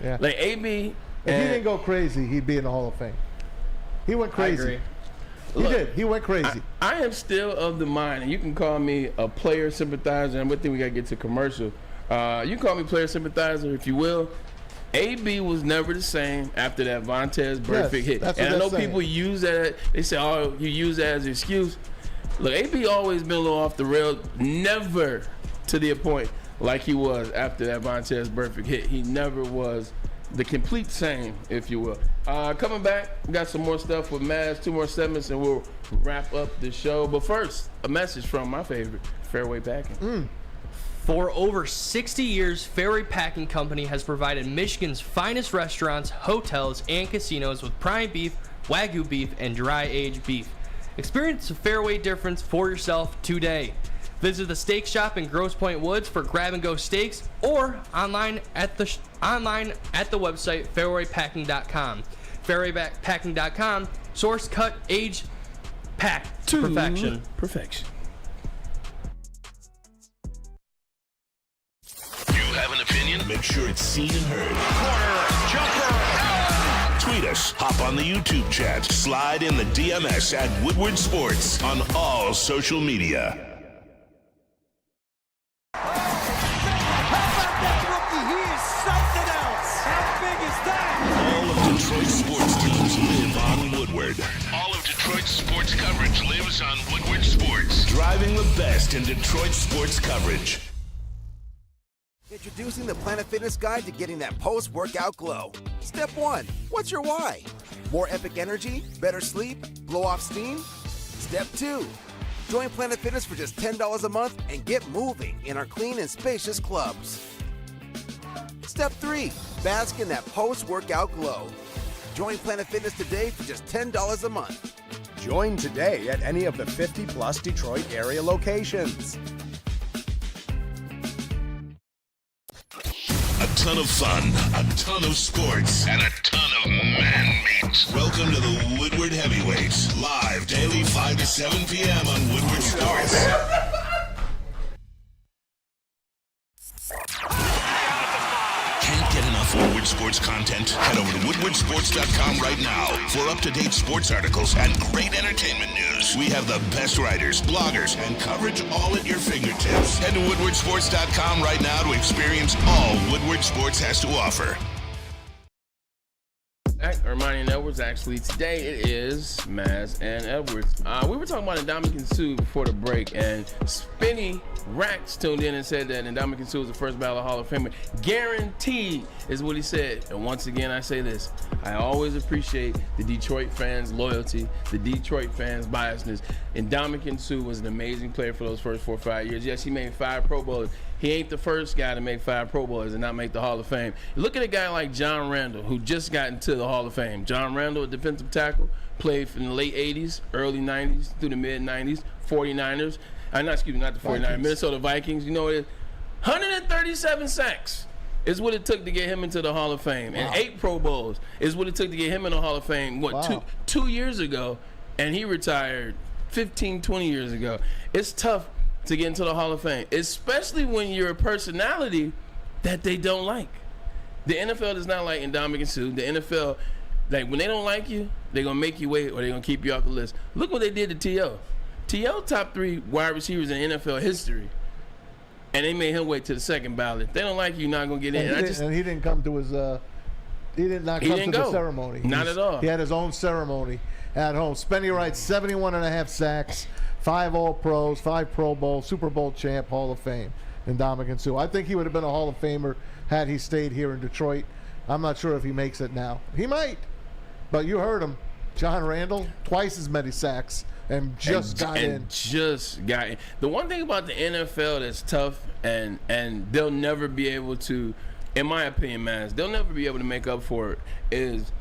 Yeah. Like, AB. If he didn't go crazy, he'd be in the Hall of Fame. He went crazy. I agree. He did. He went crazy. I am still of the mind, and you can call me a player sympathizer, and I think we got to get to commercial. You can call me player sympathizer if you will. AB was never the same after that Vontaze Burfict hit. that's And what I know they're saying. people use that. They say, oh, you use that as an excuse. Look, AB always been a little off the rail, never to the point like he was after that Vontaze Burfict hit. He never was the complete same, if you will. Coming back, we got some more stuff with Maz, 2 more segments, and we'll wrap up the show. But first, a message from my favorite, Fairway Packing. For over 60 years, Fairway Packing Company has provided Michigan's finest restaurants, hotels, and casinos with prime beef, Wagyu beef, and dry-aged beef. Experience the Fairway difference for yourself today. Visit the steak shop in Grosse Pointe Woods for grab-and-go steaks, or online at the website fairwaypacking.com. Fairwaypacking.com. Source, cut, age, packed to perfection. Have an opinion? Make sure it's seen and heard. Corner jumper. Tweet us. Hop on the YouTube chat. Slide in the DMS at Woodward Sports on all social media. All of Detroit's sports teams live on Woodward. All of Detroit's sports coverage lives on Woodward Sports. Driving the best in Detroit sports coverage. Introducing the Planet Fitness Guide to getting that post-workout glow. Step 1. What's your why? More epic energy? Better sleep? Blow off steam? Step 2. Join Planet Fitness for just $10 a month and get moving in our clean and spacious clubs. Step 3. Bask in that post-workout glow. Join Planet Fitness today for just $10 a month. Join today at any of the 50-plus Detroit area locations. A ton of fun, a ton of sports, and a ton of man-meat. Welcome to the Woodward Heavyweights, live daily 5 to 7 p.m. on Woodward Sports. Can't get enough Woodward Sports sports content, head over to woodwardsports.com right now for up-to-date sports articles and great entertainment news. We have the best writers, bloggers, and coverage all at your fingertips. Head to woodwardsports.com right now to experience all Woodward Sports has to offer. Ermanni and Edwards. Actually, today it is Maz and Edwards. We were talking about Ndamukong Suh before the break, and Spinny Rax tuned in and said that Ndamukong Suh is the first ballot Hall of Famer. Guaranteed is what he said. And once again, I say this. I always appreciate the Detroit fans' loyalty, the Detroit fans' biasness. Ndamukong Suh was an amazing player for those first 4 or 5 years. Yes, he made 5 Pro Bowls. He ain't the first guy to make 5 Pro Bowls and not make the Hall of Fame. Look at a guy like John Randall, who just got into the Hall of Fame. John Randall, a defensive tackle, played in the late 80s, early 90s, through the mid 90s, 49ers. Not the 49ers, Vikings. Minnesota Vikings. You know what it is? 137 sacks is what it took to get him into the Hall of Fame. Wow. And 8 Pro Bowls is what it took to get him in the Hall of Fame, two years ago, and he retired 15, 20 years ago. It's tough to get into the Hall of Fame, especially when you're a personality that they don't like. The NFL does not like Ndamukong Suh. The NFL, like, when they don't like you, they're going to make you wait or they're going to keep you off the list. Look what they did to T.O. T.O. top 3 wide receivers in NFL history, and they made him wait to the second ballot. If they don't like you, you're not going to get in. And he didn't come to his he did not come to the ceremony. Not at all. He had his own ceremony at home. Spenny writes 71.5 sacks, 5 All-Pros, 5 Pro Bowl, Super Bowl champ, Hall of Fame, Ndamukong Suh. I think he would have been a Hall of Famer had he stayed here in Detroit. I'm not sure if he makes it now. He might, but you heard him. John Randall, twice as many sacks, and got in. The one thing about the NFL that's tough, and they'll never be able to, in my opinion, man, they'll never be able to make up for it, is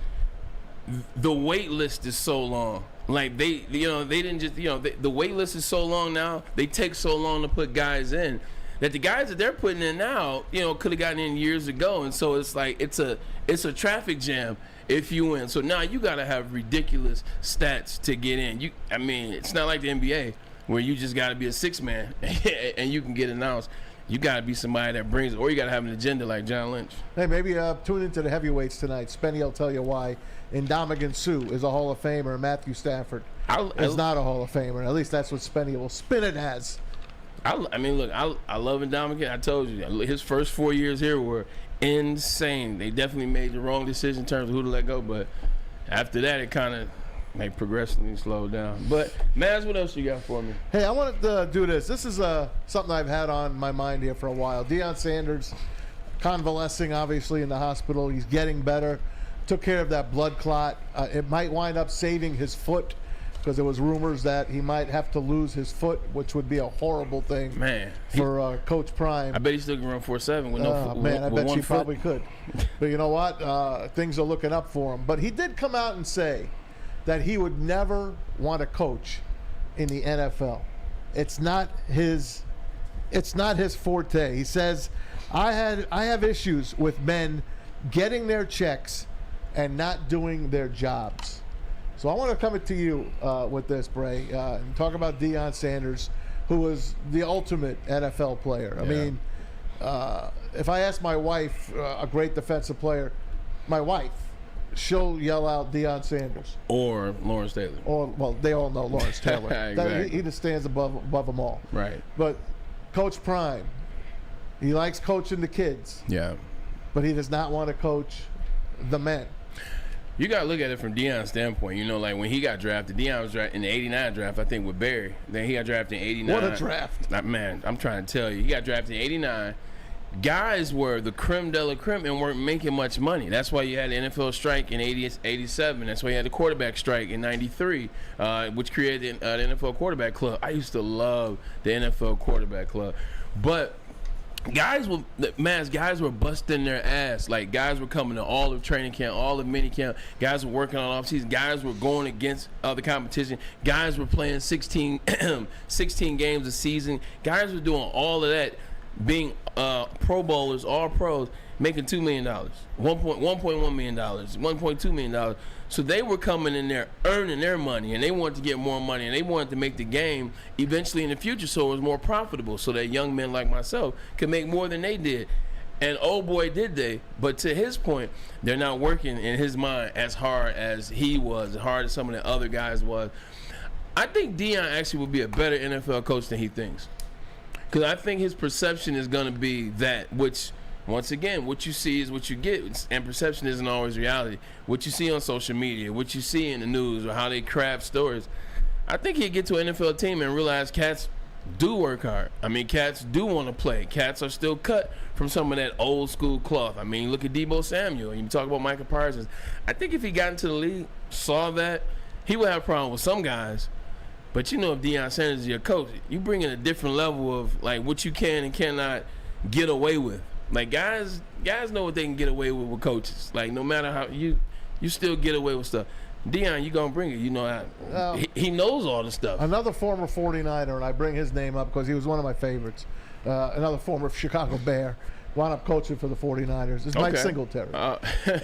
the wait list is so long. Like, they didn't just, the wait list is so long now, they take so long to put guys in, that the guys that they're putting in now, could have gotten in years ago. And so it's like, it's a traffic jam if you win. So now you got to have ridiculous stats to get in. It's not like the NBA where you just got to be a 6-man and you can get announced. You got to be somebody that brings it, or you got to have an agenda like John Lynch. Hey, maybe tune into the heavyweights tonight. Spenny will tell you why Ndamukong Suh is a Hall of Famer and Matthew Stafford is not a Hall of Famer. At least that's what Spenny will spin it as. I love Ndamukong. I told you, his first 4 years here were insane. They definitely made the wrong decision in terms of who to let go, but after that, it kind of progressively slowed down. But Maz, what else you got for me? Hey, I wanted to do this. This is something I've had on my mind here for a while. Deion Sanders convalescing, obviously, in the hospital. He's getting better. Took care of that blood clot. It might wind up saving his foot, because there was rumors that he might have to lose his foot, which would be a horrible thing for Coach Prime. I bet he still can run 4.7 with I bet she probably could. But you know what? Things are looking up for him. But he did come out and say that he would never want to coach in the NFL. It's not his forte. He says, I have issues with men getting their checks and not doing their jobs. So I want to come to you with this, Bray, and talk about Deion Sanders, who was the ultimate NFL player. Yeah. I mean, if I ask my wife, a great defensive player, my wife, she'll yell out Deion Sanders. Or Lawrence Taylor. Well, they all know Lawrence Taylor. Exactly. He just stands above them all. Right. But Coach Prime, he likes coaching the kids. Yeah. But he does not want to coach the men. You got to look at it from Deion's standpoint. Like when he got drafted, Deion was drafted in the 89 draft, I think, with Barry. Then he got drafted in 89. What a draft. Man, I'm trying to tell you. He got drafted in 89. Guys were the creme de la creme and weren't making much money. That's why you had the NFL strike in 87. That's why you had the quarterback strike in 93, which created the NFL quarterback club. I used to love the NFL quarterback club. But guys were busting their ass. Like, guys were coming to all of training camp, all of mini camp. Guys were working on offseason. Guys were going against other competition. Guys were playing 16 games a season. Guys were doing all of that, being Pro Bowlers, all pros, making $2 million, $1.1 million, $1.2 million. So they were coming in there earning their money, and they wanted to get more money, and they wanted to make the game eventually in the future so it was more profitable, so that young men like myself could make more than they did. And oh boy, did they. But to his point, they're not working in his mind as hard as he was, as hard as some of the other guys was. I think Deion actually will be a better NFL coach than he thinks. Because I think his perception is going to be that, which, once again, what you see is what you get. And perception isn't always reality. What you see on social media, what you see in the news, or how they craft stories. I think he'd get to an NFL team and realize cats do work hard. I mean, cats do want to play. Cats are still cut from some of that old school cloth. I mean, look at Deebo Samuel. You talk about Micah Parsons. I think if he got into the league, saw that, he would have a problem with some guys. But you know, if Deion Sanders is your coach, you bring in a different level of like what you can and cannot get away with. Like guys know what they can get away with coaches. Like no matter how you still get away with stuff. Deion, you gonna bring it. You know how he knows all the stuff. Another former 49er, and I bring his name up because he was one of my favorites. Another former Chicago Bear. Wound up coaching for the 49ers. It's Mike Singletary.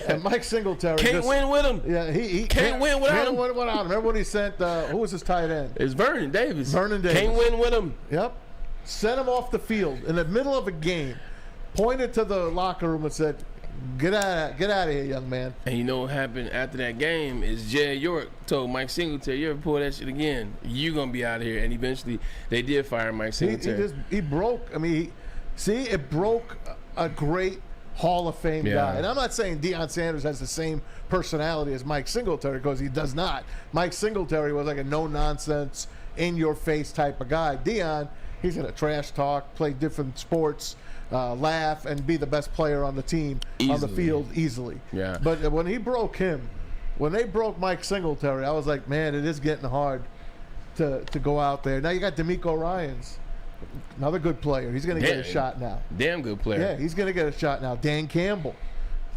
And Mike Singletary can't win with him. Yeah, he can't win without him. Remember when he sent who was his tight end? It's Vernon Davis. Vernon Davis. Can't win with him. Yep. Sent him off the field in the middle of a game. Pointed to the locker room and said, "Get out of here, young man." And you know what happened after that game is Jed York told Mike Singletary, "You ever pull that shit again, you gonna be out of here." And eventually, they did fire Mike Singletary. He broke. I mean, it broke a great Hall of Fame guy. And I'm not saying Deion Sanders has the same personality as Mike Singletary, because he does not. Mike Singletary was like a no-nonsense, in-your-face type of guy. Deion, he's going to trash talk, play different sports, laugh, and be the best player on the team, on the field easily. Yeah. But when he broke him, when they broke Mike Singletary, I was like, man, it is getting hard to go out there. Now you got D'Amico Ryans. Another good player. He's going to get a shot now. Damn good player. Yeah, he's going to get a shot now. Dan Campbell,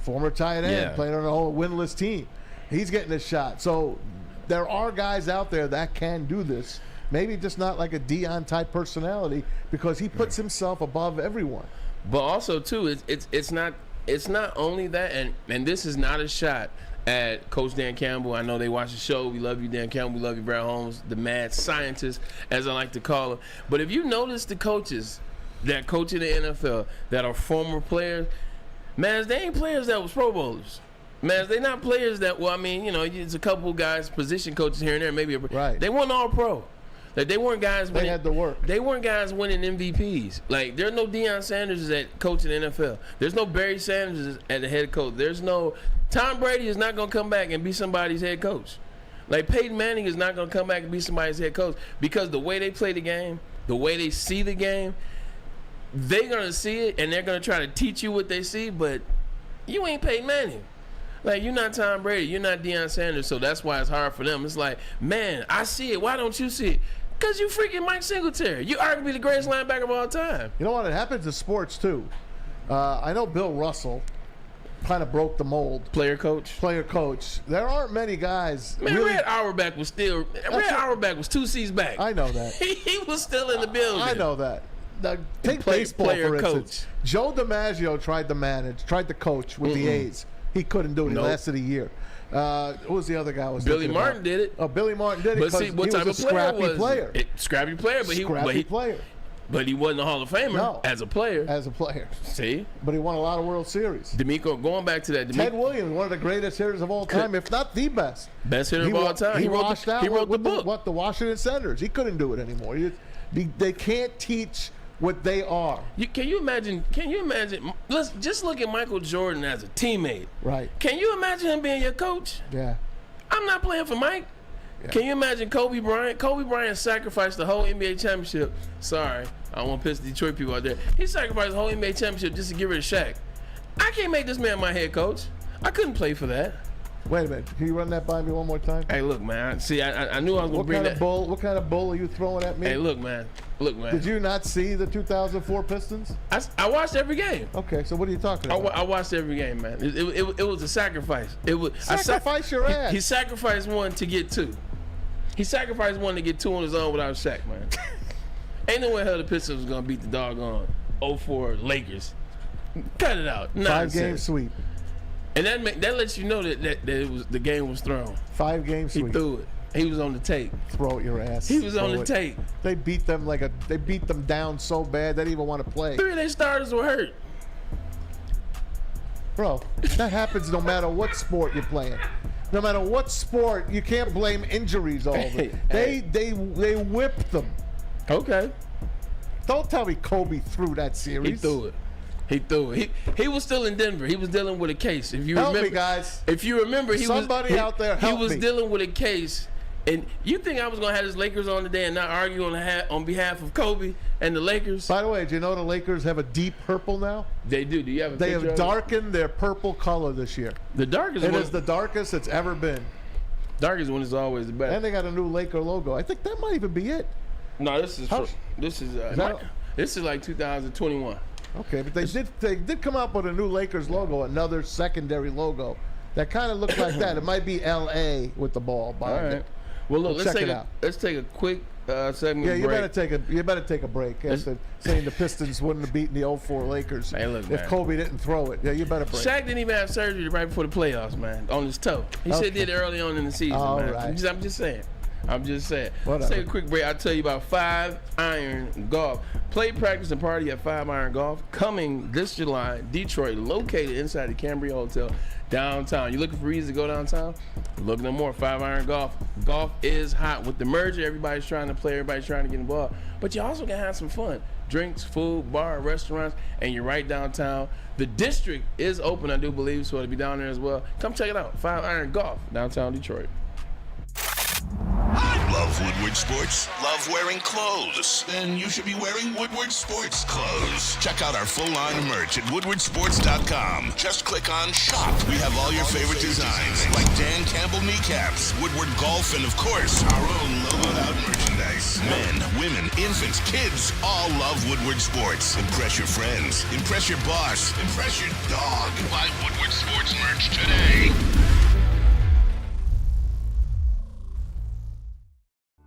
former tight end, played on a whole winless team. He's getting a shot. So there are guys out there that can do this. Maybe just not like a Deion type personality, because he puts himself above everyone. But also too, it's not only that, and this is not a shot at Coach Dan Campbell. I know they watch the show. We love you, Dan Campbell. We love you, Brad Holmes, the mad scientist, as I like to call him. But if you notice the coaches that coach in the NFL that are former players, man, they ain't players that was Pro Bowlers. Man, they not players that, well, I mean, you know, it's a couple guys, position coaches here and there, maybe. Right. They weren't all pro. Like, they weren't guys winning. They had to work. They weren't guys winning MVPs. Like, there's no Deion Sanders at coaching the NFL. There's no Barry Sanders at the head coach. There's no Tom Brady is not going to come back and be somebody's head coach. Like, Peyton Manning is not going to come back and be somebody's head coach, because the way they play the game, the way they see the game, they're going to see it and they're going to try to teach you what they see, but you ain't Peyton Manning. Like, you're not Tom Brady. You're not Deion Sanders, so that's why it's hard for them. It's like, man, I see it. Why don't you see it? Because you freaking Mike Singletary. You arguably the greatest linebacker of all time. You know what? It happens in sports, too. I know Bill Russell kind of broke the mold. Player coach. There aren't many guys. Man, really, Red Auerbach was still. Red Auerbach was 2 seats back. I know that. He was still in the building. I know that. Now, take baseball, for instance. Joe DiMaggio tried to coach with the A's. He couldn't do it. He lasted a year. Who was the other guy? Billy Martin did it. Oh, Billy Martin did it. But see, what type of player player. Scrappy player, but But he wasn't a Hall of Famer as a player. See? But he won a lot of World Series. D'Amico, going back to that. Ted Williams, one of the greatest hitters of all time, if not the best. Best hitter of all time. He wrote the book. The Washington Senators. He couldn't do it anymore. They can't teach what they are. Can you imagine? Let's just look at Michael Jordan as a teammate. Right. Can you imagine him being your coach? Yeah. I'm not playing for Mike. Yeah. Can you imagine Kobe Bryant? Kobe Bryant sacrificed the whole NBA championship. Sorry, I don't want to piss the Detroit people out there. He sacrificed the whole NBA championship just to get rid of Shaq. I can't make this man my head coach. I couldn't play for that. Wait a minute. Can you run that by me one more time? Hey, look, man. See, I knew I was going to bring that. What kind of bull are you throwing at me? Hey, look, man. Did you not see the 2004 Pistons? I watched every game. Okay, so what are you talking about? I watched every game, man. It was a sacrifice. Sacrifice your ass. He sacrificed one to get 2. He sacrificed one to get 2 on his own without Shaq, man. Ain't no way hell the Pistons was going to beat the doggone 04 Lakers. Cut it out. 5-game sweep. And that lets you know that it was the game was thrown. 5-game sweep. He threw it. He was on the tape. Throw it your ass. He was on the tape. They beat them down so bad they didn't even want to play. 3 of their starters were hurt. Bro, that happens no matter what sport you're playing. No matter what sport, you can't blame injuries all of it. They whipped them. Okay. Don't tell me Kobe threw that series. He threw it. He was still in Denver. He was dealing with a case. If you Help remember, me, guys. If you remember, Somebody out there help He was me. dealing with a case. And you think I was gonna have his Lakers on today and not argue on behalf of Kobe and the Lakers? By the way, do you know the Lakers have a deep purple now? They do. Do you have a They picture have of it? darkened their purple color this year. The darkest It one. is the darkest it's ever been. Darkest one is always the best. And they got a new Laker logo. I think that might even be it. No, this is like 2021. Okay, but they did come up with a new Lakers logo, another secondary logo that kind of looked like that. It might be LA with the ball behind All right. it. Well, look, Check it out. let's take a quick segment. Yeah, you break. better take a break. After saying the Pistons wouldn't have beaten the 04 Lakers if Kobe didn't throw it. Yeah, you better break. Shaq didn't even have surgery right before the playoffs, man, on his toe. He said he did it early on in the season, All man. right. I'm just saying. Let's Whatever. take a quick break. I'll tell you about 5 Iron Golf. Play, practice, and party at 5 Iron Golf coming this July. Detroit, located inside the Cambria Hotel downtown. You looking for reasons to go downtown? Look no more. 5 Iron Golf. Golf is hot. With the merger, everybody's trying to play. Everybody's trying to get involved. But you also can have some fun. Drinks, food, bar, restaurants, and you're right downtown. The district is open, I do believe, so it'll be down there as well. Come check it out. 5 Iron Golf, downtown Detroit. Love Woodward Sports? Love wearing clothes? Then you should be wearing Woodward Sports clothes. Check out our full line of merch at woodwardsports.com. Just click on shop. We have all your favorite designs, like Dan Campbell kneecaps, Woodward Golf, and of course, our own logoed out merchandise. Men, women, infants, kids all love Woodward Sports. Impress your friends. Impress your boss. Impress your dog. Buy Woodward Sports merch today.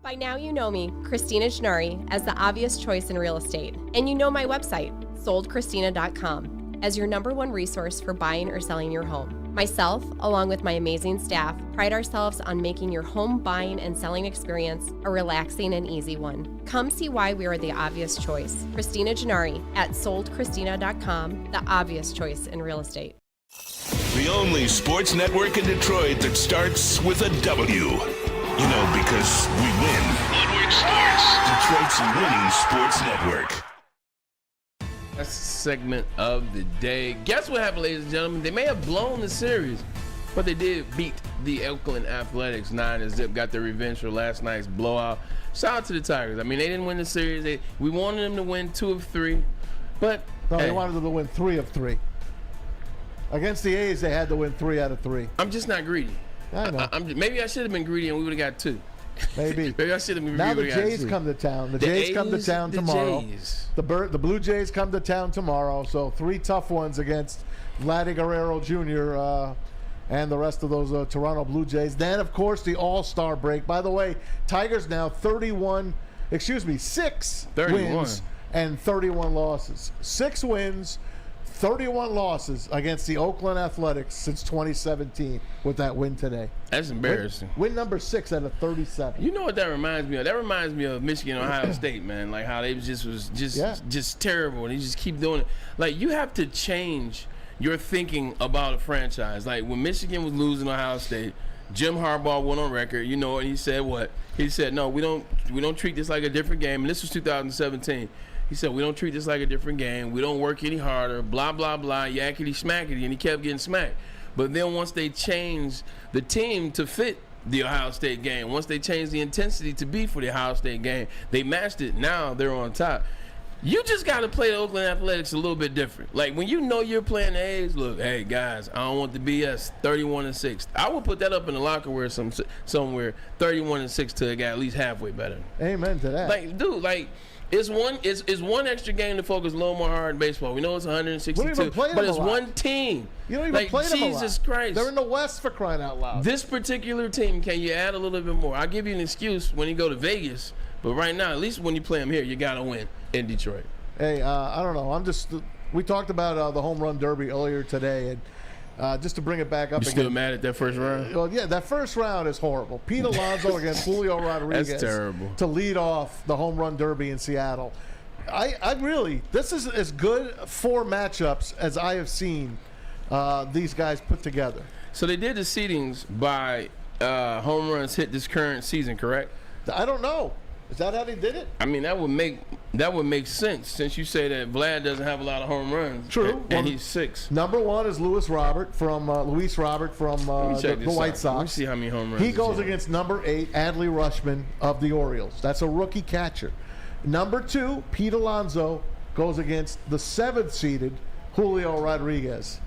By now you know me, Christina Gennari, as the obvious choice in real estate. And you know my website, soldchristina.com, as your #1 resource for buying or selling your home. Myself, along with my amazing staff, pride ourselves on making your home buying and selling experience a relaxing and easy one. Come see why we are the obvious choice. Christina Gennari at soldchristina.com, the obvious choice in real estate. The only sports network in Detroit that starts with a W. You know, because we win. Woodward Sports, Detroit's winning sports network. That's the segment of the day. Guess what happened, ladies and gentlemen? They may have blown the series, but they did beat the Oakland Athletics 9-0. Got their revenge for last night's blowout. Shout out to the Tigers. I mean, they didn't win the series. We wanted them to win 2 of 3, but they wanted them to win 3 of 3. Against the A's, they had to win 3 out of 3. I'm just not greedy. I know. Maybe I should have been greedy and we would have got 2. Maybe. Maybe I should have been Now the greedy. We would've got Jays 2. come to town. The The Jays come to A's, town the tomorrow. Jays. The Blue Jays come to town tomorrow. So 3 tough ones against Vladdy Guerrero Jr. And the rest of those Toronto Blue Jays. Then, of course, the All-Star break. By the way, Tigers now 6 wins and 31 losses. 6 wins, 31 losses against the Oakland Athletics since 2017 with that win today. That's embarrassing. Win number 6 out of 37. You know what that reminds me of? That reminds me of Michigan, Ohio State, man. Like how they just terrible, and they just keep doing it. Like you have to change your thinking about a franchise. Like when Michigan was losing to Ohio State, Jim Harbaugh went on record, and he said what? He said, no, we don't treat this like a different game. And this was 2017. He said, we don't treat this like a different game. We don't work any harder, blah, blah, blah, yakety smackety. And he kept getting smacked. But then once they changed the team to fit the Ohio State game, once they changed the intensity to be for the Ohio State game, they matched it. Now they're on top. You just got to play the Oakland Athletics a little bit different. Like when you know you're playing the A's, look, hey guys, I don't want the BS. 31-6. I would put that up in the locker room somewhere. 31-6 to a guy at least halfway better. Amen to that. Like, dude, like. It's one extra game to focus a little more hard in baseball. We know it's 162, but it's one team. You don't even play them a lot. Jesus Christ. They're in the West for crying out loud. This particular team, can you add a little bit more? I'll give you an excuse when you go to Vegas, but right now, at least when you play them here, you got to win in Detroit. Hey, I don't know. We talked about the home run derby earlier today, and just to bring it back up again. You still mad at that first round? Well, yeah, that first round is horrible. Pete Alonso against Julio Rodriguez. That's terrible. To lead off the home run derby in Seattle. I really, this is as good 4 matchups as I have seen these guys put together. So they did the seedings by home runs hit this current season, correct? I don't know. Is that how they did it? I mean, that would make sense since you say that Vlad doesn't have a lot of home runs. True. And he's 6. Number 1 is Luis Robert from the White Sox. Let me see how many home runs He goes against number 8, Adley Rutschman of the Orioles. That's a rookie catcher. Number 2, Pete Alonso, goes against the 7th seeded Julio Rodriguez.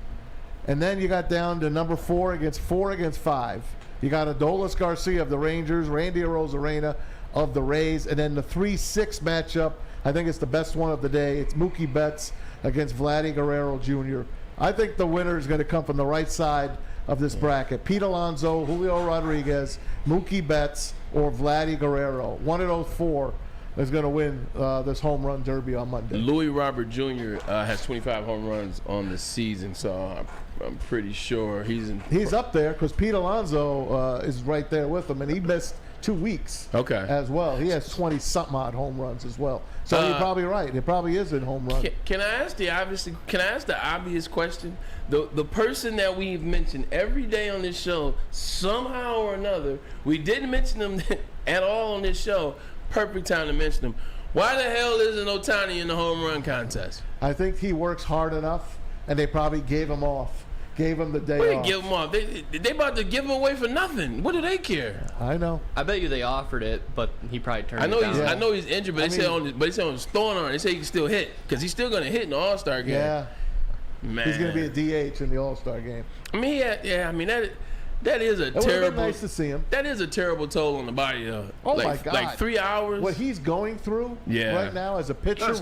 And then you got down to number 4 against 5. You got Adolis Garcia of the Rangers, Randy Arozarena of the Rays, and then the 3-6 matchup, I think it's the best one of the day. It's Mookie Betts against Vladdy Guerrero Jr. I think the winner is going to come from the right side of this bracket. Pete Alonso, Julio Rodriguez, Mookie Betts, or Vladdy Guerrero. One of those 4 is going to win this home run derby on Monday. Louis Robert Jr. Has 25 home runs on the season, so I'm pretty sure he's up there because Pete Alonso is right there with him, and he missed 2 weeks as well. He has 20-something odd home runs as well. So you're probably right. It probably is in home run. Can I ask the obvious question? The person that we've mentioned every day on this show, somehow or another, we didn't mention them at all on this show. Perfect time to mention them. Why the hell isn't Ohtani in the home run contest? I think he works hard enough, and they probably gave him off. Gave him the day off. Give him off. They about to give him away for nothing. What do they care? I know. I bet you they offered it, but he probably turned it down. I know he's injured, but they say on his throwing arm, they say he can still hit because he's still going to hit in the All-Star game. Yeah. Man. He's going to be a DH in the All-Star game. I mean, I mean that is a it terrible. Nice to see him. That is a terrible toll on the body, though. Oh my God! Like 3 hours. What he's going through right now as a pitcher,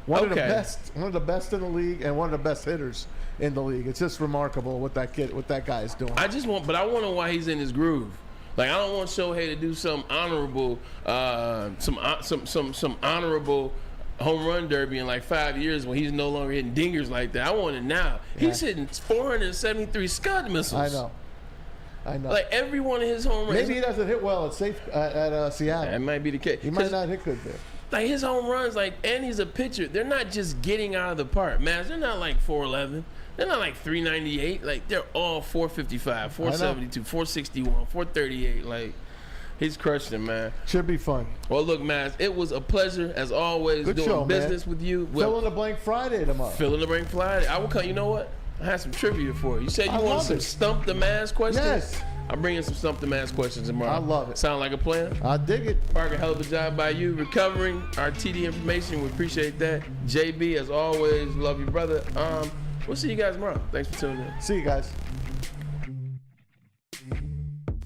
one of the best in the league, and one of the best hitters in the league. It's just remarkable what that guy is doing. I wonder why he's in his groove. Like I don't want Shohei to do some honorable, some honorable home run derby in like 5 years when he's no longer hitting dingers like that. I want it now. Yeah. He's hitting 473 Scud missiles. I know. Like every one of his home runs. Maybe he doesn't hit well at Seattle. That might be the case. He might not hit good there. Like his home runs, and he's a pitcher. They're not just getting out of the park, man. They're not like 411. They're not like 398. Like they're all 455, 472, 461, 438. Like he's crushing it, man. Should be fun. Well, look, man, it was a pleasure as always doing business with you. Fill in the blank Friday tomorrow. Fill in the blank Friday. I will come. You know what? I have some trivia for you. You said you want some Stump the Mask questions? Yes. I'm bringing some Stump the Mask questions tomorrow. I love it. Sound like a plan? I dig it. Parker, hell of a job by you recovering our TD information. We appreciate that. JB, as always, love you, brother. We'll see you guys tomorrow. Thanks for tuning in. See you guys.